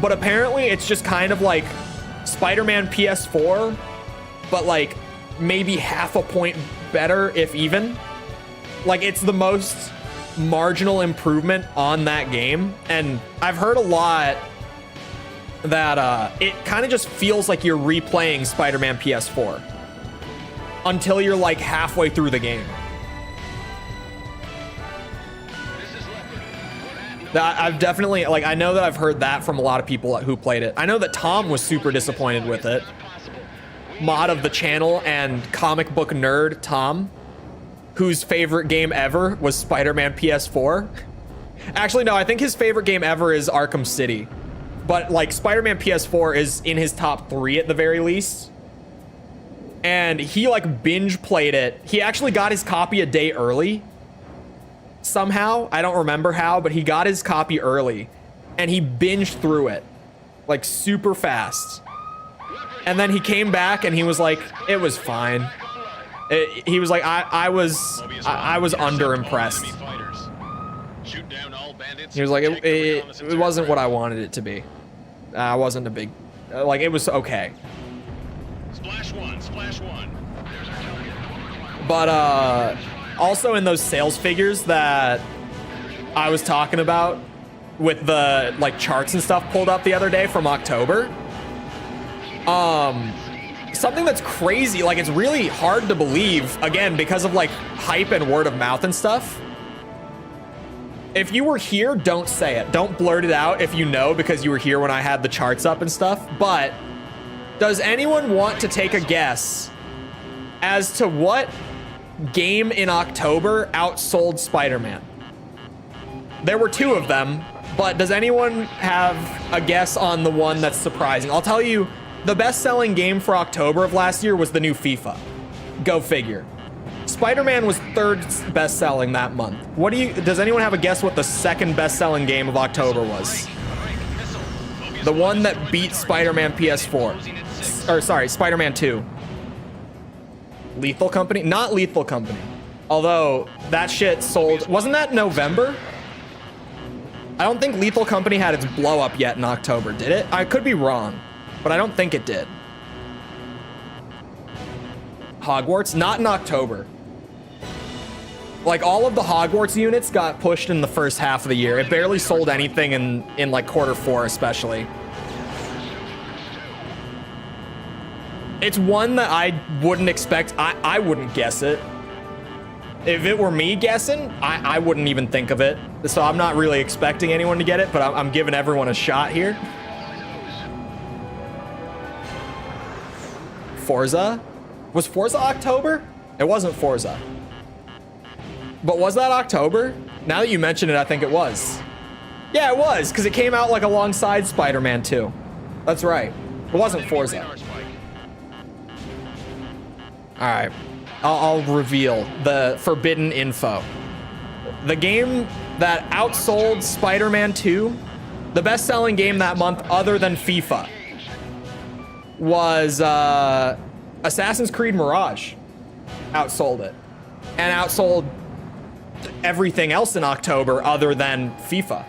but apparently it's just kind of like Spider-Man PS4, but like maybe half a point better, if even. Like it's the most marginal improvement on that game. And I've heard a lot that it kind of just feels like you're replaying Spider-Man PS4 until you're like halfway through the game. I've definitely, like, I know that I've heard that from a lot of people who played it. I know that Tom was super disappointed with it. Mod of the channel and comic book nerd Tom, whose favorite game ever was Spider-Man PS4. Actually, no, I think his favorite game ever is Arkham City. But like Spider-Man PS4 is in his top 3 at the very least. And he like binge played it. He actually got his copy a day early. Somehow, I don't remember how, but he got his copy early and he binged through it like super fast. And then he came back and he was like, it was fine. He was like, I was underimpressed. He was like, it wasn't what I wanted it to be. I wasn't a big, like, it was okay. Splash one. But also in those sales figures that I was talking about with the like charts and stuff pulled up the other day from October, something that's crazy, like it's really hard to believe, again, because of like hype and word of mouth and stuff. If you were here, don't say it. Don't blurt it out if you know, because you were here when I had the charts up and stuff. But does anyone want to take a guess as to what game in October outsold Spider-Man? There were 2 of them, but does anyone have a guess on the one that's surprising? I'll tell you, the best-selling game for October of last year was the new FIFA. Go figure. Spider-Man was 3rd best-selling that month. Does anyone have a guess what the 2nd best-selling game of October was? The one that beat Spider-Man PS4. Or sorry, Spider-Man 2. Lethal Company? Not Lethal Company. Although that shit sold, wasn't that November? I don't think Lethal Company had its blow up yet in October, did it? I could be wrong, but I don't think it did. Hogwarts? Not in October. Like all of the Hogwarts units got pushed in the first half of the year. It barely sold anything in like Q4 especially. It's one that I wouldn't expect. I wouldn't guess it. If it were me guessing, I wouldn't even think of it. So I'm not really expecting anyone to get it, but I'm giving everyone a shot here. Forza? Was Forza October? It wasn't Forza. But was that October? Now that you mention it, I think it was. Yeah, it was, because it came out like alongside Spider-Man 2. That's right. It wasn't Forza. All right, I'll reveal the forbidden info. The game that outsold Spider-Man 2, the best-selling game that month other than FIFA, was Assassin's Creed Mirage. Outsold it. And outsold everything else in October other than FIFA.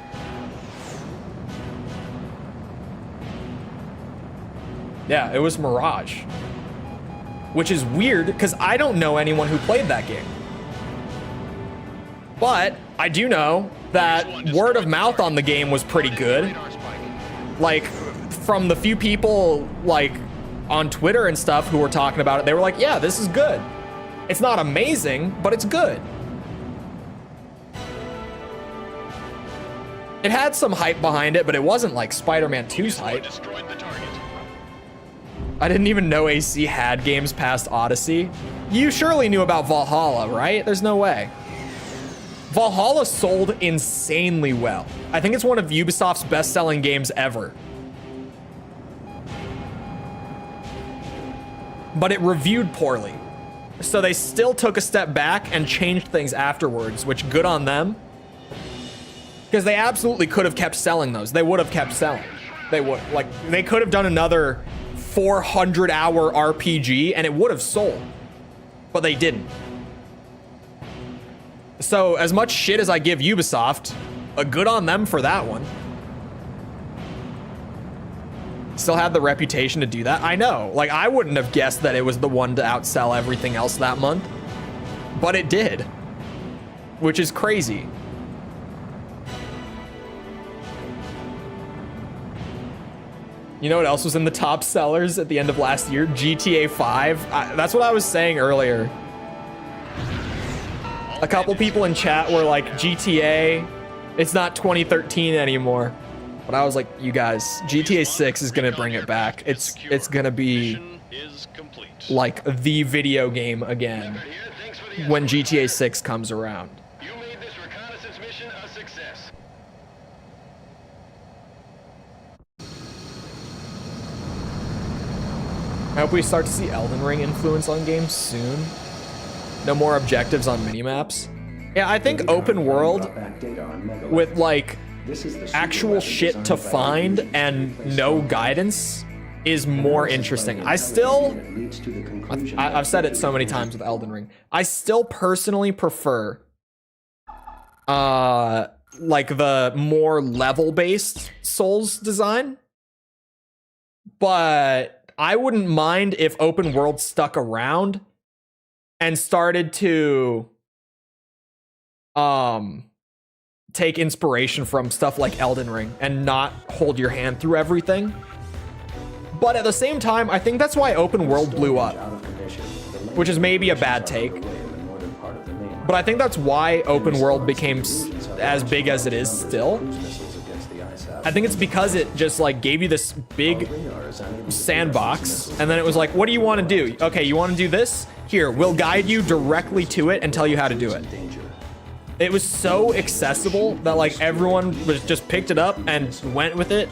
Yeah, it was Mirage. Which is weird, because I don't know anyone who played that game. But I do know that word of mouth on the game was pretty good. Like, from the few people, like, on Twitter and stuff who were talking about it, they were like, yeah, this is good. It's not amazing, but it's good. It had some hype behind it, but it wasn't like Spider-Man 2's hype. I didn't even know AC had games past Odyssey. You surely knew about Valhalla, right? There's no way. Valhalla sold insanely well. I think it's one of Ubisoft's best-selling games ever. But it reviewed poorly. So they still took a step back and changed things afterwards, which good on them. Because they absolutely could have kept selling those. They would have kept selling. They would. Like, they could have done another 400-hour RPG and it would have sold. But they didn't. So, as much shit as I give Ubisoft, good on them for that one. Still had the reputation to do that. I know. Like, I wouldn't have guessed that it was the one to outsell everything else that month. But it did. Which is crazy. You know what else was in the top sellers at the end of last year? GTA 5. That's what I was saying earlier. A couple people in chat were like, GTA, it's not 2013 anymore. But I was like, you guys, GTA 6 is gonna bring it back. It's gonna be like the video game again when GTA 6 comes around. You made this reconnaissance mission a success. I hope we start to see Elden Ring influence on games soon. No more objectives on minimaps. Yeah, I think open world with like actual shit to find and no guidance is more interesting. I've said it so many times with Elden Ring. I still personally prefer like the more level-based Souls design. But I wouldn't mind if open world stuck around and started to take inspiration from stuff like Elden Ring and not hold your hand through everything. But at the same time, I think that's why open world blew up, which is maybe a bad take. But I think that's why open world became as big as it is still. I think it's because it just like gave you this big sandbox, and then it was like, what do you want to do? Okay, you want to do this? Here, we'll guide you directly to it and tell you how to do it. It was so accessible that like everyone was just picked it up and went with it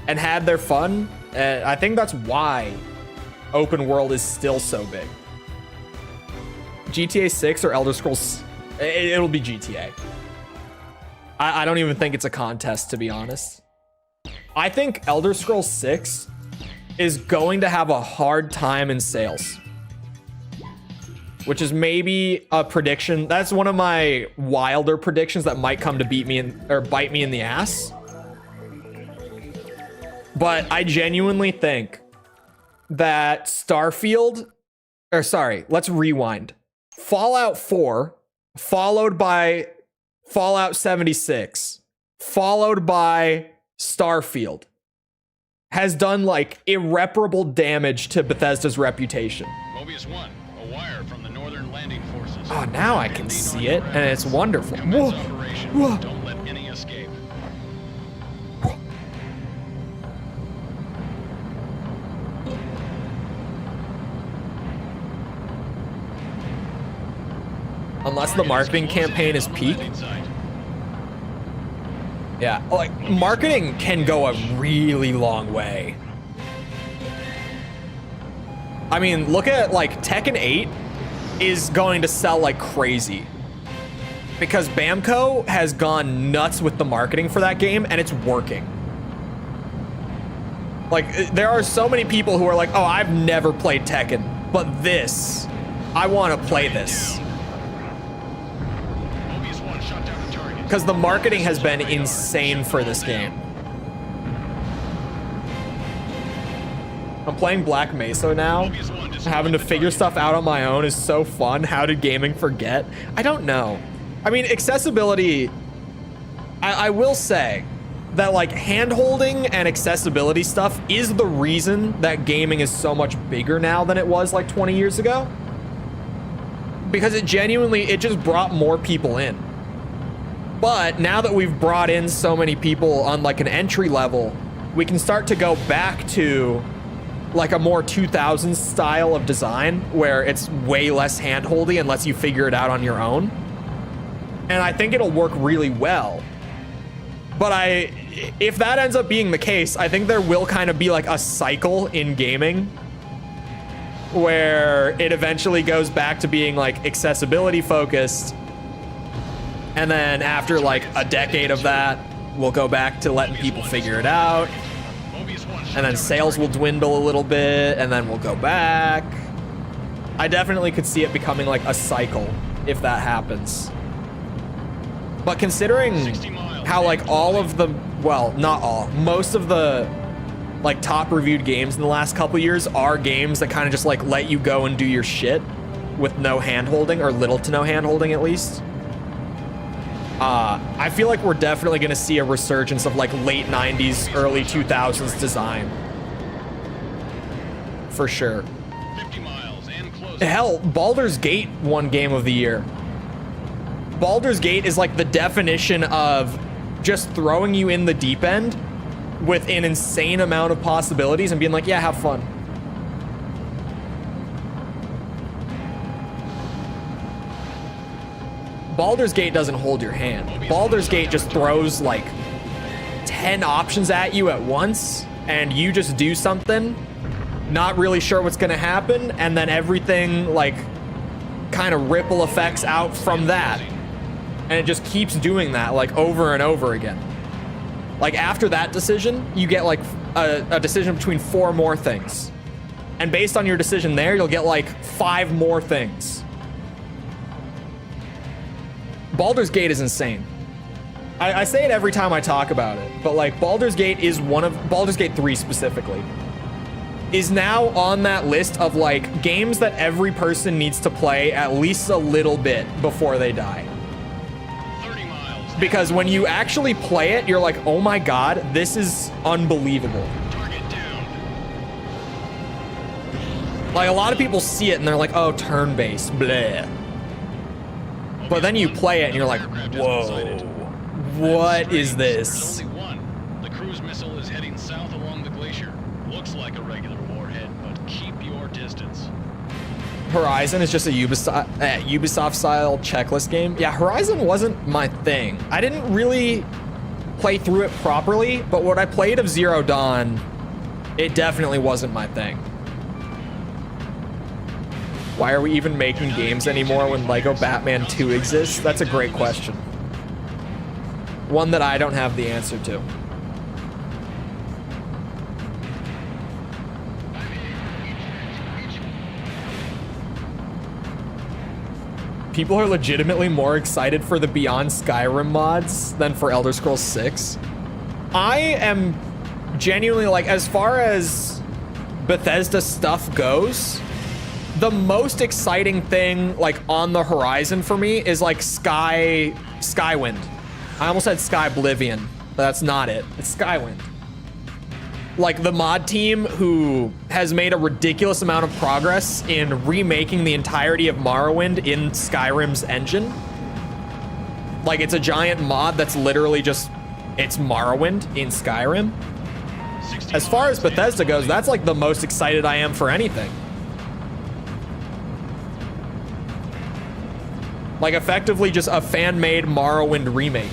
and had their fun. And I think that's why open world is still so big. GTA 6 or Elder Scrolls, it'll be GTA. I don't even think it's a contest, to be honest. I think Elder Scrolls 6 is going to have a hard time in sales, which is maybe a prediction. That's one of my wilder predictions that might come to beat me or bite me in the ass. But I genuinely think that Starfield, or sorry, let's rewind. Fallout 4, followed by Fallout 76, followed by Starfield, has done like irreparable damage to Bethesda's reputation. Mobius 1, a wire from the Northern Landing Forces. Oh, now I can see it, and it's wonderful. Commence Whoa. operation. Whoa. Don't let any escape. Unless the marketing campaign is peak. Yeah, like marketing can go a really long way. I mean, look at like Tekken 8 is going to sell like crazy because Bamco has gone nuts with the marketing for that game and it's working. Like there are so many people who are like, oh, I've never played Tekken, but this, I want to play this. Because the marketing has been insane for this game. I'm playing Black Mesa now. Having to figure stuff out on my own is so fun. How did gaming forget? I don't know. I mean, accessibility, I will say that like hand-holding and accessibility stuff is the reason that gaming is so much bigger now than it was like 20 years ago. Because it just brought more people in. But now that we've brought in so many people on like an entry level, we can start to go back to like a more 2000s style of design where it's way less hand-holdy and lets you figure it out on your own. And I think it'll work really well. But if that ends up being the case, I think there will kind of be like a cycle in gaming where it eventually goes back to being like accessibility focused. And then after like a decade of that, we'll go back to letting people figure it out. and then sales will dwindle a little bit, and then we'll go back. I definitely could see it becoming like a cycle if that happens. But considering how like all of the, well, not all, most of the like top reviewed games in the last couple years are games that kind of just like let you go and do your shit with no hand-holding, or little to no hand-holding at least. I feel like we're definitely going to see a resurgence of like late 90s, early 2000s design. For sure. 50 miles and close. Hell, Baldur's Gate won Game of the Year. Baldur's Gate is like the definition of just throwing you in the deep end with an insane amount of possibilities and being like, yeah, have fun. Baldur's Gate doesn't hold your hand. Baldur's Gate just throws like 10 options at you at once, and you just do something, not really sure what's gonna happen, and then everything like kind of ripple effects out from that. And it just keeps doing that like over and over again. Like after that decision, you get like a decision between 4 more things. And based on your decision there, you'll get like 5 more things. Baldur's Gate is insane. I say it every time I talk about it, but like Baldur's Gate is one of, Baldur's Gate 3 specifically, is now on that list of like games that every person needs to play at least a little bit before they die. 30 miles. Because when you actually play it, you're like, oh my god, this is unbelievable. Target down. Like a lot of people see it and they're like, oh, turn-based, bleh. But then you play it and you're like, whoa, what is this? Only one. The cruise missile is heading south along the glacier. Looks like a regular warhead, but keep your distance. Horizon is just a Ubisoft-style checklist game. Yeah, Horizon wasn't my thing. I didn't really play through it properly, but what I played of Zero Dawn, it definitely wasn't my thing. Why are we even making games anymore when Lego Batman 2 exists? That's a great question. One that I don't have the answer to. People are legitimately more excited for the Beyond Skyrim mods than for Elder Scrolls 6. I am genuinely, like, as far as Bethesda stuff goes, the most exciting thing like on the horizon for me is like Skywind. I almost said Skyblivion, but that's not it. It's Skywind. Like the mod team who has made a ridiculous amount of progress in remaking the entirety of Morrowind in Skyrim's engine. Like it's a giant mod that's literally just, it's Morrowind in Skyrim. As far as Bethesda goes, that's like the most excited I am for anything. Like effectively just a fan-made Morrowind remake.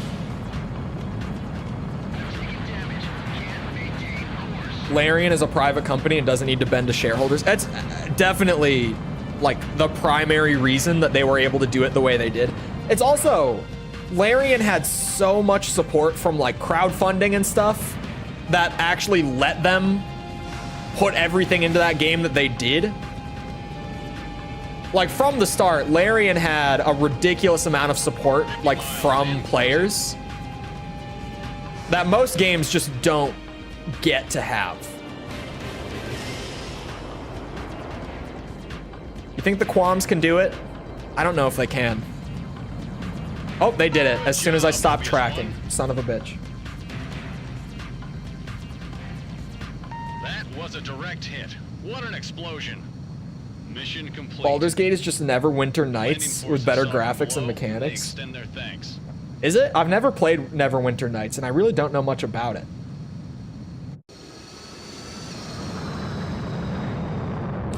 Larian is a private company and doesn't need to bend to shareholders. That's definitely like the primary reason that they were able to do it the way they did. It's also, Larian had so much support from like crowdfunding and stuff that actually let them put everything into that game that they did. Like from the start, Larian had a ridiculous amount of support, like from players, that most games just don't get to have. You think the Qualms can do it? I don't know if they can. Oh, they did it as soon as I stopped tracking. Son of a bitch. That was a direct hit. What an explosion. Mission complete. Baldur's Gate is just Neverwinter Nights with better graphics and mechanics. Extend their thanks. Is it? I've never played Neverwinter Nights and I really don't know much about it.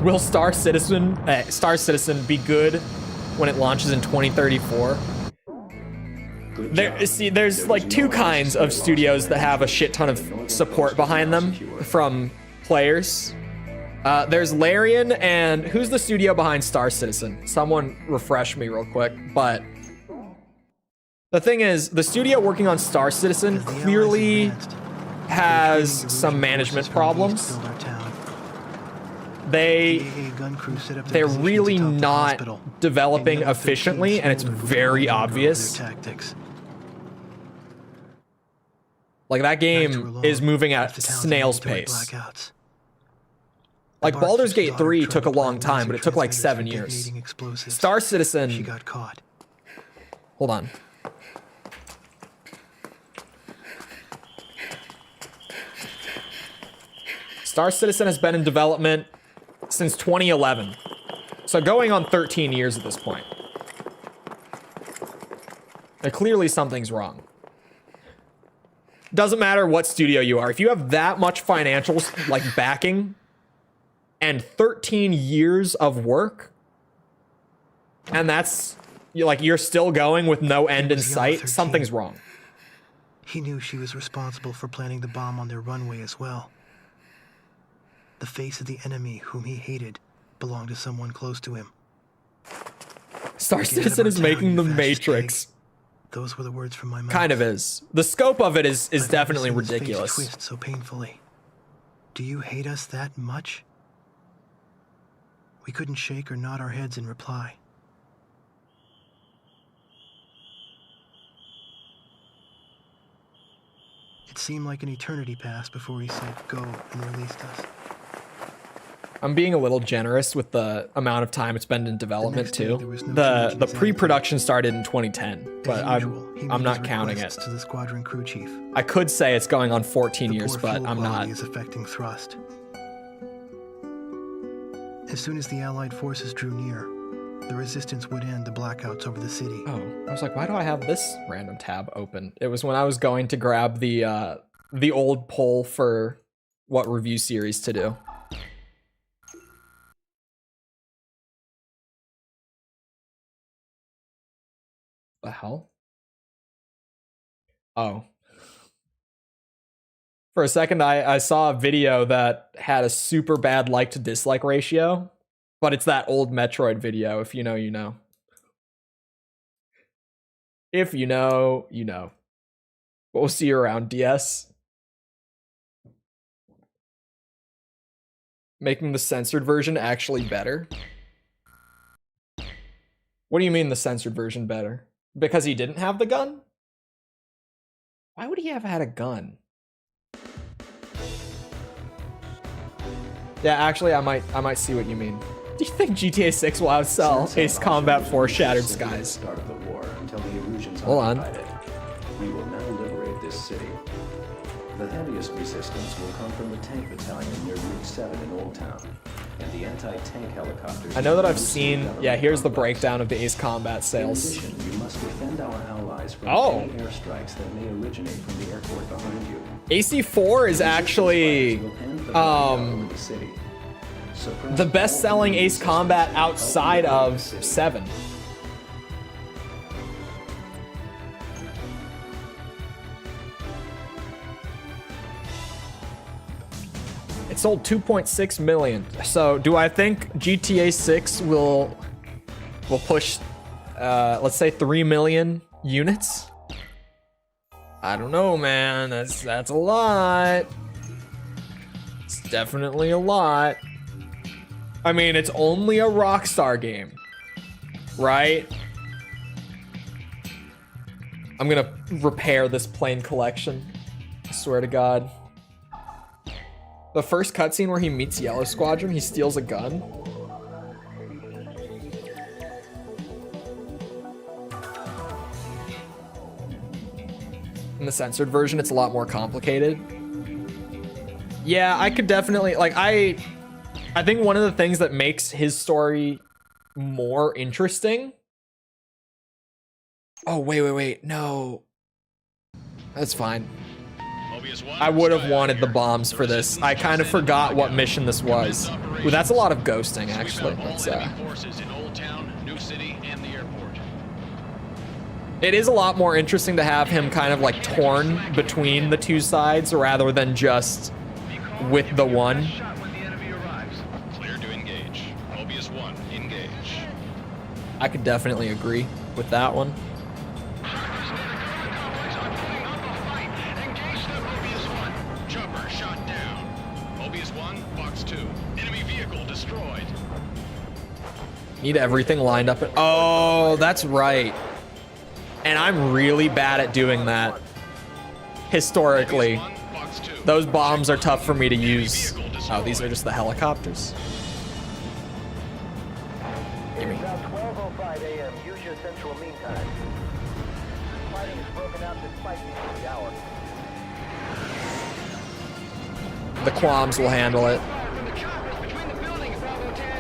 Will Star Citizen be good when it launches in 2034? There's like two kinds of studios that have a shit ton of support behind them from players. There's Larian, and who's the studio behind Star Citizen? Someone refresh me real quick. But the thing is, the studio working on Star Citizen clearly has Trading some Erusian management forces from the east problems. to build our town. The They AA gun crew set up their they're positions really atop the not hospital, developing and Yellow 13 efficiently, and it's smoldered with very all anger over their obvious. tactics. Like that Nights were game long, is moving with at the town's snail's mandatory pace. blackouts. Like The Baldur's Barkeep's Gate daughter 3 tried took to a long plant time, laser but it took like transmitters 7 for years. detonating explosives. Star She Citizen, got caught. hold on. Star Citizen has been in development since 2011. So going on 13 years at this point. And clearly something's wrong. Doesn't matter what studio you are. If you have that much financial like backing and 13 years of work, and that's you're still going with no end in was young, sight, 13. something's wrong. He knew she was responsible for planting the bomb on their runway as well. The face of the enemy whom he hated belonged to someone close to him. Star Get out of Citizen our is town, making you the fascist Matrix. pig. Those were the words from my mouth. Kind of is. The scope of it is I've never definitely seen his face ridiculous. twist so painfully. Do you hate us that much? We couldn't shake or nod our heads in reply. It seemed like an eternity passed before he said go and released us. I'm being a little generous with the amount of time it's been in development next day, too. there was no change The in the his pre-production started in 2010, but As usual, he I'm made not his counting it. requests to the squadron crew chief. I could say it's going on 14 The years, poor but fuel I'm quality not. is affecting thrust. As soon as the Allied forces drew near, the resistance would end the blackouts over the city. Oh, I was like, why do I have this random tab open? It was when I was going to grab the old poll for what review series to do. The hell? Oh. For a second, I saw a video that had a super bad like to dislike ratio, but it's that old Metroid video. If you know, you know. If you know, you know. But we'll see you around, DS. Making the censored version actually better? What do you mean the censored version better? Because he didn't have the gun? Why would he have had a gun? Yeah, actually, I might see what you mean. Do you think GTA 6 will outsell Ace Combat 4 Shattered Skies? Start of the war until the Erusians Hold on. occupied it. We will now liberate this city. The heaviest resistance will come from the tank battalion near Route 7 in Old Town, and the anti-tank helicopters. I know that I've seen. Yeah, here's the breakdown of the Ace Combat In sales. addition, you must defend our allies from Oh. any airstrikes that may originate from the airport behind you. AC4 is actually the best-selling Ace Combat outside of 7. It sold 2.6 million. So do I think GTA 6 will push, let's say 3 million units? I don't know, man. That's a lot. It's definitely a lot. I mean, it's only a Rockstar game, right? I'm gonna repair this plane collection. I swear to God. The first cutscene where he meets Yellow Squadron, he steals a gun. In the censored version, it's a lot more complicated. Yeah, I could definitely, like, I think one of the things that makes his story more interesting. Oh, wait, no. That's fine. I would have wanted the bombs for this. I kind of forgot what mission this was. Ooh, that's a lot of ghosting, actually. It is a lot more interesting to have him kind of like torn between the two sides rather than just with the one. Clear to engage. Mobius 1, engage. I could definitely agree with that one. Fox 2. Enemy vehicle destroyed. Need everything lined up. Oh, that's right. And I'm really bad at doing that. Historically, Mobius 1, Fox 2. those bombs are tough for me to use. Vehicle Oh, these are destroyed. just the helicopters. Give me. About 12:05 a.m. Use your central mean time. Fighting has broken out despite the hour. The Qualms will handle it.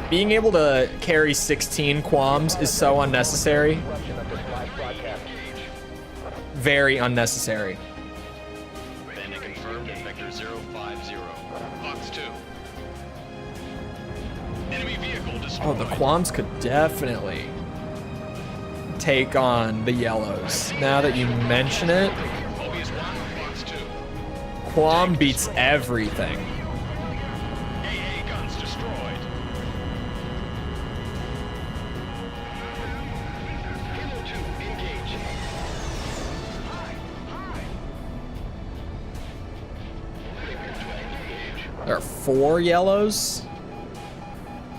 Being able to carry 16 Qualms is so unnecessary. Very unnecessary. Bandit confirmed at Vector 050. Fox 2. Enemy vehicle destroyed. Oh, the Qualms could definitely take on the yellows. Now that you mention it, Mobius 1, Fox 2. Qualm beats everything. AA guns destroyed. Kilo 2, engage. There are 4 yellows?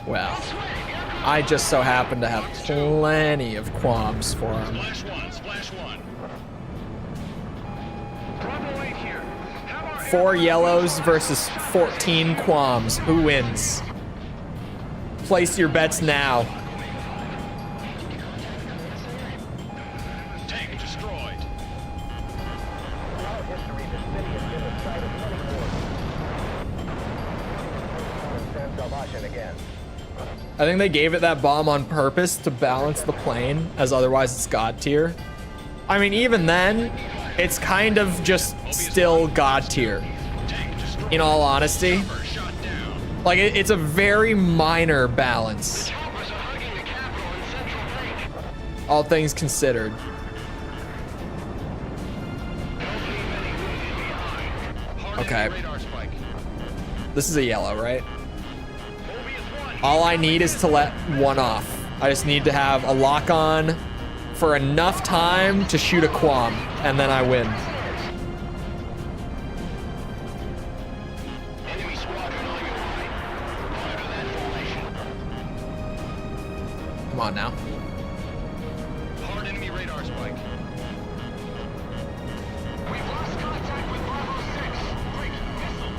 Well, I just so happen to have plenty of Qualms for him. Splash 1, splash 1. Bravo 8 here. How are 4 yellows versus 14 Qualms. Who wins? Place your bets now. tank destroyed? Throughout history, this city has been the site of many wars. San Salvation again. I think they gave it that bomb on purpose to balance the plane, as otherwise it's God tier. I mean, even then, it's kind of just still God tier, Tank destroyed. in all honesty. Chopper shot down. Like, it's a very minor balance, Choppers are hugging the Capitol in Central Lake. all things considered. Hard Okay. enemy radar spike. This is a yellow, right? Mobius 1. All I need is to let one off. I just need to have a lock on for enough time to shoot a Qualm, and then I win. Enemy squadron on your right. Monitor that formation. Come on now. Hard enemy radar spike. We've lost contact with Bravo 6. Break missile.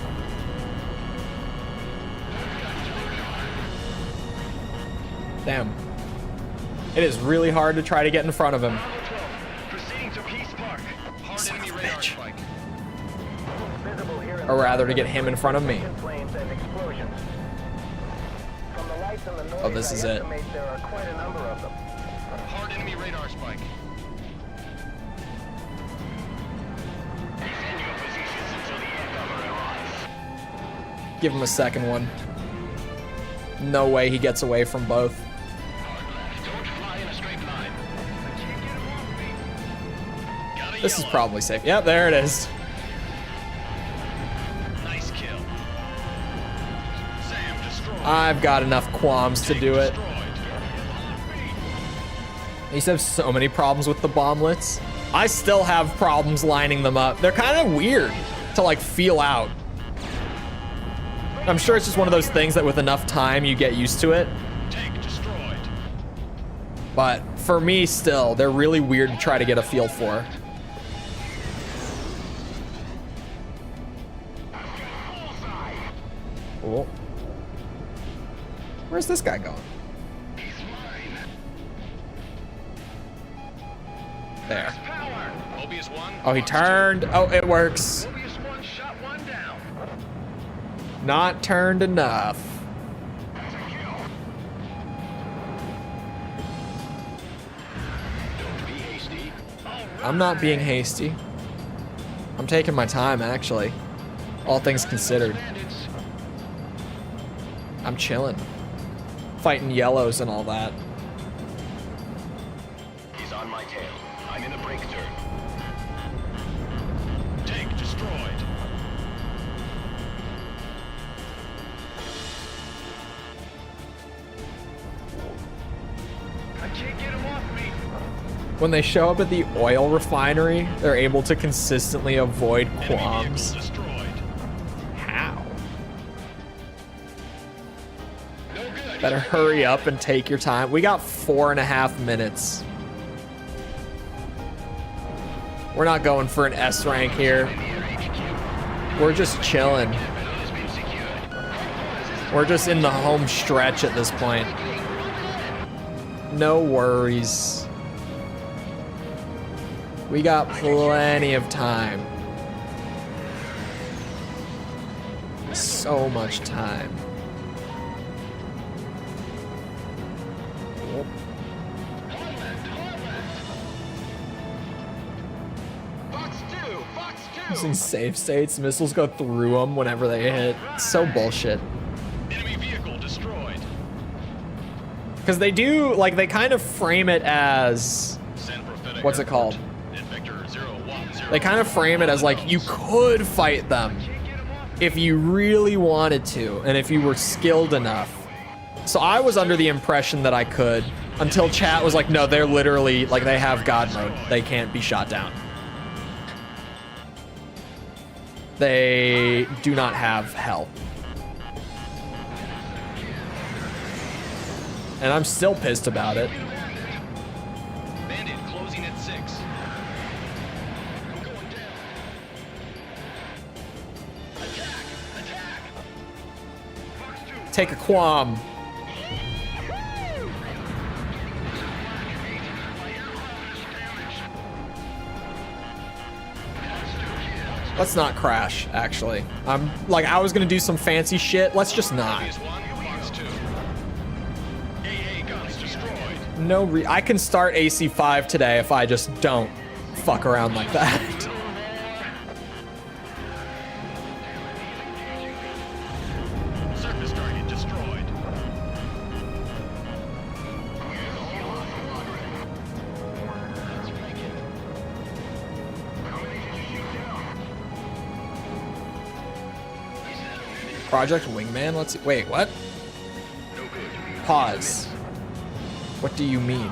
Damn. It is really hard to try to get in front of him. Bravo 12. Proceeding to Peace Park. Hard Son enemy of a radar bitch. spike. Visible here in Or the rather, to west get him in front of me. Flames and explosions. From the lights and the noise, Oh, this is I it. estimate there are quite a number of them. Hard enemy radar spike. Defend your positions until the air cover arrives. Give him a second one. No way he gets away from both. Hard left. Don't fly in a straight line. I can't get him off me. Got a This is yellow. probably safe. Yep, there it is. Nice kill. Sam destroyed. I've got enough Qualms to Tank do it. destroyed. I used to have so many problems with the bomblets. I still have problems lining them up. They're kind of weird to like feel out. I'm sure it's just one of those things that with enough time you get used to it. Tank destroyed. But for me still, they're really weird to try to get a feel for. Cool. Where's this guy going? There. Power. Mobius 1. Oh, he turned. Oh, it works. Mobius 1 shot 1 down. Not turned enough. Don't be hasty. I'm not being hasty. I'm taking my time, actually. All things considered. Bandits. I'm chilling. Fighting yellows and all that. He's on my tail. I'm in the brake turn. Tank destroyed. I can't get him off me. When they show up at the oil refinery, they're able to consistently avoid Enemy vehicle Qualms. destroyed. How? Better hurry up and take your time. We got 4.5 minutes. We're not going for an S rank here. We're just chilling. We're just in the home stretch at this point. No worries. We got plenty of time. So much time. Using safe states, missiles go through them whenever they hit. So bullshit. Enemy vehicle destroyed. Because they do, like, they kind of frame it as, what's it called? They kind of frame it as, like, you could fight them if you really wanted to, and if you were skilled enough. So I was under the impression that I could, until chat was like, no, they're literally, like, they have God mode. They can't be shot down. They do not have hell. And I'm still pissed about it. Bandit closing at 6. I'm going down. Attack! Attack! Fox 2. Take a qualm. Let's not crash, actually. I'm like, I was gonna do some fancy shit. Let's just not. Fox 2. AA guns destroyed. No, I can start AC5 today if I just don't fuck around like that. Surface target destroyed. Project Wingman? Let's see. Wait, what? Pause. What do you mean?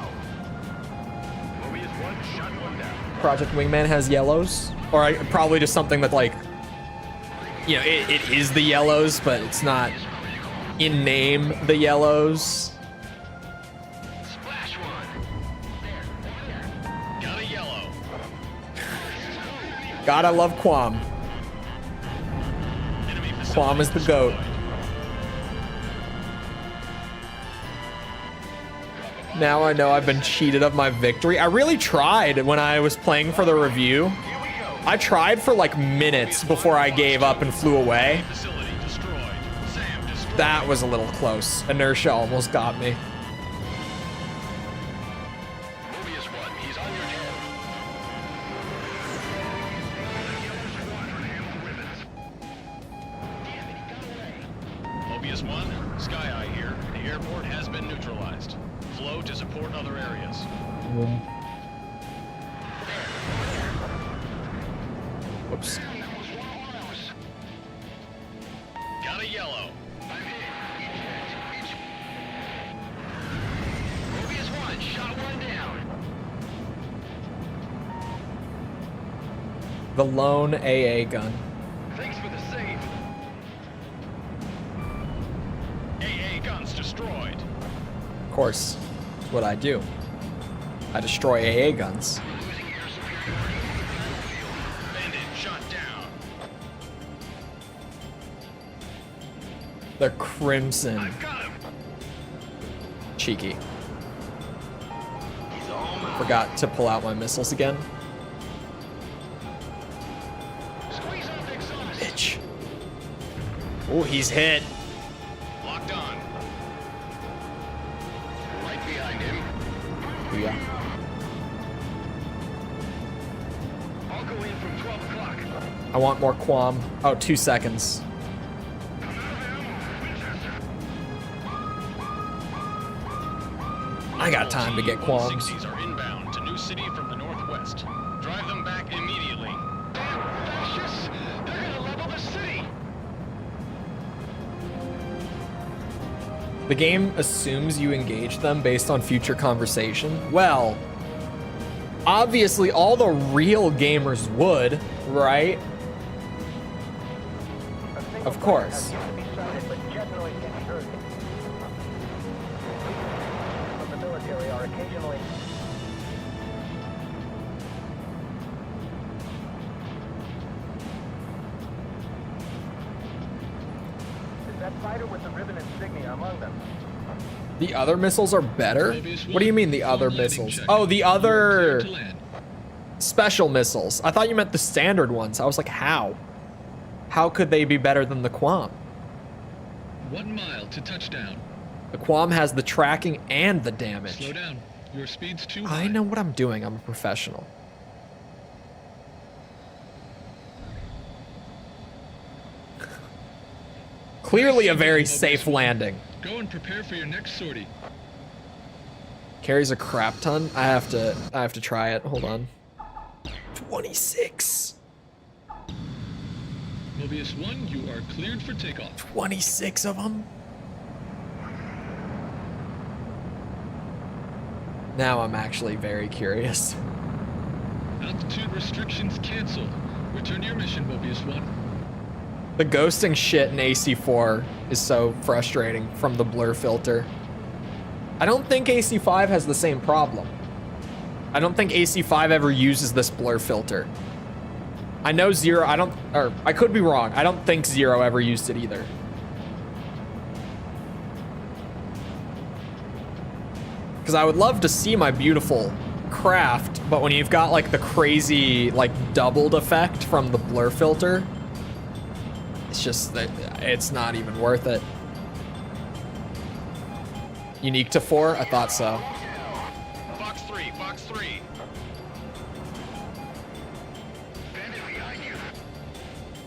Project Wingman has yellows? Or probably just something that, like, you know, it is the yellows, but it's not in name the yellows. Splash one. Got a yellow. God, I love Quam. Quam is the GOAT. Now I know I've been cheated of my victory. I really tried when I was playing for the review. I tried for like minutes before I gave up and flew away. Facility destroyed. Sam destroyed. That was a little close. Inertia almost got me. Mobius 1, he's on your tail. Mobius 1, Sky Eye here. The airport has been neutralized. Flow to support other areas. Whoops. Got a yellow. Mobius 1, shot one down. The lone AA gun. Thanks for the save. AA guns destroyed. Of course, it's what I do. I destroy AA guns. Bandit shot down. They're crimson. Got him. Cheeky. Forgot to pull out my missiles again. Squeeze off exhaust. Bitch. Oh, he's hit. Locked on. Right behind him. Yeah. I'll go in from 12 o'clock. I want more Quam. Oh, 2 seconds. I got time to get Quams. 160s are inbound to New City from the northwest. Drive them back immediately. Damn fascists! They're gonna level the city! The game assumes you engage them based on future conversation. Well, obviously all the real gamers would, right? Of course. military are occasionally... Is that fighter with the ribbon insignia among them? The other missiles are better? Mobius What do you mean the full other landing missiles? check. Oh, the You are cleared other to land. special missiles. I thought you meant the standard ones. I was like, how? How could they be better than the Quam? 1 mile to touchdown. The Quam has the tracking and the Slow damage. down. Your speed's too high. I know what I'm doing. I'm a professional. Clearly a very safe landing. Go and prepare for your next sortie. Carries a crap ton. I have to try it. Hold on. 26. Mobius 1, you are cleared for takeoff. 26 of them. Now I'm actually very curious. Altitude restrictions canceled. Return to your mission, Mobius 1. The ghosting shit in AC4 is so frustrating from the blur filter. I don't think AC5 has the same problem. I don't think AC5 ever uses this blur filter. I know Zero, I could be wrong. I don't think Zero ever used it either. Because I would love to see my beautiful craft, but when you've got like the crazy like doubled effect from the blur filter, it's just that it's not even worth it. Unique to 4? I thought so. Fox 3, Fox 3.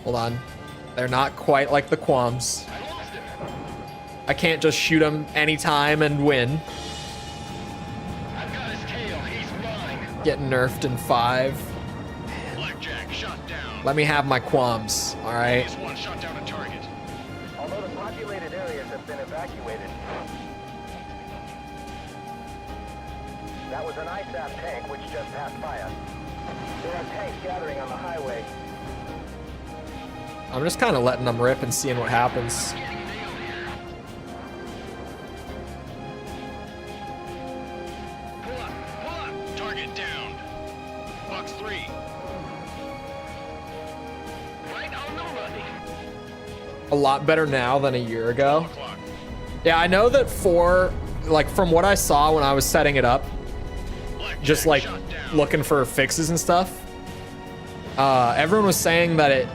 Hold on. They're not quite like the Quams. I lost him. I can't just shoot them anytime and win. I've got his tail. He's mine. Get nerfed in 5. Blackjack shot down. Let me have my Quams, alright? Mobius 1 shot down a target. Although the populated areas have been evacuated. That was an ISAF tank which just passed by us. There are tanks gathering on the highway. I'm just kind of letting them rip and seeing what happens. Pull up, pull up. Target down. Fox 3. Right on the money. A lot better now than a year ago. Clock. Yeah, I know that 4, like from what I saw when I was setting it up, Blackjack just like shot down. looking for fixes and stuff, everyone was saying that it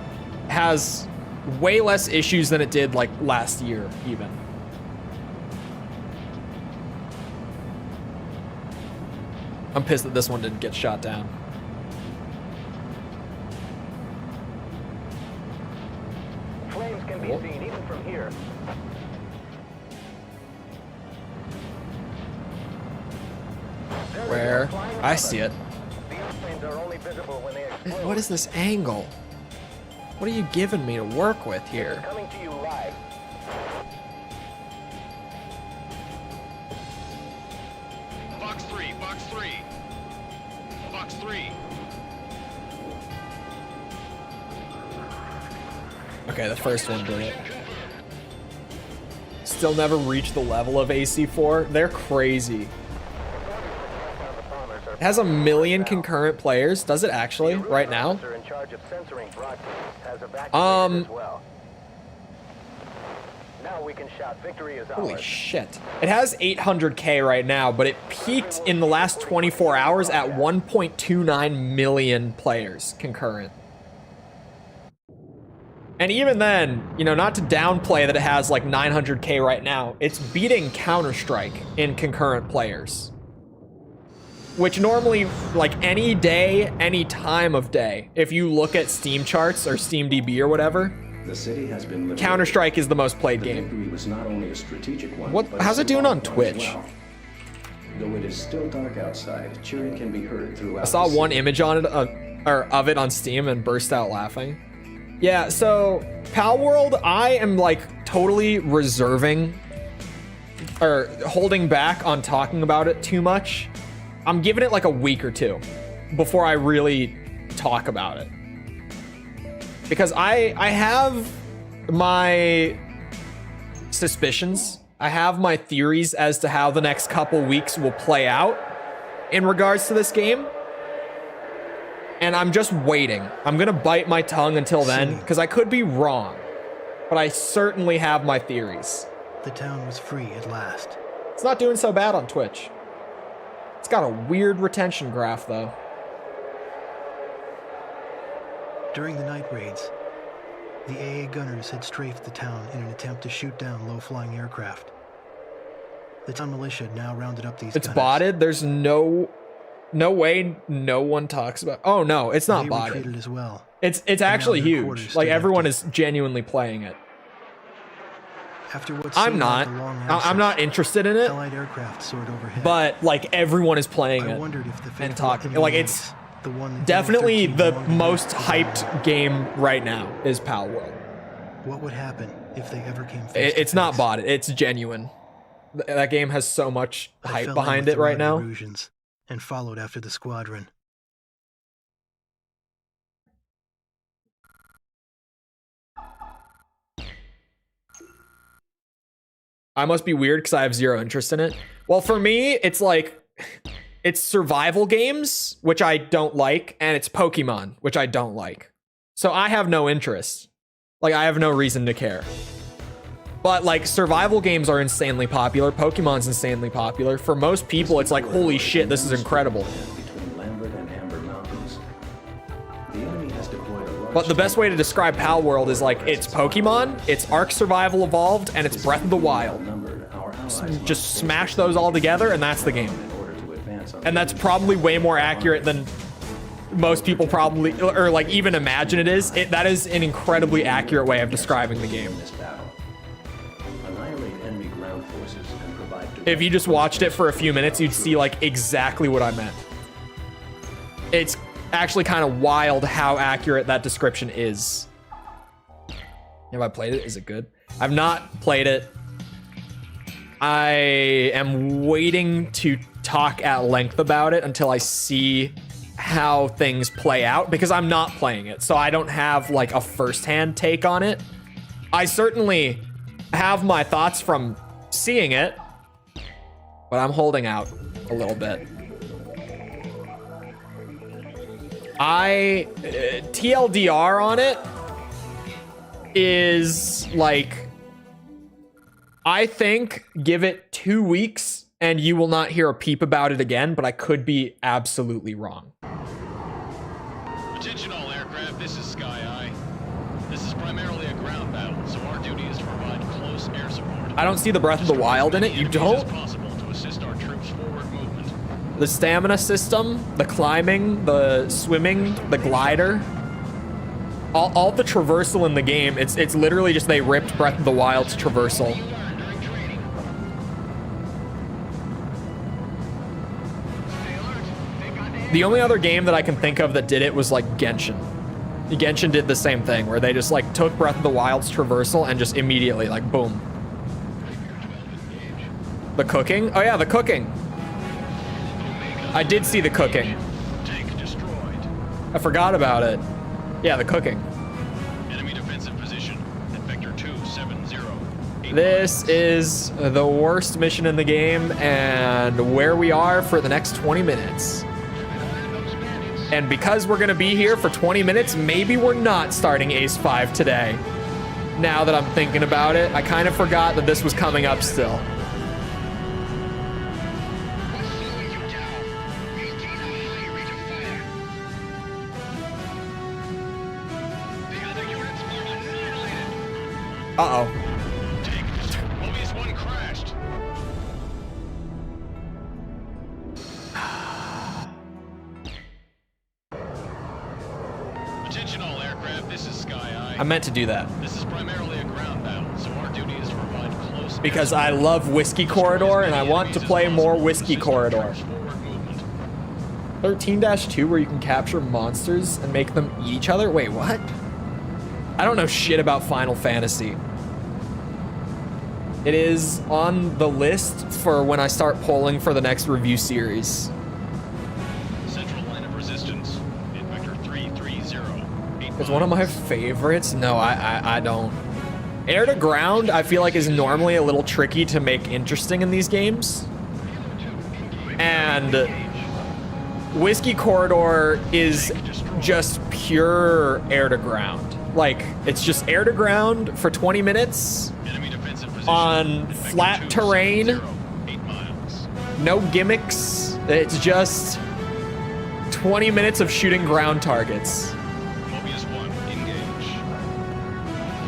has way less issues than it did like last year even. I'm pissed that this one didn't get shot down. Flames can be seen even from here. There they Where? go, flying I above see us. it. These flames are only visible when they explode. What is this angle? What are you giving me to work with here? Coming to you live. Fox 3, Fox 3. Fox 3. Okay, the first one did it. Still never reached the level of AC4. They're crazy. It has 1 million concurrent players. Does it actually? Right now? Officer in charge of censoring broadcasts has evacuated as well. Now we can shout victory is Holy ours. shit. It has 800K right now, but it peaked in the last 24 hours at 1.29 million players concurrent. And even then, you know, not to downplay that it has like 900K right now, it's beating Counter-Strike in concurrent players. Which normally, like any day, any time of day, if you look at Steam charts or SteamDB or whatever, The city has been liberated. Counter-Strike is the most played The game. victory was not only a strategic one, What- but a how's it doing on symbolic one as Twitch? well. Though it is still dark outside, cheering can be heard throughout. I saw the one city. image on it, or of it on Steam and burst out laughing. Yeah, so Pal World, I am like totally reserving or holding back on talking about it too much. I'm giving it like a week or two before I really talk about it. Because I have my suspicions. I have my theories as to how the next couple weeks will play out in regards to this game. And I'm just waiting. I'm gonna bite my tongue until then, because I could be wrong. But I certainly have my theories. The town was free at last. It's not doing so bad on Twitch. It's got a weird retention graph, though. During the night raids, the AA gunners had strafed the town in an attempt to shoot down low-flying aircraft. The town militia now rounded up these It's gunners. botted. There's no way no one talks about. Oh no, it's not They botted. retreated as well. It's actually their huge. quarters Like stood everyone empty. is genuinely playing it. After what I'm seemed like not. a long I'm not absence, interested in it. Allied aircraft soared overhead. But like everyone is playing I it wondered if the and fateful talking. enemy Like was it's the one that definitely Devil the 13 warned most about. hyped game right now is Pal World. What would happen if they ever came face to It's not face? botted. It's genuine. That game has so much I hype fell in behind with it the right now. Erusians and followed after the squadron. I must be weird because I have zero interest in it. Well, for me, it's like, it's survival games, which I don't like, and it's Pokemon, which I don't like. So I have no interest. Like, I have no reason to care. But like, survival games are insanely popular. Pokemon's insanely popular. For most people, it's like, holy shit, this is incredible. Between Lambert and Amber Mountains. The enemy has deployed a large But the best way to describe Pal World is like, it's Pokemon, it's Ark Survival Evolved, and it's Breath of the Wild. numbered our allies Just smash those all together, and that's the game. in order to advance on And that's probably way more accurate than most people probably, or like even imagine it is. That is an incredibly accurate way of describing the game. this battle. Annihilate enemy ground forces and provide If you just watched it for a few minutes, you'd see like exactly what I meant. It's actually kind of wild how accurate that description is. Have I played it? Is it good? I've not played it. I am waiting to talk at length about it until I see how things play out, because I'm not playing it, so I don't have like a first-hand take on it. I certainly have my thoughts from seeing it, but I'm holding out a little bit. TLDR on it is like, I think give it 2 weeks and you will not hear a peep about it again, but I could be absolutely wrong. Attention all aircraft, this is Sky Eye. This is primarily a ground battle, so our duty is to provide close air support. I don't see the Breath of the Wild in it. You As don't? possible to assist our troops' forward movement. The stamina system, the climbing, the swimming, the glider, all the traversal in the game, it's literally just they ripped Breath of the Wild's traversal. During training. The only other game that I can think of that did it was like Genshin. Genshin did the same thing, where they just like took Breath of the Wild's traversal and just immediately like boom. The cooking? Oh yeah, the cooking. I did see the cooking. Tank destroyed. I forgot about it. Yeah, the cooking. Enemy defensive position at Vector 270. This is the worst mission in the game and where we are for the next 20 minutes. And because we're gonna be here for 20 minutes, maybe we're not starting Ace 5 today. Now that I'm thinking about it, I kind of forgot that this was coming up still. Uh-oh. Tank. Mobius 1 crashed. Attention all aircraft, this is Sky Eye. I meant to do that This is primarily a ground battle, so our duty is to provide close because I love Whiskey Corridor and I want to play more Whiskey Corridor. 13-2 where you can capture monsters and make them eat each other? Wait, what? I don't know shit about Final Fantasy. It is on the list for when I start polling for the next review series. Central line of resistance in Vector 330. It's one of my favorites. No, I don't. Air to ground, I feel like, is normally a little tricky to make interesting in these games. And Whiskey Corridor is just pure air to ground. Like, it's just air to ground for 20 minutes on flat terrain. 8 miles. No gimmicks. It's just 20 minutes of shooting ground targets. Mobius 1, engage.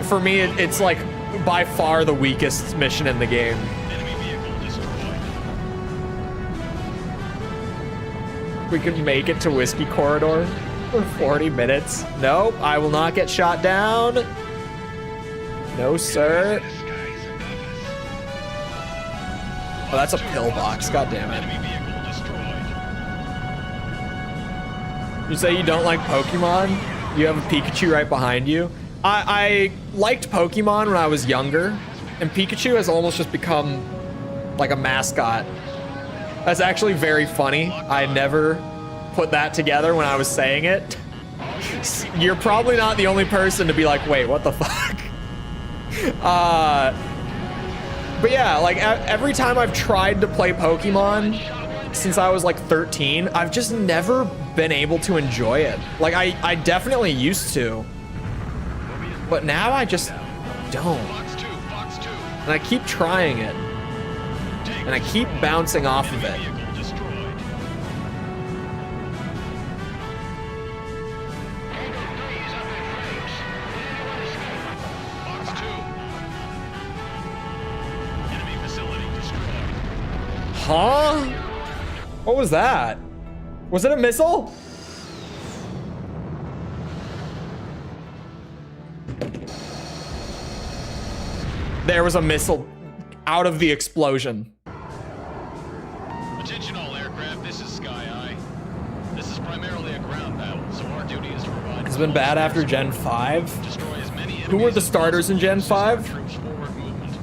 For me, it's like by far the weakest mission in the game. Enemy vehicle destroyed. We can make it to Whiskey Corridor for 40 minutes. Nope, I will not get shot down. No, sir. Oh, that's a pillbox. God damn it. Enemy vehicle destroyed. You say you don't like Pokemon? You have a Pikachu right behind you. I liked Pokemon when I was younger, and Pikachu has almost just become like a mascot. That's actually very funny. I never put that together when I was saying it. You're probably not the only person to be like, wait, what the fuck? But yeah, like every time I've tried to play Pokemon since I was like 13, I've just never been able to enjoy it. Like I definitely used to, but now I just don't. Fox 2, Fox 2. And I keep trying it, and I keep bouncing off of it. Vehicle destroyed. Fox 2. Enemy facility destroyed. Huh? What was that? Was it a missile? There was a missile out of the explosion. Attention all aircraft, this is Sky Eye. This is primarily a ground battle, so our duty is to provide... It's been bad after Gen 5. Destroy as many Who were the starters in Gen 5? troops forward movement.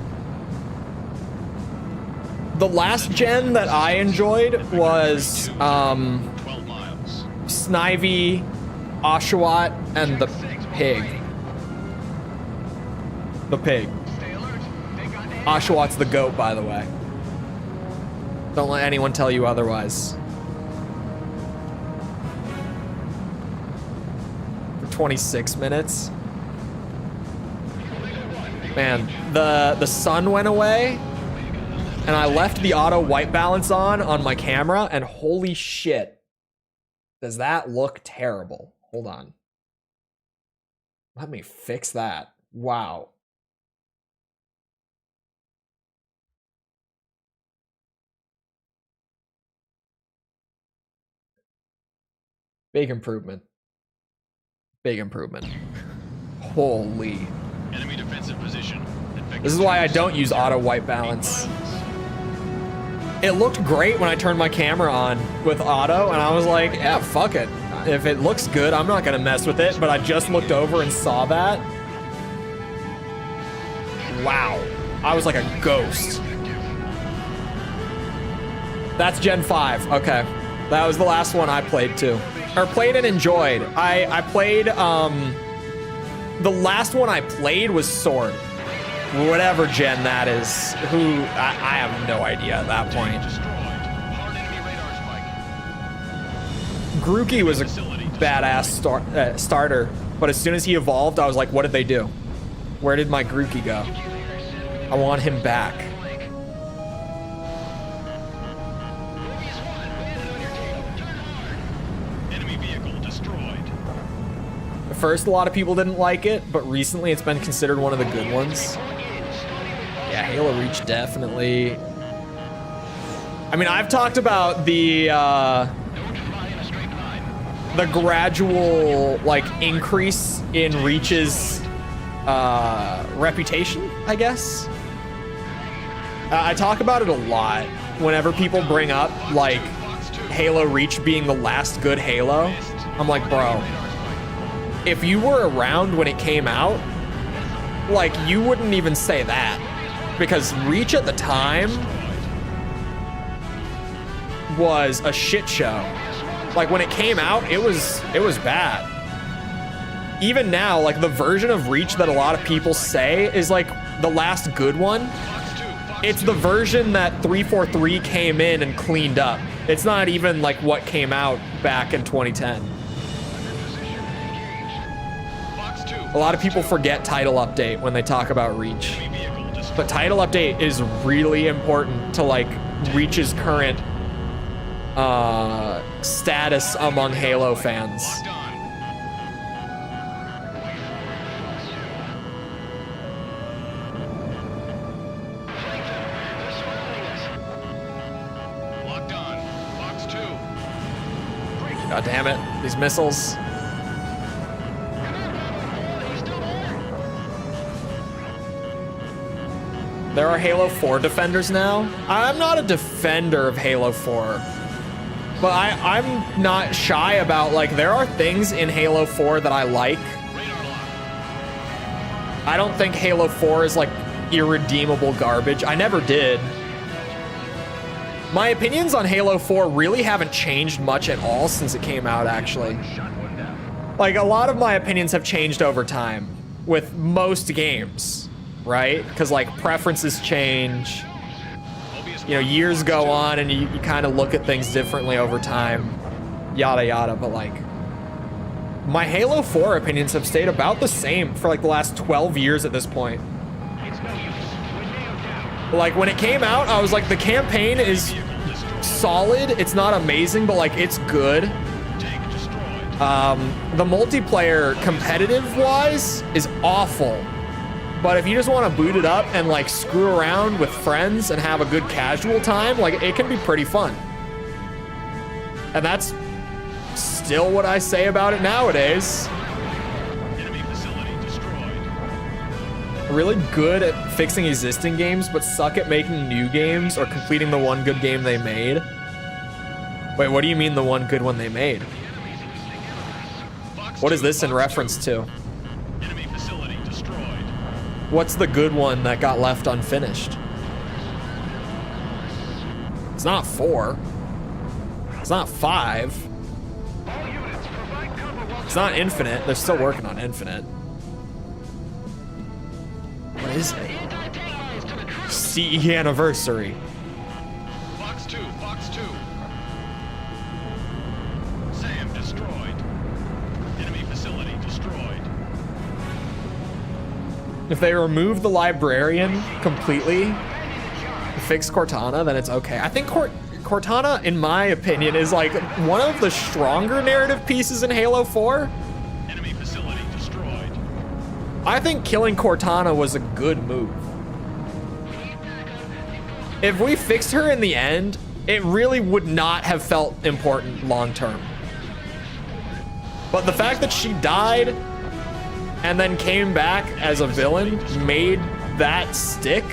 The last gen that I enjoyed was 12 miles. Snivy, Oshawott, and the pig. The pig. Oshawott's the goat, by the way. Don't let anyone tell you otherwise. For 26 minutes. Man, the sun went away, and I left the auto white balance on my camera, and holy shit, does that look terrible. Hold on. Let me fix that. Wow. Big improvement. Big improvement. Holy. Enemy defensive position. This is why I don't use auto white balance. It looked great when I turned my camera on with auto, and I was like, yeah, fuck it. If it looks good, I'm not gonna mess with it, but I just looked over and saw that. Wow. I was like a ghost. That's Gen 5, okay. That was the last one I played too. Or played and enjoyed. I played, the last one I played was Sword. Whatever gen that is. I have no idea at that point. Hard enemy radar spike. Grookey was a badass starter, but as soon as he evolved, I was like, what did they do? Where did my Grookey go? I want him back. Enemy vehicle destroyed. At first, a lot of people didn't like it, but recently it's been considered one of the good ones. Yeah, Halo Reach definitely. I mean, I've talked about the gradual like increase in Reach's reputation, I guess. I talk about it a lot whenever people bring up like Halo Reach being the last good Halo. I'm like, bro, if you were around when it came out, like, you wouldn't even say that, because Reach at the time was a shit show. Like, when it came out, it was bad. even now, like the version of Reach that a lot of people say is like the last good one. It's the version that 343 came in and cleaned up. It's not even like what came out back in 2010. A lot of people forget title update when they talk about Reach. But title update is really important to like Reach's current status among Halo fans. God damn it, these missiles. There are Halo 4 defenders now. I'm not a defender of Halo 4, but I'm not shy about, like, there are things in Halo 4 that I like. I don't think Halo 4 is like irredeemable garbage. I never did. My opinions on Halo 4 really haven't changed much at all since it came out, actually. Like, a lot of my opinions have changed over time with most games, right? Because, like, preferences change. You know, years go on and you kind of look at things differently over time. Yada, yada. But, like, my Halo 4 opinions have stayed about the same for, like, the last 12 years at this point. Like, when it came out, I was like, the campaign is solid. It's not amazing, but, like, it's good. The multiplayer, competitive-wise, is awful. But if you just want to boot it up and, like, screw around with friends and have a good casual time, like, it can be pretty fun. And that's still what I say about it nowadays. Really good at fixing existing games, but suck at making new games or completing the one good game they made. Wait, what do you mean the one good one they made? What is this in reference to? What's the good one that got left unfinished? It's not 4. It's not 5. It's not Infinite. They're still working on Infinite. What is it? CE Anniversary. Box 2, Box 2. SAM destroyed. Enemy facility destroyed. If they remove the librarian completely, fix Cortana, then it's okay. I think Cortana, in my opinion, is like one of the stronger narrative pieces in Halo 4. Enemy facility destroyed. I think killing Cortana was a good move. If we fixed her in the end, it really would not have felt important long term. But the fact that she died and then came back as a villain made that stick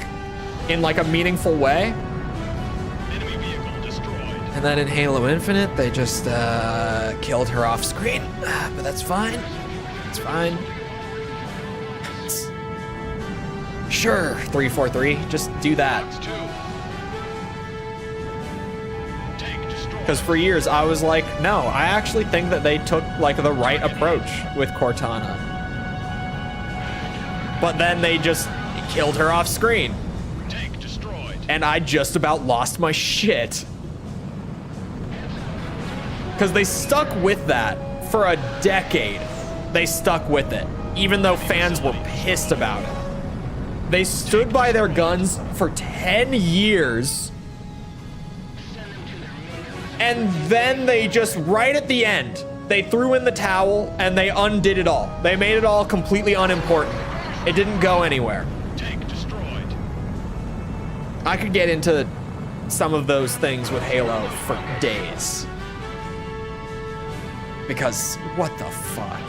in like a meaningful way. Enemy vehicle destroyed. And then in Halo Infinite, they just killed her off screen. But that's fine. It's fine. Sure, 343, just do that. Box 2. Tank destroyed. Because for years I was like, no, I actually think that they took like the right approach with Cortana. But then they just killed her off screen. Tank destroyed. And I just about lost my shit. Because they stuck with that for a decade. They stuck with it, even though fans were pissed about it. They stood by their guns for 10 years. And then they just, right at the end, they threw in the towel and they undid it all. They made it all completely unimportant. It didn't go anywhere. Tank destroyed. I could get into some of those things with Halo for days. Because what the fuck?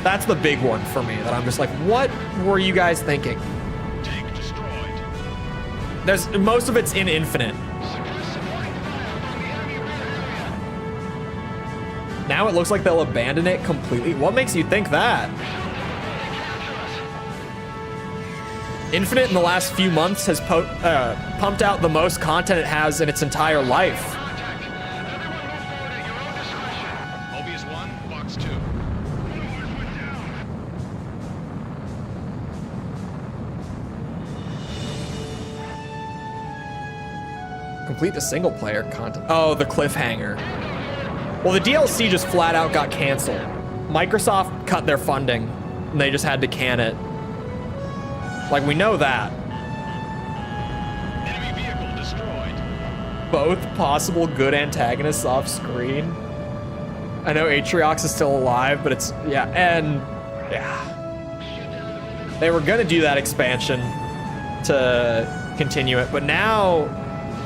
That's the big one for me that I'm just like, what were you guys thinking? Tank destroyed. There's most of it's in Infinite. Now it looks like they'll abandon it completely. What makes you think that? Infinite in the last few months has pumped out the most content it has in its entire life. Mobius 1, Box 2. Complete the single player content. Oh, the cliffhanger. Well, the DLC just flat out got canceled. Microsoft cut their funding and they just had to can it. Like, we know that. Enemy vehicle destroyed. Both possible good antagonists off screen. I know Atriox is still alive, but it's, yeah, and yeah. They were gonna do that expansion to continue it, but now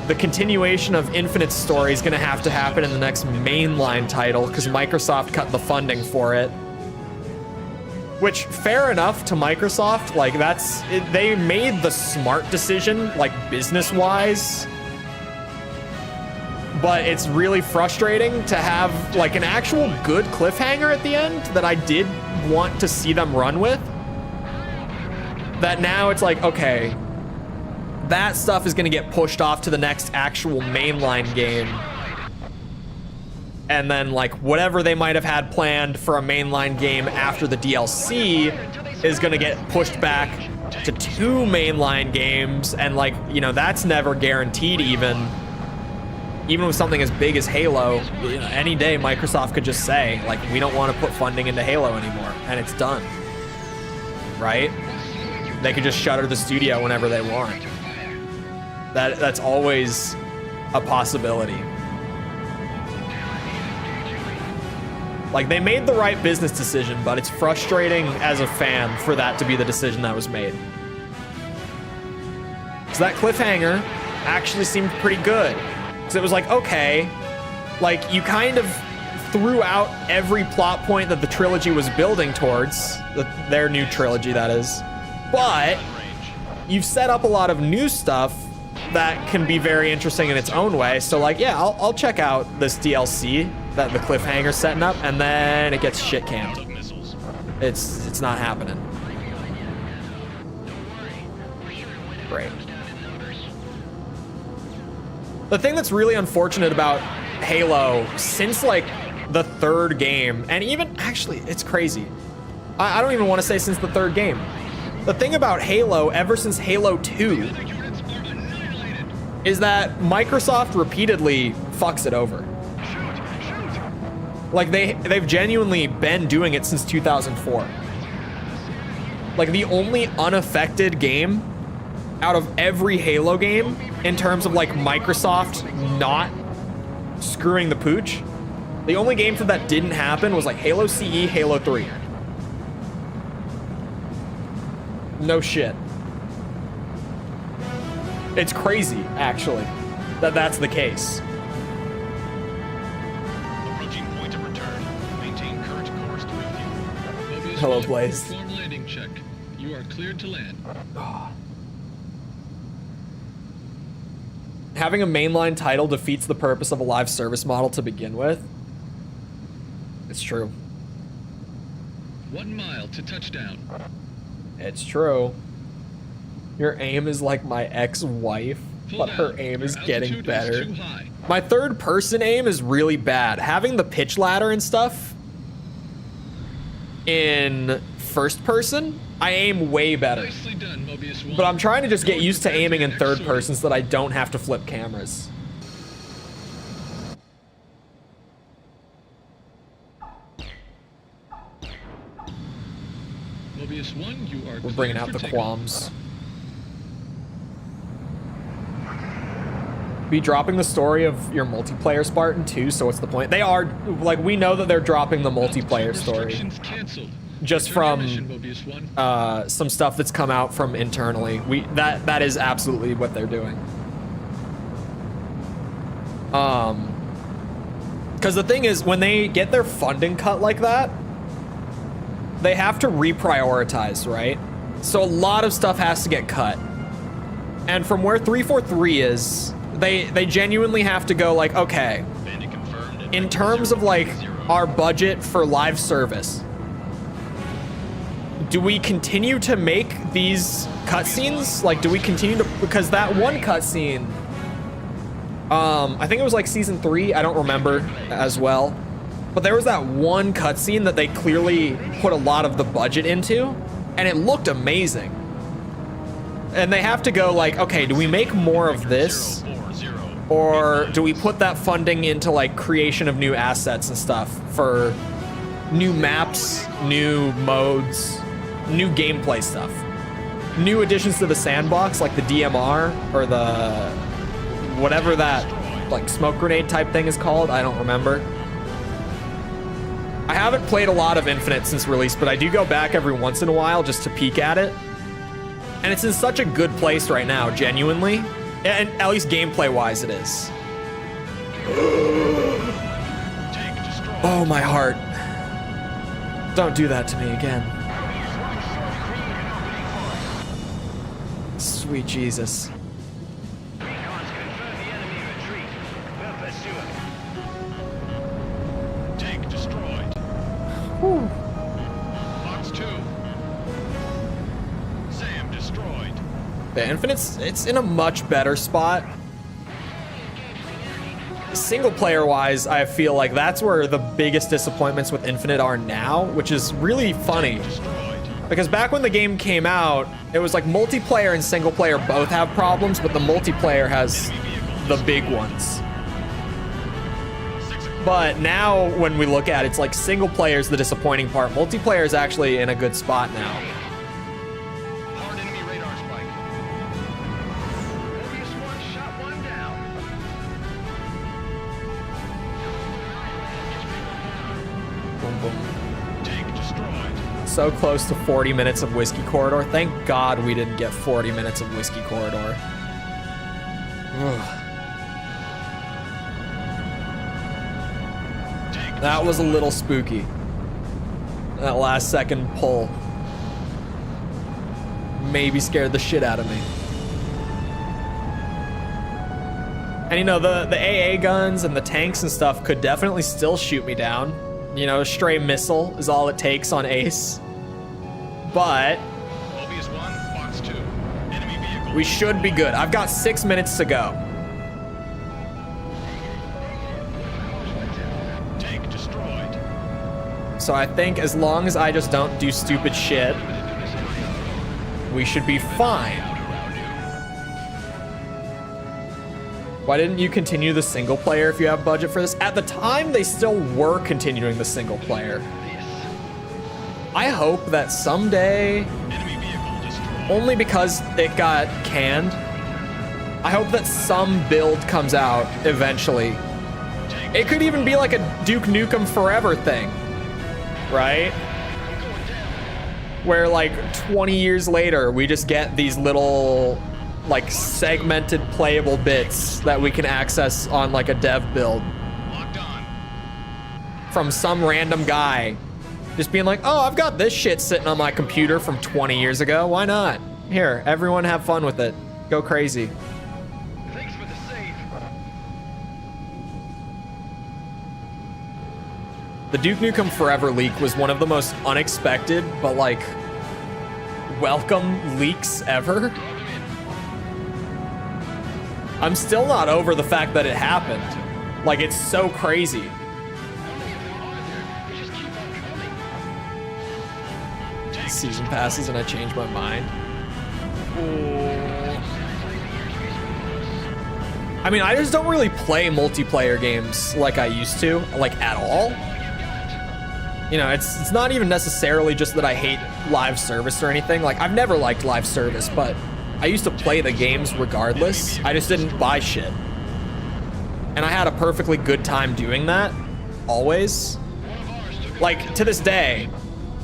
the continuation of Infinite's story is gonna have to happen in the next mainline title because Microsoft cut the funding for it. Which, fair enough to Microsoft, like that's, they made the smart decision, like business-wise. But it's really frustrating to have like an actual good cliffhanger at the end that I did want to see them run with. That now it's like, okay, that stuff is gonna get pushed off to the next actual mainline game. And then like whatever they might have had planned for a mainline game after the DLC is gonna get pushed back to 2 mainline games. And like, you know, that's never guaranteed even with something as big as Halo. You know, any day Microsoft could just say like, we don't want to put funding into Halo anymore, and it's done, right? They could just shutter the studio whenever they want. That's always a possibility. Like, they made the right business decision, but it's frustrating as a fan for that to be the decision that was made. So that cliffhanger actually seemed pretty good. So it was like, okay, like you kind of threw out every plot point that the trilogy was building towards, their new trilogy that is, but you've set up a lot of new stuff that can be very interesting in its own way. So like, yeah, I'll check out this DLC that the cliffhanger's setting up, and then it gets shit canned. It's not happening. Great. The thing that's really unfortunate about Halo since like the 3rd game, and even actually it's crazy, I don't even want to say since the 3rd game. The thing about Halo ever since Halo 2 is that Microsoft repeatedly fucks it over. Like they've genuinely been doing it since 2004. Like the only unaffected game out of every Halo game in terms of like Microsoft not screwing the pooch, the only games that didn't happen was like Halo CE, Halo 3. No shit. It's crazy, actually, that that's the case. Approaching point of return. Maintain current course to refuel. Mobius Hello, 1, Blaze. perform landing check. You are cleared to land. Having a mainline title defeats the purpose of a live service model to begin with. It's true. 1 mile to touchdown. It's true. Your aim is like my ex-wife, Pull but her down. aim Your is getting altitude better. is too high. My 3rd person aim is really bad. Having the pitch ladder and stuff in 1st person, I aim way better. Nicely done, Mobius 1. But I'm trying to just get Going used to prepare aiming in the next 3rd person so that I don't have to flip cameras. Mobius 1, you are We're bringing cleared out for the takeoff. qualms. Be dropping the story of your multiplayer Spartan too, so what's the point? They are, like, we know that they're dropping the multiplayer story. Restrictions canceled. Just Return from your mission, Mobius 1. some stuff that's come out from internally. That is absolutely what they're doing. Because the thing is, when they get their funding cut like that, they have to reprioritize, right? So a lot of stuff has to get cut. And from where 343 is, they genuinely have to go like, okay, Bandit confirmed. in terms of like our budget for live service, do we continue to make these cutscenes? Like, do we continue to, because that one cutscene, I think it was like season 3, I don't remember as well, but there was that one cutscene that they clearly put a lot of the budget into, and it looked amazing. And they have to go like, okay, do we make more of this? 040. Or do we put that funding into like creation of new assets and stuff for new maps, new modes, new gameplay stuff, new additions to the sandbox like the DMR or the whatever that like smoke grenade type thing is called? I don't remember. I haven't played a lot of Infinite since release, but I do go back every once in a while just to peek at it. And it's in such a good place right now, genuinely. And at least gameplay-wise it is. Oh, my heart. Don't do that to me again. Sweet Jesus. Tank destroyed. Whew. Box 2. SAM destroyed. The Infinite's, it's in a much better spot. Single player wise, I feel like that's where the biggest disappointments with Infinite are now, which is really funny. Because back when the game came out, it was like multiplayer and single player both have problems, but the multiplayer has the big ones. But now when we look at it, it's like single player is the disappointing part. Multiplayer is actually in a good spot now. Hard enemy radar spike. Mobius 1 shot 1 down. Boom, boom. Tank destroyed. So close to 40 minutes of Whiskey Corridor. Thank God we didn't get 40 minutes of Whiskey Corridor. Ugh. That was a little spooky. That last second pull maybe scared the shit out of me. And you know, the AA guns and the tanks and stuff could definitely still shoot me down. You know, a stray missile is all it takes on Ace. But Mobius 1, box 2. Enemy vehicle. we should be good. I've got 6 minutes to go. Tank destroyed. So I think as long as I just don't do stupid shit, we should be fine. Why didn't you continue the single player if you have budget for this? At the time, they still were continuing the single player. I hope that someday, Enemy vehicle destroyed. only because it got canned, I hope that some build comes out eventually. It could even be like a Duke Nukem Forever thing, right? Where like 20 years later, we just get these little like segmented playable bits that we can access on like a dev build Locked on. from some random guy just being like, oh, I've got this shit sitting on my computer from 20 years ago. Why not? Here, everyone have fun with it. Go crazy. Thanks for the save. The Duke Nukem Forever leak was one of the most unexpected, but like welcome leaks ever. I'm still not over the fact that it happened. Like, it's so crazy. Season passes and I change my mind. I mean, I just don't really play multiplayer games like I used to, like at all. You know, it's not even necessarily just that I hate live service or anything. Like, I've never liked live service, but I used to play the games regardless. I just didn't buy shit. And I had a perfectly good time doing that, always. Like, to this day,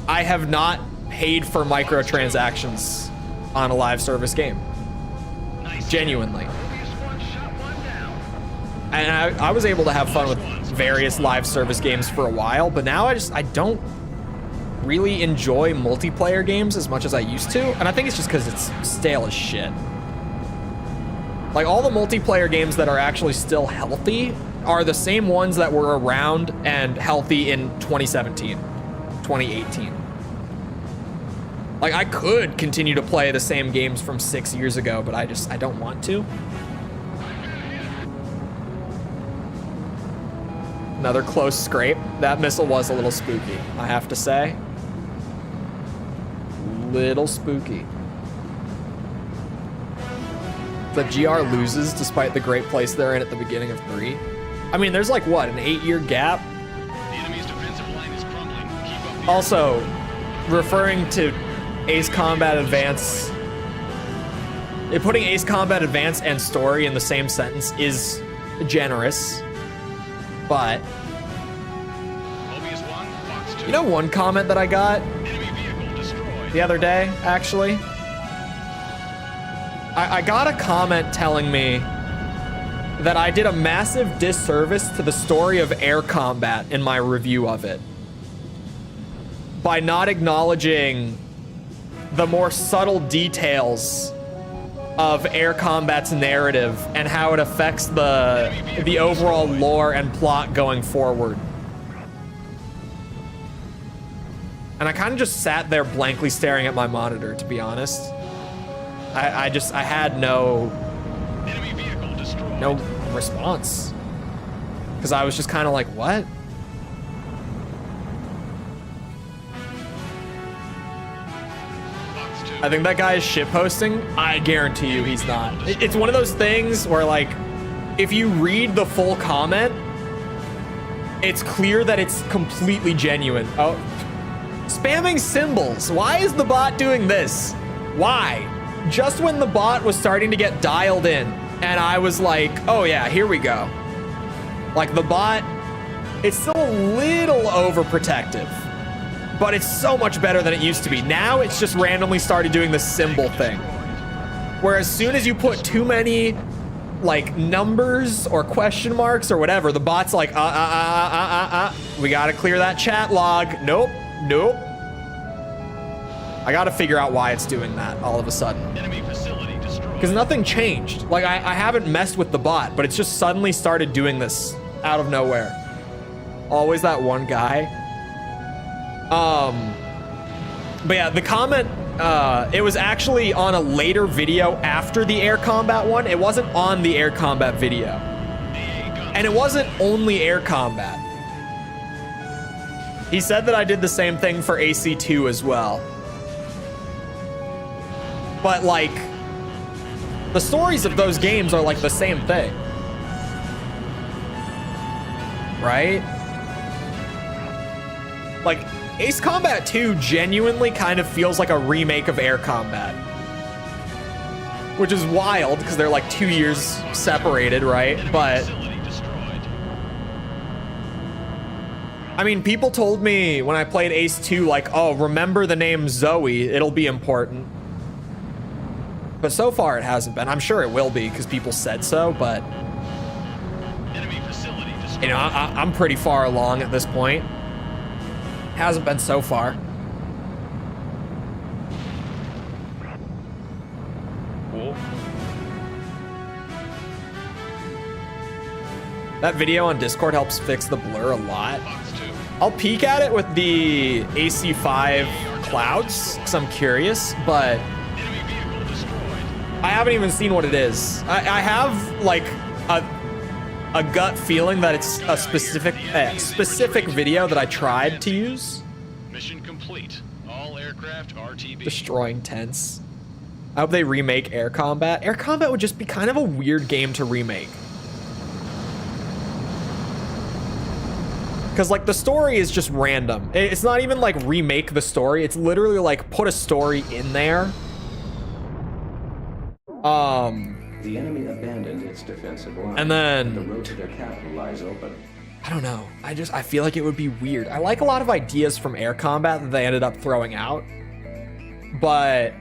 I have not paid for microtransactions on a live service game. Genuinely. And I was able to have fun with various live service games for a while, but now I don't really enjoy multiplayer games as much as I used to, and I think it's just because it's stale as shit. Like, all the multiplayer games that are actually still healthy are the same ones that were around and healthy in 2017, 2018. Like, I could continue to play the same games from 6 years ago, but I don't want to. Another close scrape. That missile was a little spooky, I have to say. Little spooky. The GR loses despite the great place they're in at the beginning of 3. I mean, there's like, what, an 8-year gap? The enemy's defensive line is crumbling. Keep up the Also, referring to Ace Combat Advance, putting Ace Combat Advance and story in the same sentence is generous, but Mobius 1, Fox 2. you know one comment that I got Enemy vehicle destroyed. the other day, actually? I got a comment telling me that I did a massive disservice to the story of air combat in my review of it by not acknowledging the more subtle details of air combat's narrative and how it affects the overall lore and plot going forward. And I kind of just sat there blankly staring at my monitor, to be honest. I had no Enemy vehicle destroyed. response. Because I was just kind of like, what? Fox 2. I think that guy is shitposting. I guarantee you he's not. It's one of those things where, like, if you read the full comment, it's clear that it's completely genuine. Oh, spamming symbols. Why is the bot doing this? Why? Just when the bot was starting to get dialed in, and I was like, oh yeah, here we go. Like, the bot, it's still a little overprotective, but it's so much better than it used to be. Now it's just randomly started doing the symbol thing, where as soon as you put too many like numbers or question marks or whatever, the bot's like, we gotta clear that chat log. Nope. I gotta figure out why it's doing that all of a sudden. Enemy facility destroyed. Because nothing changed. Like, I haven't messed with the bot, but it's just suddenly started doing this out of nowhere. Always that one guy. But yeah, the comment, it was actually on a later video after the air combat one. It wasn't on the air combat video. And it wasn't only air combat. He said that I did the same thing for AC2 as well. But, like, the stories of those games are like the same thing. Right? Like, Ace Combat 2 genuinely kind of feels like a remake of Air Combat. Which is wild, because they're like 2 years separated, right? But Facility destroyed. I mean, people told me when I played Ace 2, like, oh, remember the name Zoe, it'll be important. But so far it hasn't been. I'm sure it will be because people said so, but Enemy facility destroyed. you know, I'm pretty far along at this point. Hasn't been so far. Cool. That video on Discord helps fix the blur a lot. Fox 2. I'll peek at it with the AC5 clouds because I'm curious, but Enemy vehicle destroyed. I haven't even seen what it is. I have like a gut feeling that it's a specific video that I tried to use. Mission complete. All aircraft RTB. Destroying tents. I hope they remake Air Combat. Air Combat would just be kind of a weird game to remake. Because, like, the story is just random. It's not even, like, remake the story. It's literally, like, put a story in there. The enemy abandoned its defensive line. And then the road to their capital lies open. I don't know. I feel like it would be weird. I like a lot of ideas from Air Combat that they ended up throwing out. But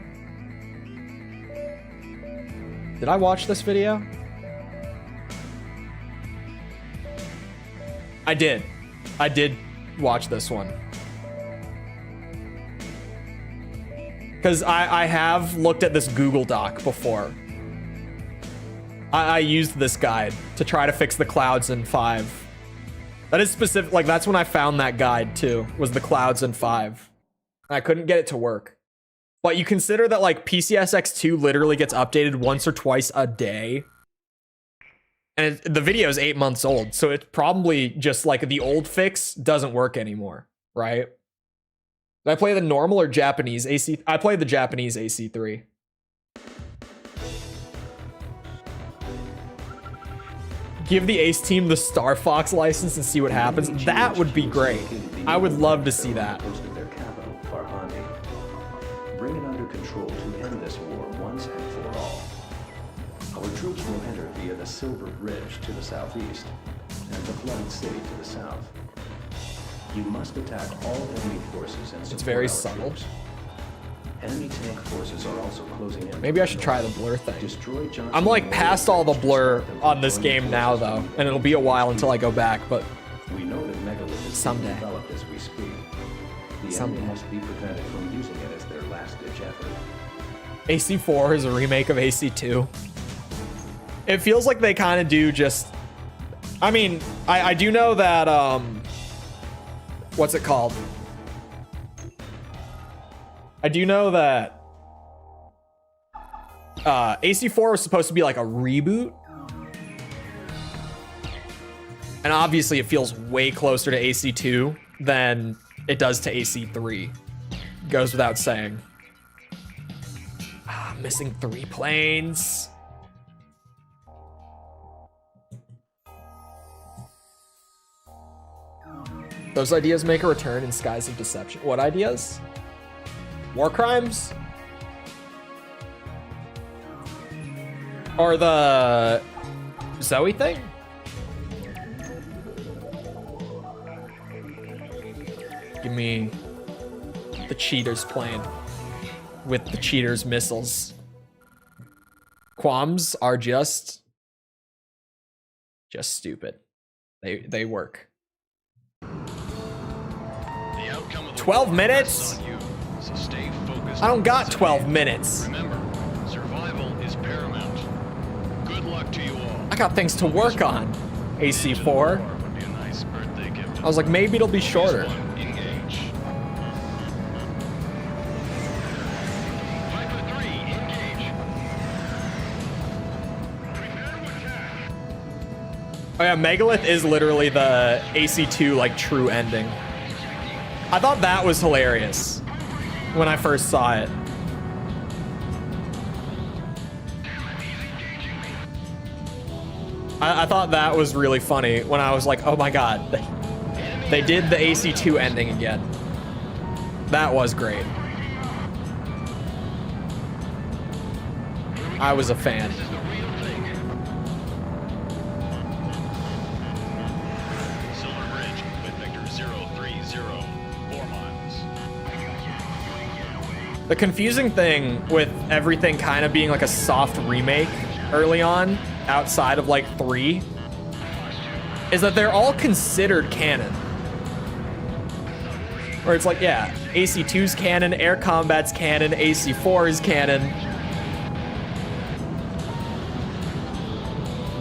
did I watch this video? I did watch this one. Because I have looked at this Google Doc before. I used this guide to try to fix the clouds in 5. That is specific, like that's when I found that guide too, was the clouds in 5. I couldn't get it to work. But you consider that like PCSX2 literally gets updated once or twice a day. And the video is 8 months old, so it's probably just like the old fix doesn't work anymore, right? Did I play the normal or Japanese AC? I played the Japanese AC3. Give the Ace team the Star Fox license and see what happens. That would be great. I would love to see that. Hosted their capital, Farhandi. Bring it under control to end this war once and for all. Our troops will enter via the Silver Bridge to the southeast and the Flooded City to the south. You must attack all enemy forces and support very our subtle. troops. Enemy tank forces are also closing in. Maybe I should try the blur thing. Destroy Johnson I'm like Memorial past all the Bridge to blur stop them on from this joining game now forces though, on the and it'll be a while until I go back, but We know that Megalith is Someday. being developed as we speak. The Someday. enemy must be prevented from using it as their last-ditch effort. AC4 is a remake of AC2. It feels like they kind of do just... I mean, I do know that, what's it called? I do know that AC4 was supposed to be like a reboot. And obviously it feels way closer to AC2 than it does to AC3. Goes without saying. Missing 3 planes. Those ideas make a return in Skies of Deception. What ideas? War crimes? Or the Zoe thing? Give me the cheaters plane with the cheaters missiles. Qualms are just stupid. They work. The outcome of the 12 war minutes? rests on you, so stay focused I don't on got the 12 end. minutes. Remember, survival is paramount. Good luck to you all. I got things to work on. AC4. Would be a nice birthday gift. I was like, maybe it'll be shorter. One, engage. Viper 3, engage. Prepare to attack. Oh yeah, Megalith is literally the AC2 like true ending. I thought that was hilarious when I first saw it. I thought that was really funny when I was like, oh my god, they did the AC2 ending again. That was great. I was a fan. Silver Bridge with Victor 030, 4 miles. The confusing thing with everything kind of being like a soft remake early on, outside of like 3, is that they're all considered canon. Where it's like, yeah, AC2's canon, Air Combat's canon, AC4 is canon.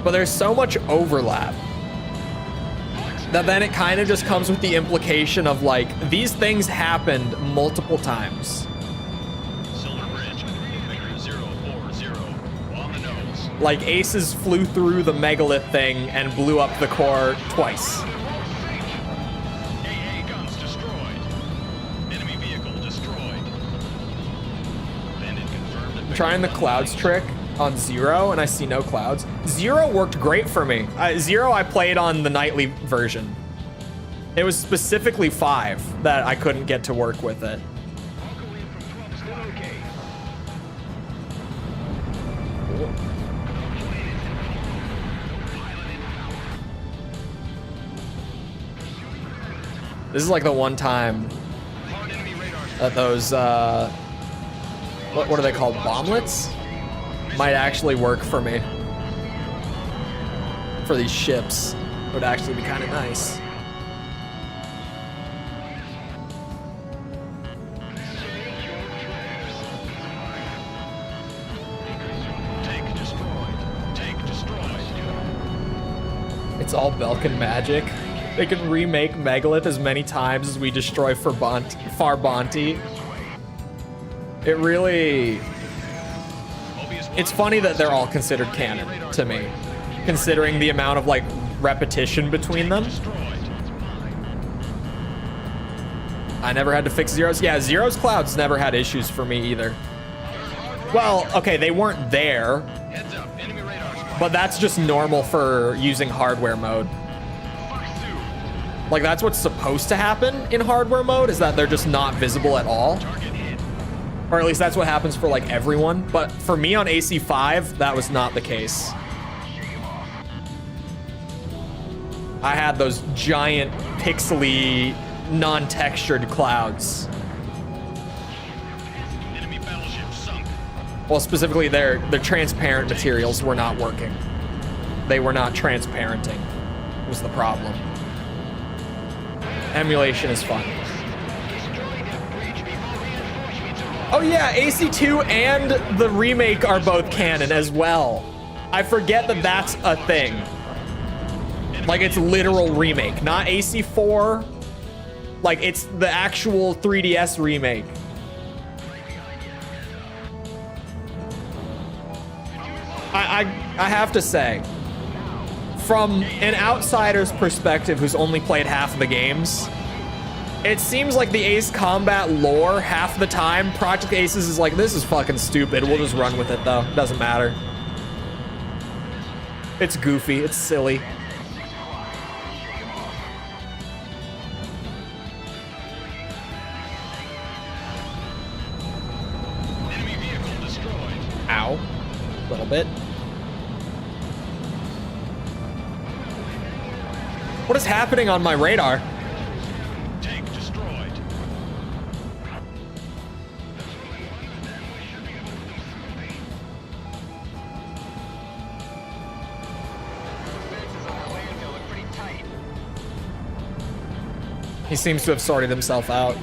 But there's so much overlap that then it kind of just comes with the implication of like, these things happened multiple times. Silver Bridge with Victor 040, on the nose. Like Aces flew through the megalith thing and blew up the core twice. AA guns destroyed. Enemy vehicle destroyed. Bandit confirmed. I'm trying the clouds trick on Zero and I see no clouds. Zero worked great for me. Zero I played on the nightly version. It was specifically 5 that I couldn't get to work with it. This is like the one time that those, what are they called? Bomblets? Might actually work for me. For these ships. It would actually be kind of nice. Tank destroyed. Tank destroyed. It's all Belkin magic. They can remake Megalith as many times as we destroy Farbanti. It really... It's funny that they're all considered canon to me, considering the amount of like repetition between them. I never had to fix Zero's. Yeah, Zero's clouds never had issues for me either. Well, okay, they weren't there, But that's just normal for using hardware mode. Like, that's what's supposed to happen in hardware mode, is that they're just not visible at all. Or at least that's what happens for, like, everyone. But for me on AC5, that was not the case. I had those giant, pixely, non-textured clouds. Enemy battleship sunk. Well, specifically, their transparent materials were not working. They were not transparenting, was the problem. Emulation is fun. Oh yeah, AC2 and the remake are both canon as well. I forget that that's a thing. Like, it's literal remake, not AC4. Like, it's the actual 3DS remake. I have to say, from an outsider's perspective who's only played half of the games, it seems like the Ace Combat lore half the time, Project Aces is like, this is fucking stupid. We'll just run with it though. Doesn't matter. It's goofy. It's silly. Enemy vehicle destroyed. Ow. A little bit. What is happening on my radar? Tank destroyed. He seems to have sorted himself out.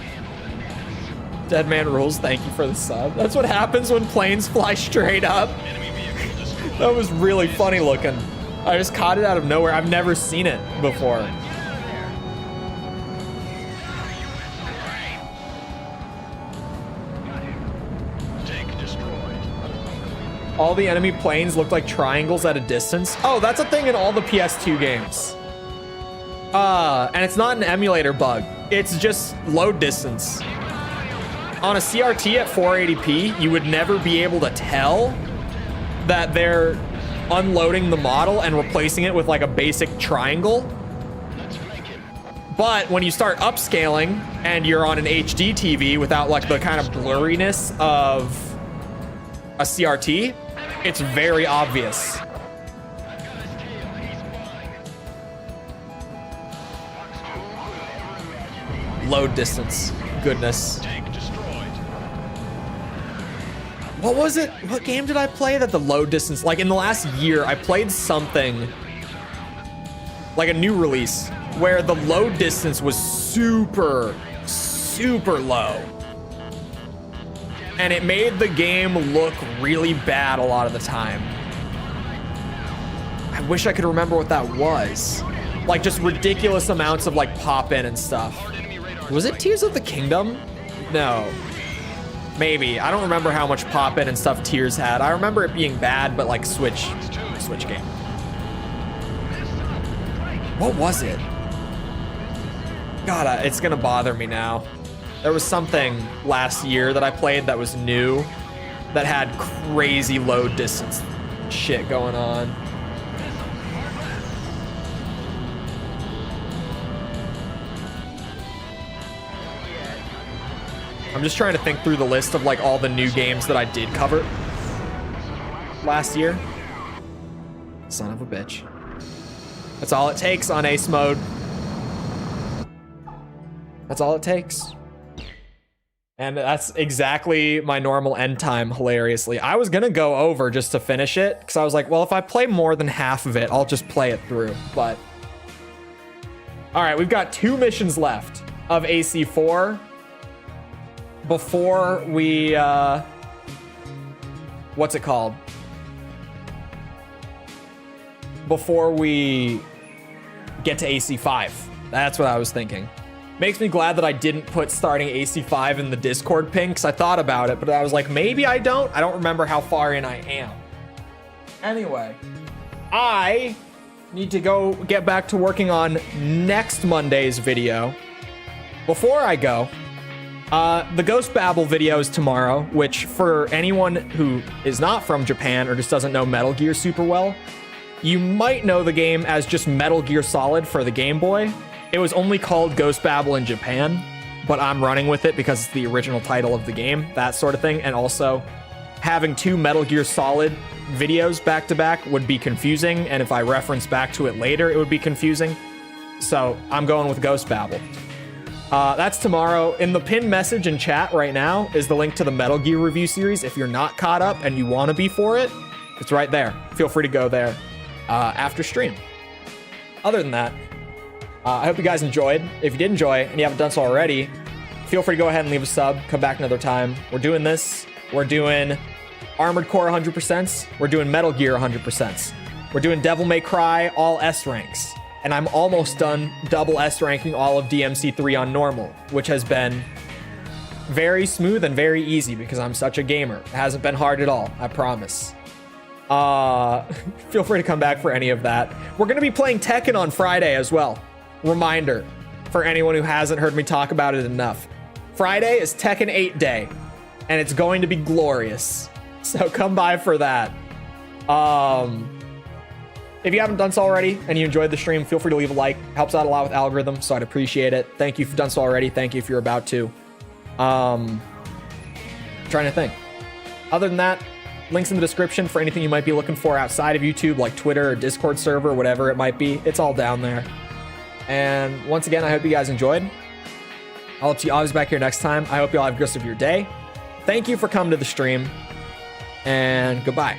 Dead man rules, thank you for the sub. That's what happens when planes fly straight up. Enemy vehicle destroyed. That was really funny looking. I just caught it out of nowhere. I've never seen it before. Tank destroyed. All the enemy planes look like triangles at a distance. Oh, that's a thing in all the PS2 games. And it's not an emulator bug. It's just load distance. On a CRT at 480p, you would never be able to tell that they're unloading the model and replacing it with like a basic triangle. But when you start upscaling and you're on an HD TV without like the kind of blurriness of a CRT, it's very obvious. Load distance. Goodness. Tank destroyed. What was it? What game did I play that the load distance, like in the last year, I played something like a new release where the load distance was super, super low. And it made the game look really bad a lot of the time. I wish I could remember what that was. Like just ridiculous amounts of like pop in and stuff. Was it Tears of the Kingdom? No. Maybe. I don't remember how much pop in and stuff Tears had. I remember it being bad, but like Switch game. What was it? God, it's gonna bother me now. There was something last year that I played that was new that had crazy load distance shit going on. I'm just trying to think through the list of like all the new games that I did cover last year. Son of a bitch. That's all it takes on Ace mode. That's all it takes. And that's exactly my normal end time, hilariously. I was gonna go over just to finish it, because I was like, well, if I play more than half of it, I'll just play it through, but... All right, we've got 2 missions left of AC4 before we, what's it called? Before we get to AC5. That's what I was thinking. Makes me glad that I didn't put starting AC5 in the Discord ping, because I thought about it, but I was like, maybe I don't. I don't remember how far in I am. Anyway, I need to go get back to working on next Monday's video. Before I go, the Ghost Babble video is tomorrow, which for anyone who is not from Japan or just doesn't know Metal Gear super well, You might know the game as just Metal Gear Solid for the Game Boy. It was only called Ghost Babel in Japan, but I'm running with it because it's the original title of the game, that sort of thing. And also, having 2 Metal Gear Solid videos back to back would be confusing, and if I reference back to it later, it would be confusing. So I'm going with Ghost Babel. That's tomorrow. In the pinned message in chat right now is the link to the Metal Gear review series. If you're not caught up and you want to be for it, it's right there. Feel free to go there after stream. Other than that, I hope you guys enjoyed. If you did enjoy and you haven't done so already, feel free to go ahead and leave a sub. Come back another time. We're doing this. We're doing Armored Core 100%. We're doing Metal Gear 100%. We're doing Devil May Cry all S ranks. And I'm almost done double S ranking all of DMC3 on normal, which has been very smooth and very easy because I'm such a gamer. It hasn't been hard at all, I promise. Feel free to come back for any of that. We're going to be playing Tekken on Friday as well. Reminder for anyone who hasn't heard me talk about it enough. Friday is Tekken 8 day, and it's going to be glorious. So come by for that. If you haven't done so already and you enjoyed the stream, feel free to leave a like. Helps out a lot with algorithm, so I'd appreciate it. Thank you if you've done so already. Thank you if you're about to. Trying to think. Other than that, links in the description for anything you might be looking for outside of YouTube, like Twitter or Discord server, whatever it might be. It's all down there. And once again, I hope you guys enjoyed. I'll see you always back here next time. I hope you all have a good rest of your day. Thank you for coming to the stream, and goodbye.